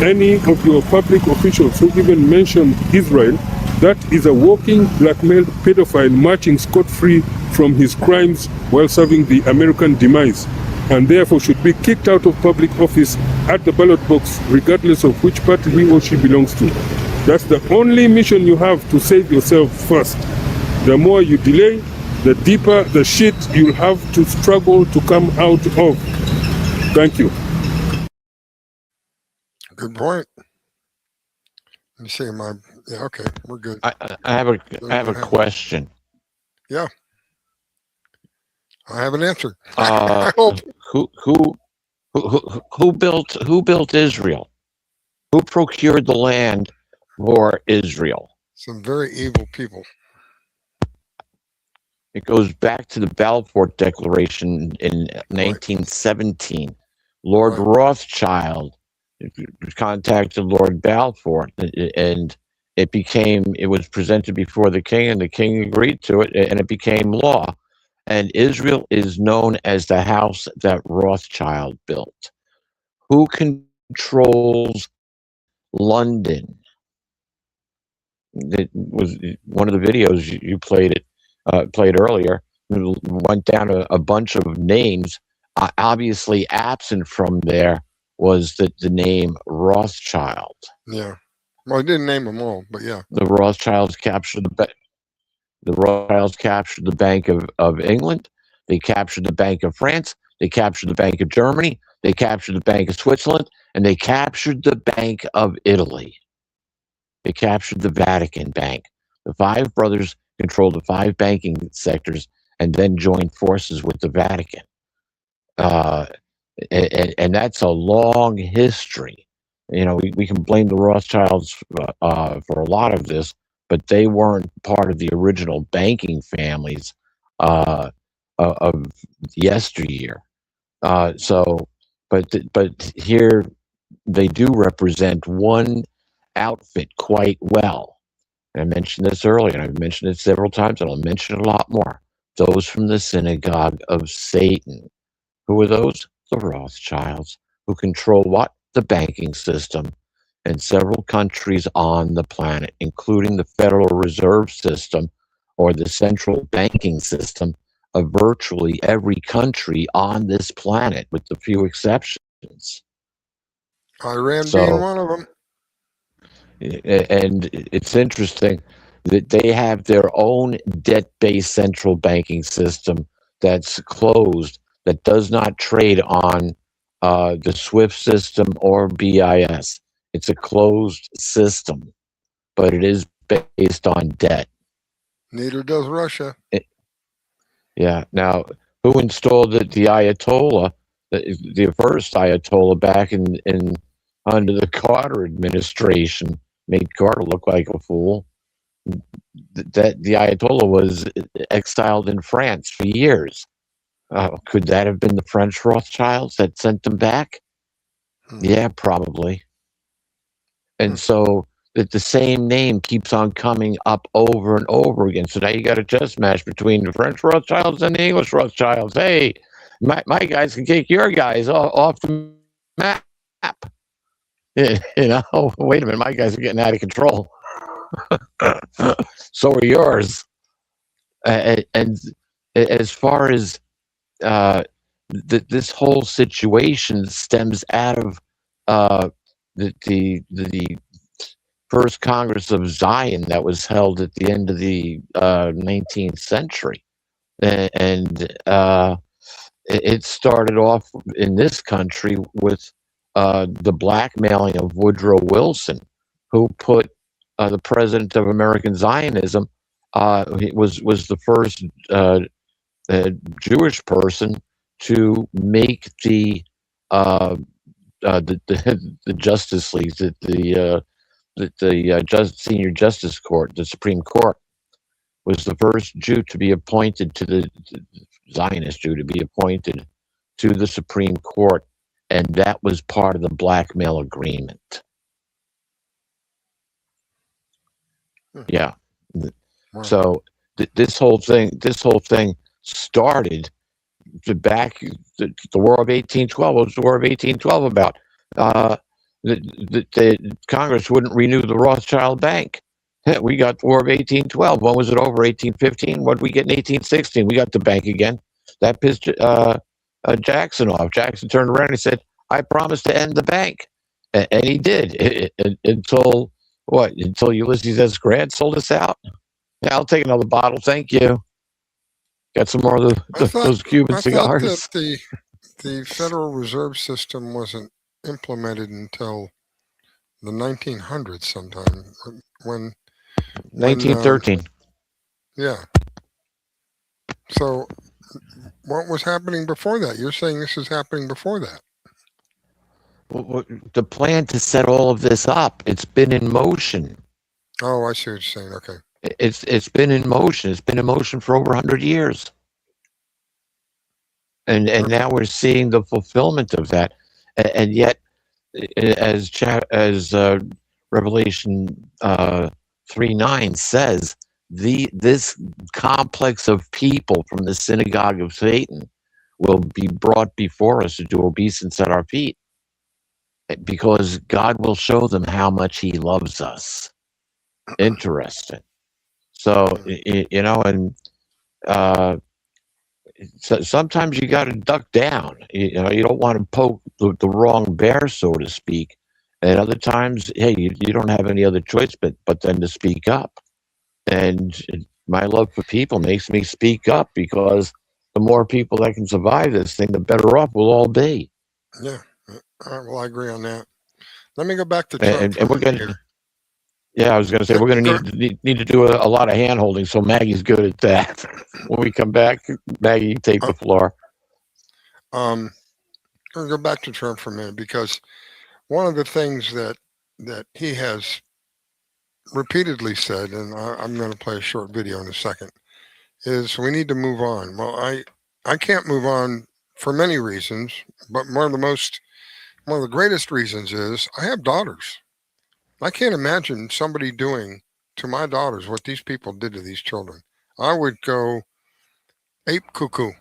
any of your public officials who even mentioned Israel, that is a walking blackmailed pedophile marching scot-free from his crimes while serving the American demise, and therefore should be kicked out of public office at the ballot box, regardless of which party he or she belongs to. That's the only mission you have to save yourself first. The more you delay, the deeper the shit you'll have to struggle to come out of. Thank you. Good point. Let me see yeah, okay, we're good. I have a question. Yeah. I have an answer. I hope. Who built Israel? Who procured the land for Israel? Some very evil people. It goes back to the Balfour Declaration in 1917. Lord Rothschild contacted Lord Balfour, and it was presented before the king, and the king agreed to it, and it became law. And Israel is known as the house that Rothschild built. Who controls London? It was one of the videos you played earlier. Went down a bunch of names. Obviously, absent from there was the name Rothschild. Yeah. Well, I didn't name them all, but yeah. The Rothschilds captured the Rothschilds captured the Bank of England. They captured the Bank of France. They captured the Bank of Germany. They captured the Bank of Switzerland, and they captured the Bank of Italy. They captured the Vatican Bank. The five brothers controlled the five banking sectors and then joined forces with the Vatican. And that's a long history. You know, we can blame the Rothschilds for a lot of this, but they weren't part of the original banking families of yesteryear. But here they do represent one outfit quite well. And I mentioned this earlier, and I've mentioned it several times, and I'll mention it a lot more. Those from the synagogue of Satan. Who are those? The Rothschilds, who control what? The banking system in several countries on the planet, including the Federal Reserve System or the central banking system of virtually every country on this planet, with a few exceptions. Iran being one of them. And it's interesting that they have their own debt-based central banking system that's closed, that does not trade on the SWIFT system or BIS. It's a closed system, but it is based on debt. Neither does Russia. Yeah. Now, who installed the Ayatollah, the first Ayatollah back in under the Carter administration? Made Carter look like a fool. That the Ayatollah was exiled in France for years. Could that have been the French Rothschilds that sent them back? Yeah, probably. And so that the same name keeps on coming up over and over again. So now you got a chess match between the French Rothschilds and the English Rothschilds. Hey, my guys can kick your guys off the map. You know, wait a minute, my guys are getting out of control. So are yours. And as far as this whole situation stems out of the first Congress of Zion that was held at the end of the 19th century, and it started off in this country with the blackmailing of Woodrow Wilson, who put the president of American Zionism was the first Jewish person to make the Justice League, the Senior Justice Court, the Supreme Court, was the first Jew to be appointed to the Zionist Jew to be appointed to the Supreme Court, and that was part of the blackmail agreement. Yeah. Wow. So this whole thing started back the War of 1812. What was the War of 1812 about? The Congress wouldn't renew the Rothschild Bank. Yeah, we got the War of 1812. When was it over? 1815. What did we get in 1816? We got the bank again. That pissed Jackson off. Jackson turned around and he said, "I promised to end the bank," and he did until what? Until Ulysses S. Grant sold us out. Yeah, I'll take another bottle. Thank you. Got some more of those Cuban cigars. I thought that the Federal Reserve System wasn't implemented until the 1900s sometime. When 1913. Yeah. So what was happening before that? You're saying this is happening before that. The plan to set all of this up, it's been in motion. Oh, I see what you're saying. Okay. It's been in motion. It's been in motion for over 100 years. And now we're seeing the fulfillment of that. And yet, as Revelation 3:9 says, this complex of people from the synagogue of Satan will be brought before us to do obeisance at our feet, because God will show them how much he loves us. Interesting. So, and so sometimes you got to duck down. You don't want to poke the wrong bear, so to speak. And other times, hey, you don't have any other choice but then to speak up. And my love for people makes me speak up, because the more people that can survive this thing, the better off we'll all be. Yeah. Well, I agree on that. Let me go back to Trump. And we're going to. Yeah, I was going to say we're going to need to do a lot of hand holding, so Maggie's good at that. When we come back, Maggie, take the floor. I'm going to go back to Trump for a minute, because one of the things that he has repeatedly said, and I'm going to play a short video in a second, is we need to move on. Well, I can't move on for many reasons, but one of the greatest reasons is I have daughters. I can't imagine somebody doing to my daughters what these people did to these children. I would go ape cuckoo.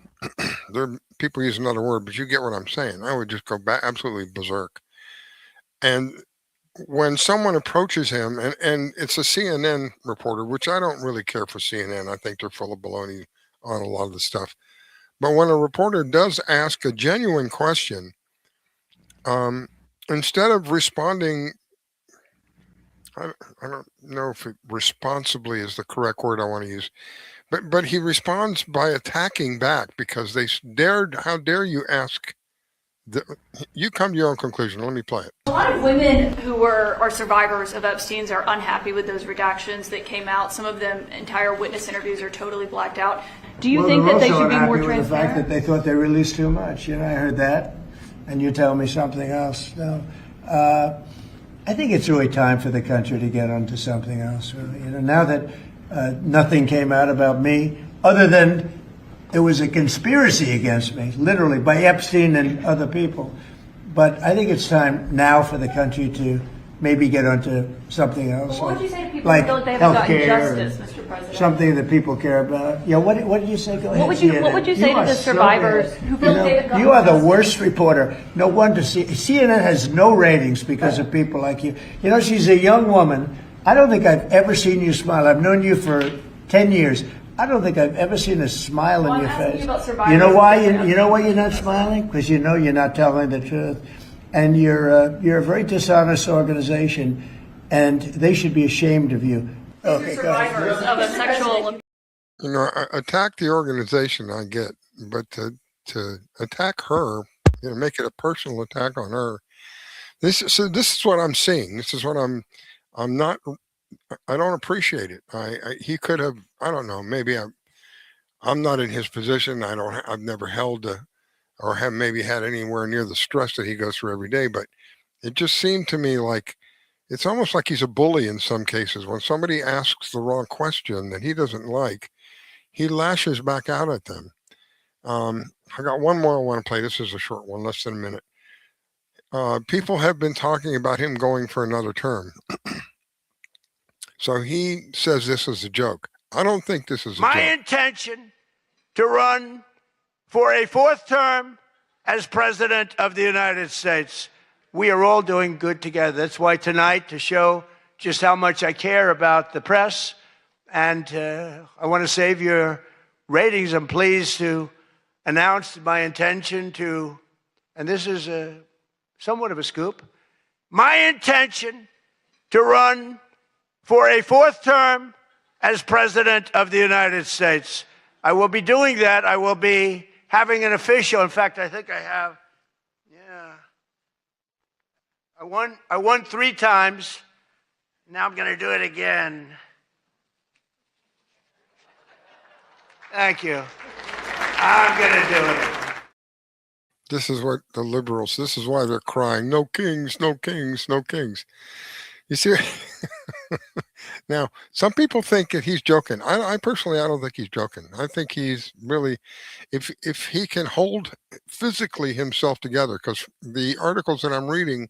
People use another word, but you get what I'm saying. I would just go back absolutely berserk. And when someone approaches him, and it's a CNN reporter, which I don't really care for CNN. I think they're full of baloney on a lot of the stuff. But when a reporter does ask a genuine question, instead of responding, I don't know if responsibly is the correct word I want to use, but he responds by attacking back, because they dared. How dare you ask? You come to your own conclusion. Let me play it. A lot of women who are survivors of Epstein's are unhappy with those redactions that came out. Some of them, entire witness interviews are totally blacked out. Do you think that they should be more transparent? The fact that they thought they released too much. I heard that, and you tell me something else. No. I think it's really time for the country to get onto something else. Really, now that nothing came out about me, other than there was a conspiracy against me, literally by Epstein and other people. But I think it's time now for the country to maybe get onto something else. What would you say to people like who feel like they haven't gotten healthcare, justice, Mr. President? something that people care about? Yeah. What did you say? Go ahead. What would you say to the survivors who feel like they haven't gotten You are the justice? worst reporter. No wonder CNN has no ratings because of people like you. She's a young woman. I don't think I've ever seen you smile. I've known you for 10 years. I don't think I've ever seen a smile on your face. You know why? You know why you're not smiling? Because you're not telling the truth, and you're a very dishonest organization, and they should be ashamed of you. Okay, survivors of a sexual. Attack the organization, I get, but to attack her, make it a personal attack on her. This is what I'm seeing. This is what I'm not. I don't appreciate it. He could have. I don't know. Maybe I'm not in his position. I've never held or have maybe had anywhere near the stress that he goes through every day. But it just seemed to me like it's almost like he's a bully in some cases. When somebody asks the wrong question that he doesn't like, he lashes back out at them. I got one more I want to play. This is a short one, less than a minute. People have been talking about him going for another term. So he says this is a joke. I don't think this is a joke. My intention to run for a fourth term as president of the United States. We are all doing good together. That's why tonight, to show just how much I care about the press, and I want to save your ratings. I'm pleased to announce my intention to, and this is somewhat of a scoop, my intention to run for a 4th term as President of the United States. I will be doing that. I will be having an official, in fact, I think I have, I won 3 times. Now I'm going to do it again. Thank you. I'm going to do it. This is what the liberals, this is why they're crying, no kings, no kings, no kings. You see, now, some people think that he's joking. I personally, I don't think he's joking. I think he's really, if he can hold physically himself together, because the articles that I'm reading,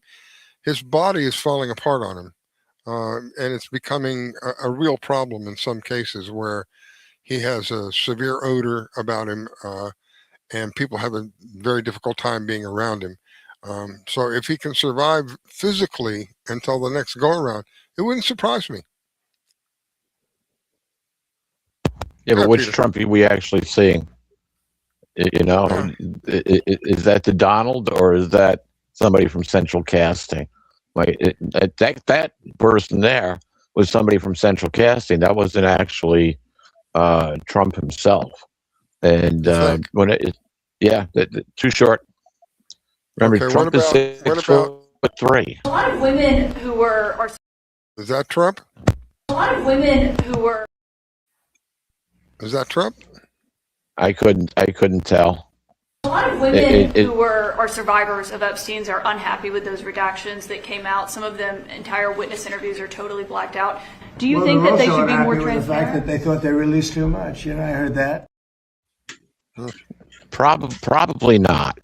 his body is falling apart on him. And it's becoming a real problem in some cases where he has a severe odor about him, and people have a very difficult time being around him. So if he can survive physically until the next go around, it wouldn't surprise me. Yeah, but which Trump are we actually seeing? You know, is that the Donald, or is that somebody from Central Casting? Like that person there was somebody from Central Casting. That wasn't actually Trump himself. And when too short. Remember, okay, Trump is 6'3". A lot of women who were. Is that Trump? A lot of women who were. Is that Trump? I couldn't tell. A lot of women who are survivors of Epstein's are unhappy with those redactions that came out. Some of them, entire witness interviews are totally blacked out. Do you think that they should be more transparent? The fact that they thought they released too much. I heard that. Probably not.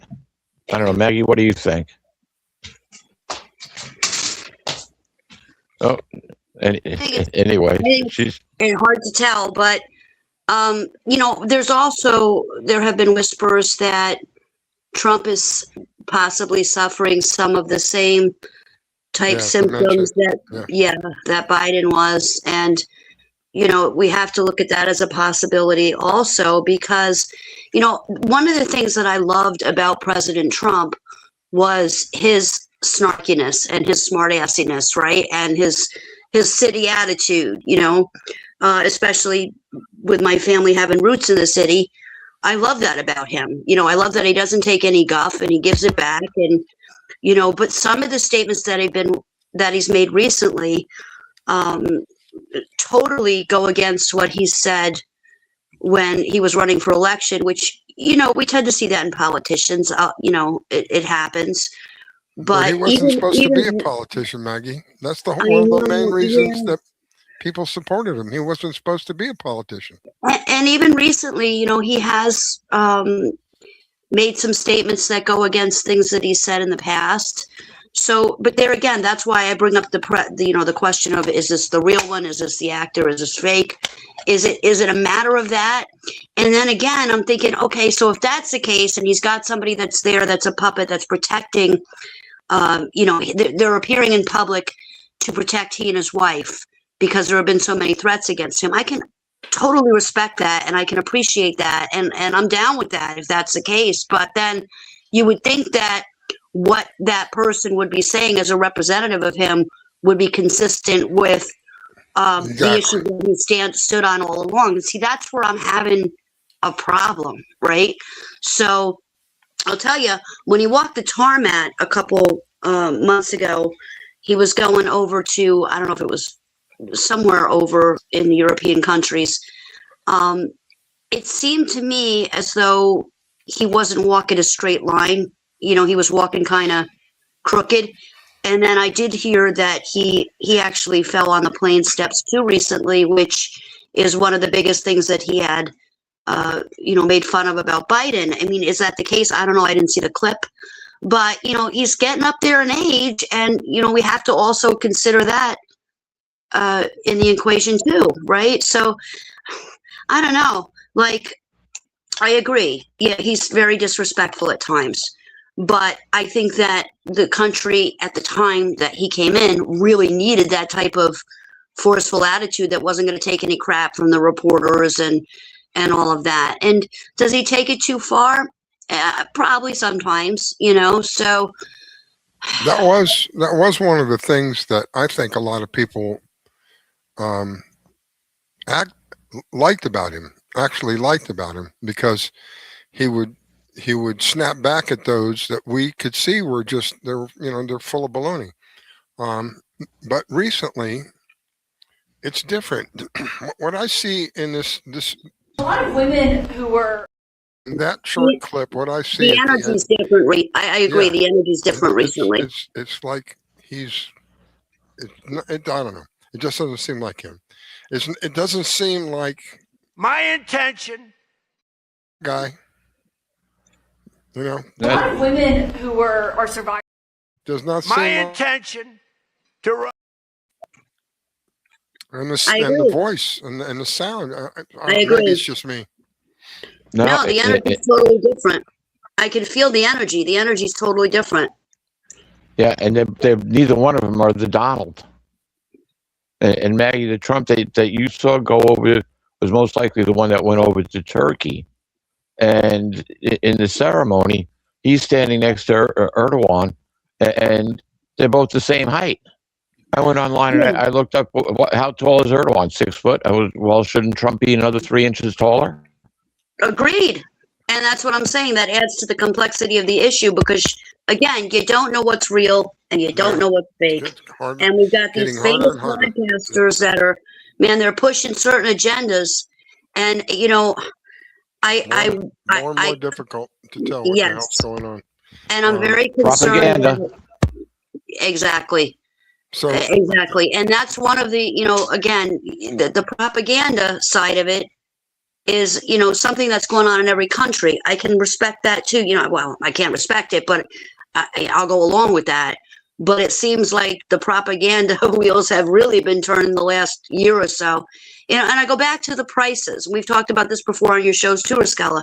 I don't know, Maggie. What do you think? Oh, anyway, she's hard to tell, but. There have been whispers that Trump is possibly suffering some of the same type symptoms that Biden was. And, we have to look at that as a possibility also, because, one of the things that I loved about President Trump was his snarkiness and his smartassiness, right? And his city attitude, especially with my family having roots in the city. I love that about him. I love that he doesn't take any guff and he gives it back. And, but some of the statements that he's made recently totally go against what he said when he was running for election, which, we tend to see that in politicians. It happens. But he wasn't supposed to be a politician, Maggie. That's one of the main reasons that people supported him. He wasn't supposed to be a politician. And even recently, he has made some statements that go against things that he said in the past. So, but there again, that's why I bring up the question of, is this the real one? Is this the actor? Is this fake? Is it a matter of that? And then again, I'm thinking, okay, so if that's the case, and he's got somebody that's there, that's a puppet, that's protecting, they're appearing in public to protect he and his wife, because there have been so many threats against him. I can totally respect that, and I can appreciate that, and I'm down with that if that's the case. But then you would think that what that person would be saying as a representative of him would be consistent with the issue that he stood on all along. And see, that's where I'm having a problem, right? So I'll tell you, when he walked the tarmac a couple months ago, he was going over to, I don't know if it was somewhere over in the European countries. It seemed to me as though he wasn't walking a straight line. He was walking kind of crooked. And then I did hear that he actually fell on the plane steps too recently, which is one of the biggest things that he had, made fun of about Biden. I mean, is that the case? I don't know. I didn't see the clip. But, he's getting up there in age, and, we have to also consider that in the equation too, right? So I don't know. Like, I agree. Yeah, he's very disrespectful at times. But I think that the country at the time that he came in really needed that type of forceful attitude that wasn't going to take any crap from the reporters and all of that. And does he take it too far? Probably sometimes, so that was one of the things that I think a lot of people liked about him, because he would snap back at those that we could see were just they're full of baloney. But recently, it's different. What I see in this a lot of women who were that short clip, what I see, the energy is different. I agree. Yeah. The energy is different recently. It's like I don't know. It just doesn't seem like him. It doesn't seem like my intention. Guy. A lot of women who are survivors. Does not my seem intention to run. And the voice and the sound. I agree. Maybe it's just me. No, the energy is totally different. I can feel the energy. The energy is totally different. Yeah, and they're neither one of them are the Donald. And Maggie, the Trump that you saw go over was most likely the one that went over to Turkey. And in the ceremony, he's standing next to Erdogan, and they're both the same height. I went online and I looked up how tall is Erdogan? 6 foot. Shouldn't Trump be another 3 inches taller? Agreed. And that's what I'm saying. That adds to the complexity of the issue because, again, you don't know what's real and you don't know what's fake. And we've got these famous podcasters that are, they're pushing certain agendas. And, more and more difficult to tell what the hell's going on. And I'm very concerned. Propaganda. Exactly. So exactly. And that's one of the, again, the propaganda side of it is, something that's going on in every country. I can respect that too. I can't respect it, but I'll go along with that. But it seems like the propaganda wheels have really been turned in the last year or so. And I go back to the prices. We've talked about this before on your shows too, Riscalla.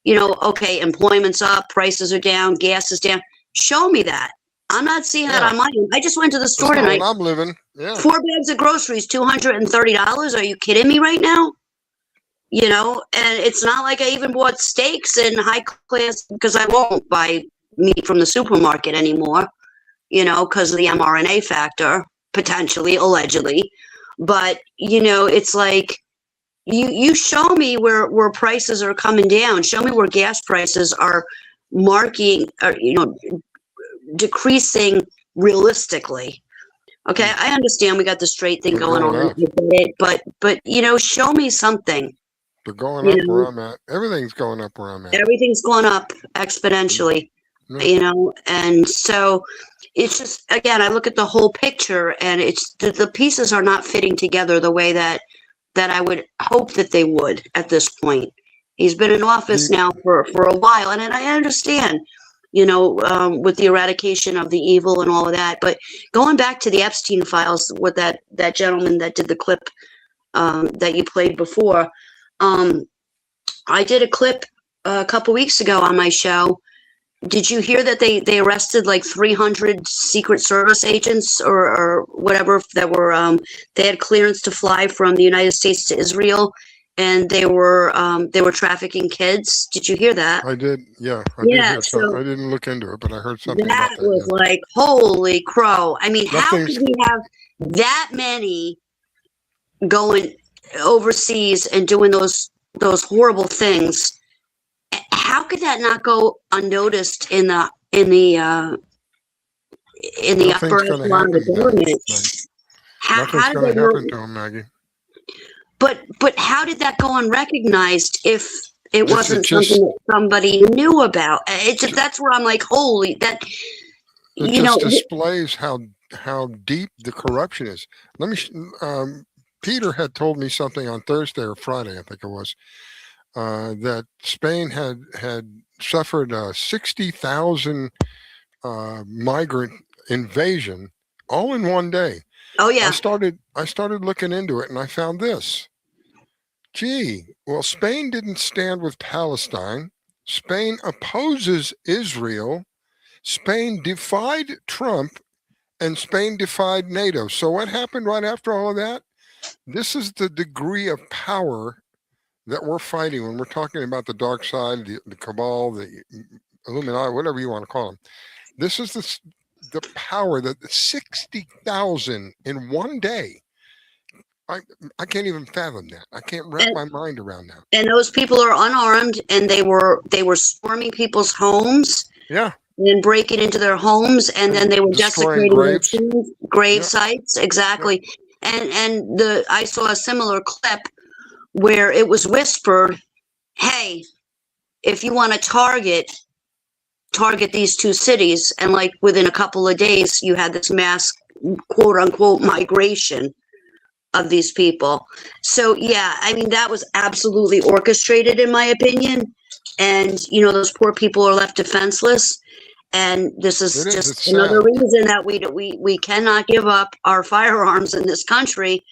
Okay, employment's up, prices are down, gas is down. Show me that. I'm not seeing that on my end. I just went to the store tonight. I'm living. Yeah. 4 bags of groceries, $230. Are you kidding me right now? And it's not like I even bought steaks in high class because I won't buy meat from the supermarket anymore, because of the mRNA factor, potentially, allegedly. But, it's like you show me where prices are coming down. Show me where gas prices are decreasing realistically. Okay, I understand we got the straight thing going on, but show me something. They're going up where I'm at. Everything's going up where I'm at. Everything's going up exponentially, and so it's just, again, I look at the whole picture and it's the pieces are not fitting together the way that I would hope that they would at this point. He's been in office now for a while, and I understand, with the eradication of the evil and all of that. But going back to the Epstein files with that gentleman that did the clip that you played before, I did a clip a couple weeks ago on my show. Did you hear that they arrested like 300 Secret Service agents or whatever that were they had clearance to fly from the United States to Israel, and they were trafficking kids? Did you hear that? I did. Yeah. I did hear so I didn't look into it, but I heard something about that. That was like, holy crow. I mean, how could we have that many going overseas and doing those horrible things? How could that not go unnoticed in the upper echelon of the government? Nothing's going to happen to him, Maggie. But how did that go unrecognized if it wasn't something that somebody knew about? That's where I'm like, holy, that. It just displays how deep the corruption is. Let me. Peter had told me something on Thursday or Friday, I think it was. That Spain had suffered a 60,000 migrant invasion all in one day. Oh yeah. I started looking into it and I found this. Well, Spain didn't stand with Palestine. Spain opposes Israel Spain defied Trump and Spain defied NATO. So what happened right after all of that? This is the degree of power that we're fighting when we're talking about the dark side, the cabal, the Illuminati, whatever you want to call them. This is the power that 60,000 in one day. I can't even fathom that. I can't wrap my mind around that. And those people are unarmed, and they were storming people's homes. Yeah. And breaking into their homes, and then they were desecrating grave sites. Exactly. And I saw a similar clip where it was whispered, "Hey, if you want to target these two cities," and like within a couple of days, you had this mass quote unquote migration of these people. So yeah, I mean, that was absolutely orchestrated, in my opinion. And those poor people are left defenseless. And this is just another reason that we cannot give up our firearms in this country.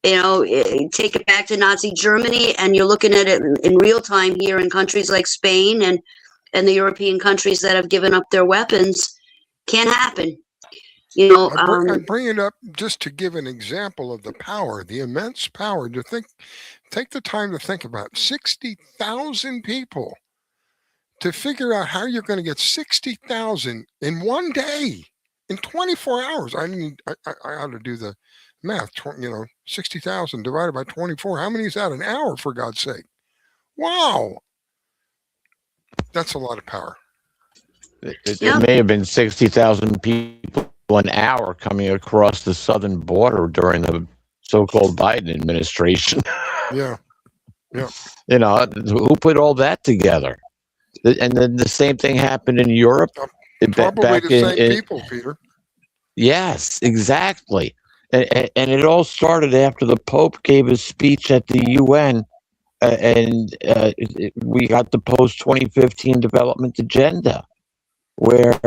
Take it back to Nazi Germany, and you're looking at it in real time here in countries like Spain and the European countries that have given up their weapons. Can't happen. I bring it up just to give an example of the power, the immense power. Take the time to think about 60,000 people. To figure out how you're going to get 60,000 in one day, in 24 hours. I ought to do the math. 60,000 divided by 24. How many is that? An hour, for God's sake. Wow. That's a lot of power. It may have been 60,000 people an hour coming across the southern border during the so-called Biden administration. Yeah. Yeah. Who put all that together? And then the same thing happened in Europe. Probably the same people, Peter. Yes, exactly. And it all started after the Pope gave his speech at the UN, and we got the post-2015 development agenda, where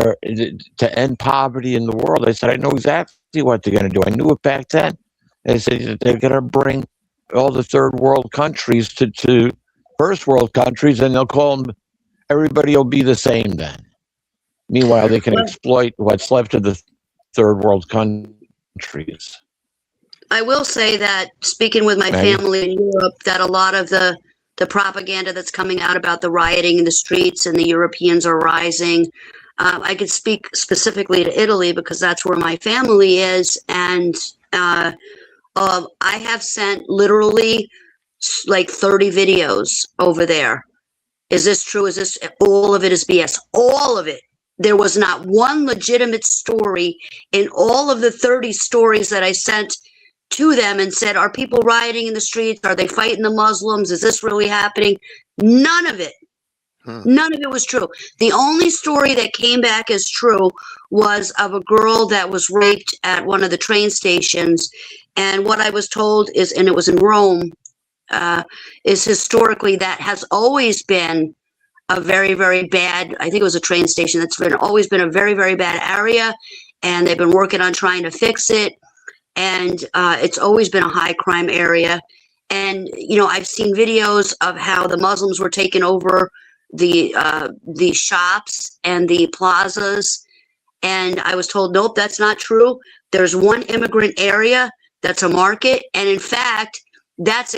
to end poverty in the world. I said, I know exactly what they're going to do. I knew it back then. They said they're going to bring all the third world countries to first world countries, and they'll call them. Everybody will be the same then. Meanwhile, they can exploit what's left of the third world countries. I will say that, speaking with my family in Europe, that a lot of the propaganda that's coming out about the rioting in the streets and the Europeans are rising. I could speak specifically to Italy because that's where my family is. And I have sent literally like 30 videos over there. Is this true? Is this all of it is BS? All of it. There was not one legitimate story in all of the 30 stories that I sent to them and said, are people rioting in the streets? Are they fighting the Muslims? Is this really happening? None of it. None of it was true. The only story that came back as true was of a girl that was raped at one of the train stations. And what I was told is, and it was in Rome, is historically that has always been a very, very bad, I think it was a train station that's always been a very, very bad area, and they've been working on trying to fix it, and it's always been a high crime area. And I've seen videos of how the Muslims were taking over the shops and the plazas, and I was told, nope, that's not true. There's one immigrant area that's a market, and in fact, that's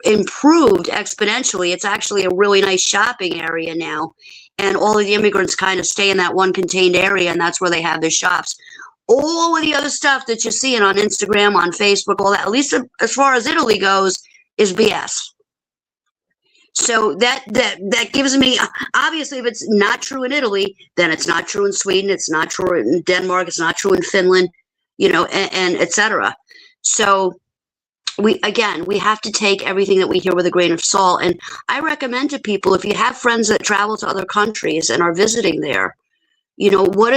improved exponentially. It's actually a really nice shopping area now. And all of the immigrants kind of stay in that one contained area, and that's where they have their shops. All of the other stuff that you're seeing on Instagram, on Facebook, all that, at least as far as Italy goes, is BS. So that gives me, obviously, if it's not true in Italy, then it's not true in Sweden, it's not true in Denmark, it's not true in Finland, and et cetera. So we have to take everything that we hear with a grain of salt. And I recommend to people, if you have friends that travel to other countries and are visiting there, what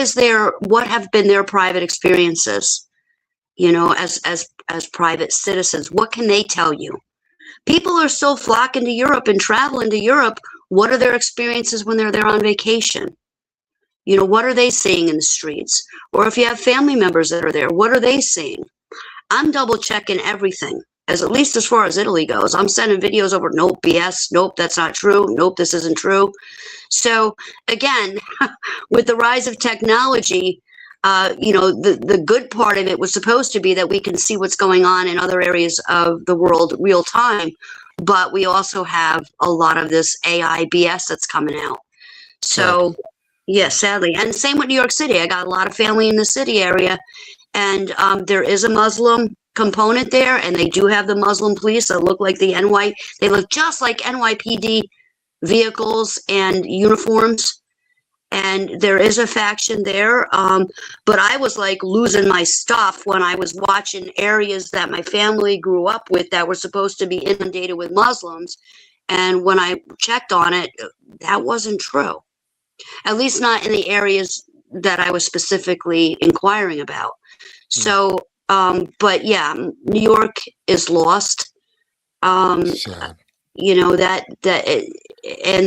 have been their private experiences, as private citizens? What can they tell you? People are still flocking to Europe and traveling to Europe. What are their experiences when they're there on vacation? What are they seeing in the streets? Or if you have family members that are there, what are they seeing? I'm double checking everything. at least as far as Italy goes. I'm sending videos over. Nope, BS. Nope, that's not true. Nope, this isn't true. So again, with the rise of technology, the good part of it was supposed to be that we can see what's going on in other areas of the world real time, but we also have a lot of this AI BS that's coming out. So, yeah, sadly. And same with New York City. I got a lot of family in the city area, and there is a Muslim component there, and they do have the Muslim police that look like the they look just like NYPD vehicles and uniforms. And there is a faction there. But I was like losing my stuff when I was watching areas that my family grew up with that were supposed to be inundated with Muslims. And when I checked on it, that wasn't true. At least not in the areas that I was specifically inquiring about. So, but yeah, New York is lost. And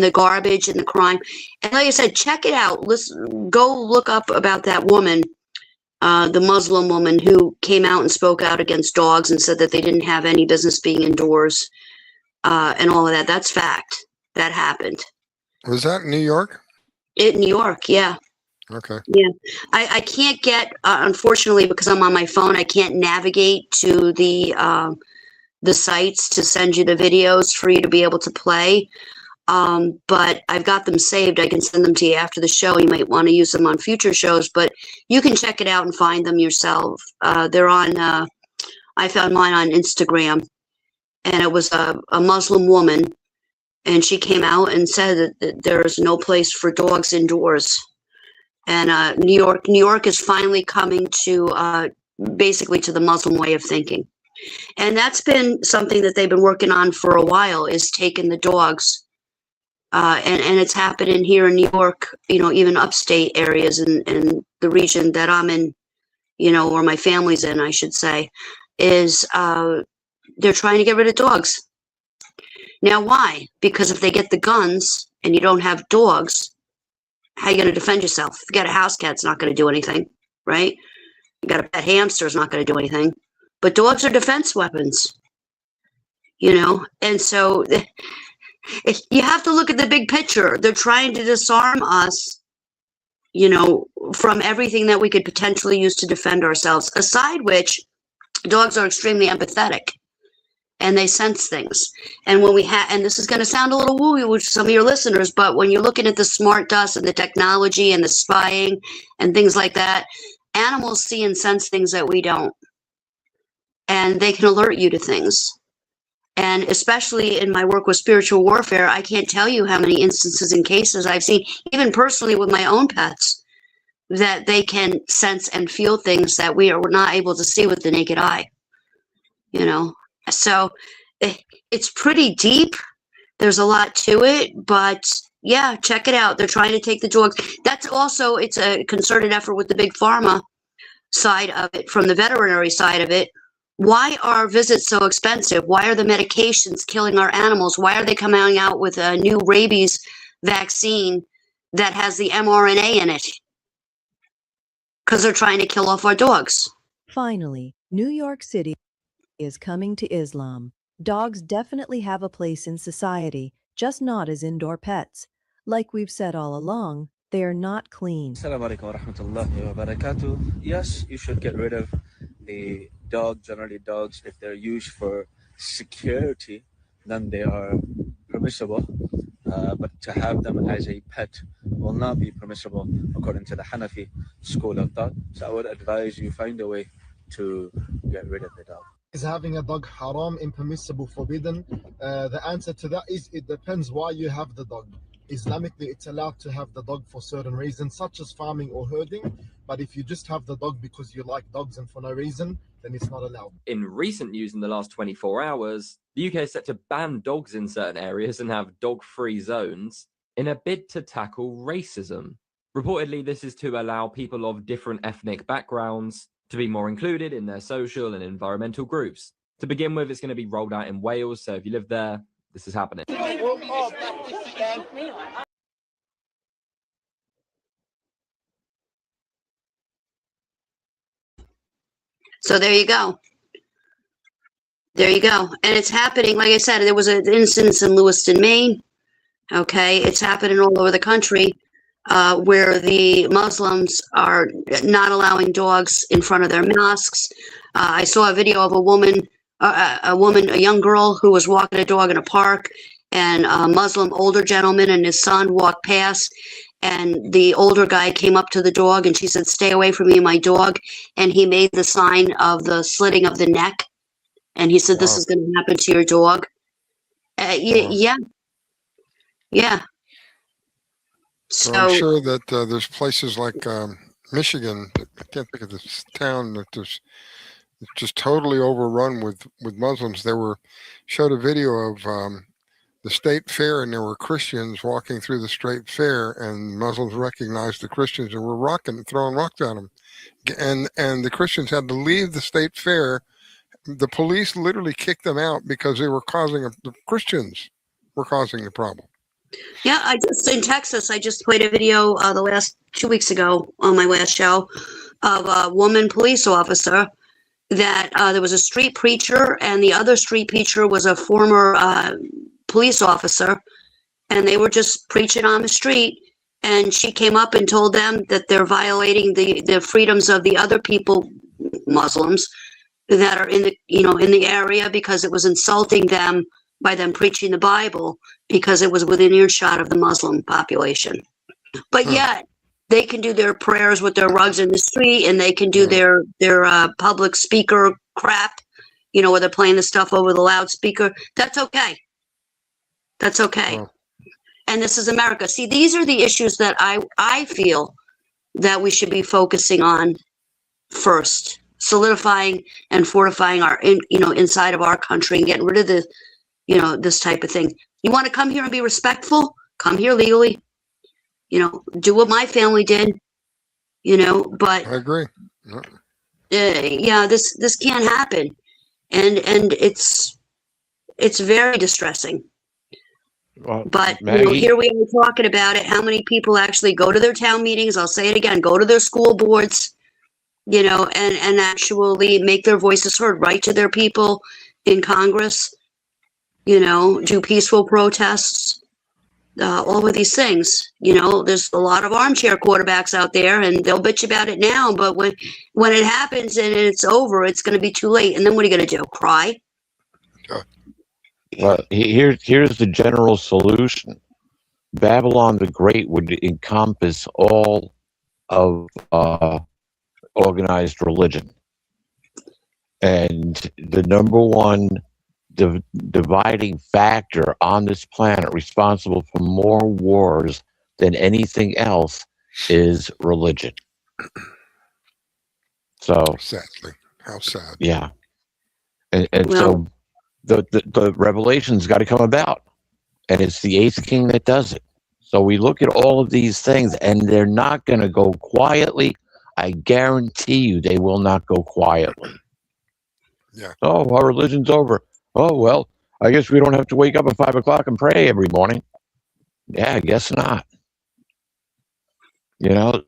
the garbage and the crime. And like I said, check it out. Go look up about that woman, the Muslim woman who came out and spoke out against dogs and said that they didn't have any business being indoors, and all of that. That's fact. That happened. Was that in New York? New York, yeah. Okay. Yeah. I can't get, unfortunately, because I'm on my phone, I can't navigate to the sites to send you the videos for you to be able to play. But I've got them saved. I can send them to you after the show. You might want to use them on future shows, but you can check it out and find them yourself. They're on, I found mine on Instagram, and it was a Muslim woman, and she came out and said that there is no place for dogs indoors. And New York is finally coming to basically to the Muslim way of thinking. And that's been something that they've been working on for a while, is taking the dogs. And it's happening here in New York, even upstate areas in the region that I'm in, or my family's in, I should say, is they're trying to get rid of dogs. Now, why? Because if they get the guns and you don't have dogs, how are you going to defend yourself? If you got a house cat, it's not going to do anything, right? You got a pet hamster, it's not going to do anything. But dogs are defense weapons, and so you have to look at the big picture. They're trying to disarm us, from everything that we could potentially use to defend ourselves, aside which dogs are extremely empathetic and they sense things. And when and this is going to sound a little woo-woo with some of your listeners, but when you're looking at the smart dust and the technology and the spying and things like that, animals see and sense things that we don't. And they can alert you to things. And especially in my work with spiritual warfare, I can't tell you how many instances and cases I've seen, even personally with my own pets, that they can sense and feel things that we're not able to see with the naked eye. So it's pretty deep. There's a lot to it, but yeah, check it out. They're trying to take the dogs. It's a concerted effort with the big pharma side of it, from the veterinary side of it. Why are visits so expensive? Why are the medications killing our animals? Why are they coming out with a new rabies vaccine that has the mRNA in it? Because they're trying to kill off our dogs. Finally, New York City is coming to Islam. Dogs definitely have a place in society, just not as indoor pets. Like we've said all along, they are not clean. Assalamu alaikum wa rahmatullahi wa barakatuh. Yes, you should get rid of the dog. Generally, dogs, if they're used for security, then they are permissible. But to have them as a pet will not be permissible according to the Hanafi school of thought. So I would advise you find a way to get rid of the dog. Is having a dog haram, impermissible, forbidden? The answer to that is it depends why you have the dog. Islamically, it's allowed to have the dog for certain reasons, such as farming or herding. But if you just have the dog because you like dogs and for no reason, then it's not allowed. In recent news in the last 24 hours, the UK is set to ban dogs in certain areas and have dog-free zones in a bid to tackle racism. Reportedly, this is to allow people of different ethnic backgrounds to be more included in their social and environmental groups. To begin with, it's going to be rolled out in Wales, so if you live there, this is happening. So there you go. There you go. And it's happening. Like I said, there was an incident in Lewiston, Maine. Okay. It's happening all over the country where the Muslims are not allowing dogs in front of their mosques. I saw a video of a young girl who was walking a dog in a park, and a Muslim older gentleman and his son walked past, and the older guy came up to the dog and she said, "Stay away from me and my dog." And he made the sign of the slitting of the neck. And he said, "This is going to happen to your dog." Yeah. Yeah. So I'm sure that there's places like Michigan, I can't think of this town, that it's just totally overrun with Muslims. Showed a video of the state fair, and there were Christians walking through the state fair, and Muslims recognized the Christians and were throwing rocks at them. And the Christians had to leave the state fair. The police literally kicked them out because they were the Christians were causing the problem. Yeah, in Texas, I just played a video the last 2 weeks ago on my last show of a woman police officer that there was a street preacher, and the other street preacher was a former police officer, and they were just preaching on the street. And she came up and told them that they're violating the freedoms of the other people, Muslims, that are in the area, because it was insulting them by them preaching the Bible, because it was within earshot of the Muslim population. But yet they can do their prayers with their rugs in the street, and they can do their public speaker crap, where they're playing the stuff over the loudspeaker. That's okay. That's okay. And this is America. See, these are the issues that I feel that we should be focusing on first, solidifying and fortifying our inside of our country, and getting rid of this type of thing. You want to come here and be respectful? Come here legally. Do what my family did. But I agree. Yeah, this can't happen, and it's very distressing. Well, but Maggie, here we are talking about it. How many people actually go to their town meetings? I'll say it again: go to their school boards, and actually make their voices heard, write to their people in Congress. Do peaceful protests, all of these things. There's a lot of armchair quarterbacks out there, and they'll bitch about it now, but when it happens and it's over, it's going to be too late. And then what are you going to do? Cry? Well, here's the general solution. Babylon the Great would encompass all of organized religion. And the number one dividing factor on this planet, responsible for more wars than anything else, is religion. So sadly, how sad. Yeah, and so the revelation's got to come about, and it's the eighth king that does it. So we look at all of these things, and they're not going to go quietly. I guarantee you, they will not go quietly. Yeah. Oh, our religion's over. Oh, well, I guess we don't have to wake up at 5 o'clock and pray every morning. Yeah, I guess not.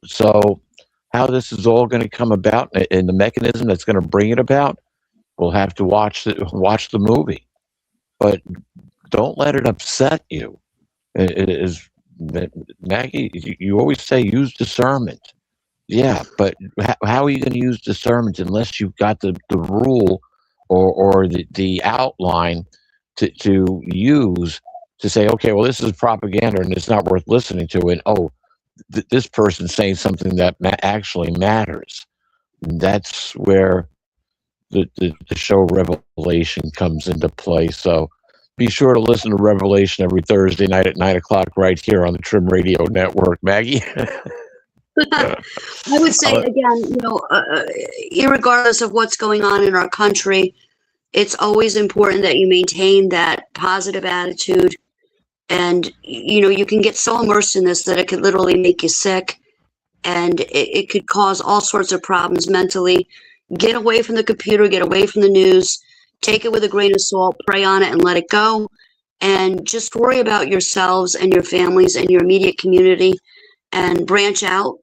So how this is all going to come about and the mechanism that's going to bring it about, we'll have to watch the movie. But don't let it upset you. It is, Maggie, you always say use discernment. Yeah, but how are you going to use discernment unless you've got the rule or the outline to use to say, okay, well, this is propaganda and it's not worth listening to, and this person's saying something that actually matters. That's where the show Revelation comes into play. So be sure to listen to Revelation every Thursday night at 9 o'clock right here on the Trim Radio Network. Maggie? I would say, again, irregardless of what's going on in our country, it's always important that you maintain that positive attitude. And, you can get so immersed in this that it could literally make you sick, and it could cause all sorts of problems mentally. Get away from the computer, get away from the news, take it with a grain of salt, pray on it and let it go. And just worry about yourselves and your families and your immediate community, and branch out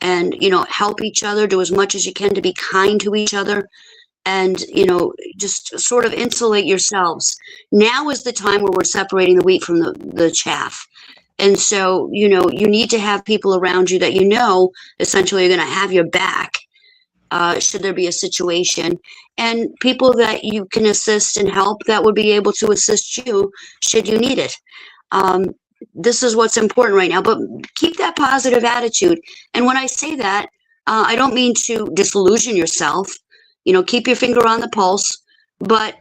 and, help each other, do as much as you can to be kind to each other. and, just sort of insulate yourselves. Now is the time where we're separating the wheat from the chaff. And so, you need to have people around you that essentially are going to have your back should there be a situation, and people that you can assist and help that would be able to assist you should you need it. This is what's important right now, but keep that positive attitude. And when I say that, I don't mean to disillusion yourself. Keep your finger on the pulse. But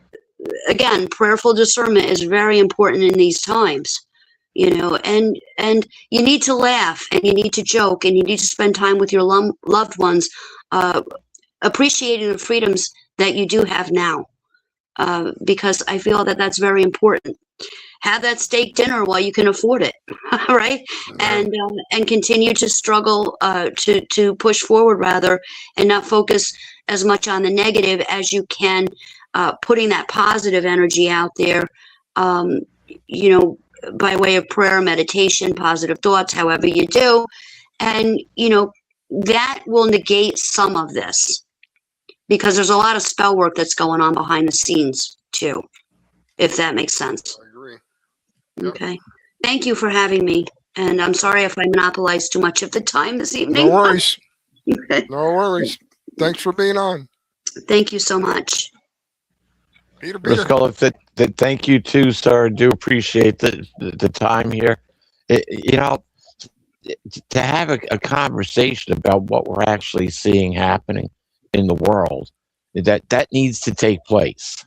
again, prayerful discernment is very important in these times. And you need to laugh, and you need to joke, and you need to spend time with your loved ones, appreciating the freedoms that you do have now, because I feel that that's very important. Have that steak dinner while you can afford it, right? And continue to struggle to push forward rather, and not focus as much on the negative as you can, putting that positive energy out there, by way of prayer, meditation, positive thoughts, however you do. And, that will negate some of this, because there's a lot of spell work that's going on behind the scenes too, if that makes sense. I agree. Okay. Thank you for having me. And I'm sorry if I monopolized too much of the time this evening. No worries. Okay. No worries. Thanks for being on. Thank you so much. Peter. Riscalla, thank you too, sir. I do appreciate the time here. To have a conversation about what we're actually seeing happening in the world, that needs to take place.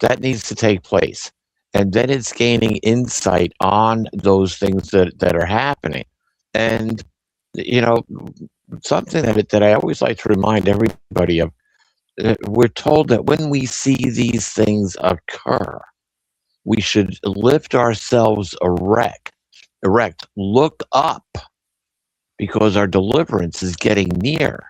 That needs to take place. And then it's gaining insight on those things that are happening. And, something that I always like to remind everybody of, we're told that when we see these things occur, we should lift ourselves erect, look up, because our deliverance is getting near.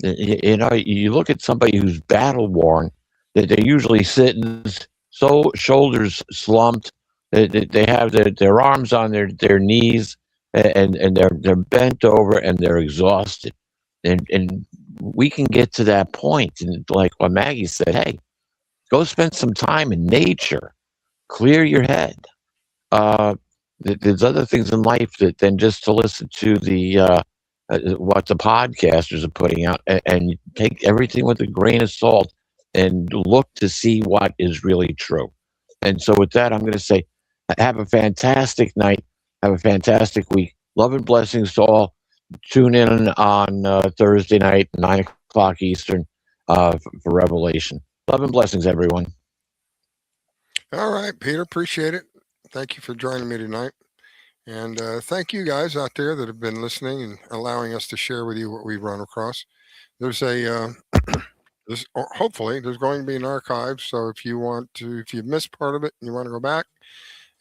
You look at somebody who's battle worn, that they're usually sitting, so shoulders slumped, they have their arms on their knees, and they're bent over, and they're exhausted. And we can get to that point, and like what Maggie said, hey, go spend some time in nature, clear your head. There's other things in life than just to listen to what the podcasters are putting out, and take everything with a grain of salt and look to see what is really true. And so with that, I'm going to say, have a fantastic night. Have a fantastic week. Love and blessings to all. Tune in on Thursday night, 9 o'clock Eastern, for Revelation. Love and blessings, everyone. All right, Peter, appreciate it. Thank you for joining me tonight. And thank you guys out there that have been listening and allowing us to share with you what we've run across. There's hopefully there's going to be an archive. So if you've missed part of it and you want to go back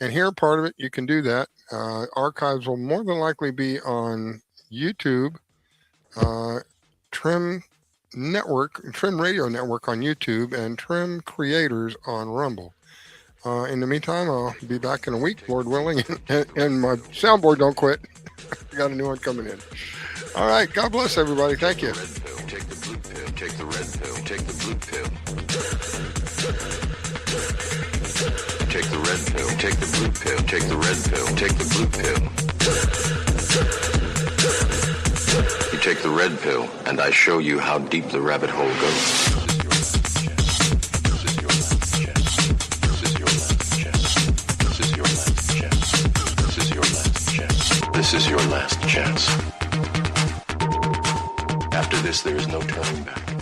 and hear part of it, you can do that. Archives will more than likely be on YouTube, Trim Radio Network on YouTube, and Trim Creators on Rumble. In the meantime, I'll be back in a week, Lord willing, and my soundboard don't quit. I got a new one coming in. All right, God bless everybody. Thank you. Take the blue pill, take the red pill, take the blue pill. Take the red pill, take the blue pill, take the red pill, take the blue pill. You take the red pill, and I show you how deep the rabbit hole goes. This is your last chance. After this, there is no turning back.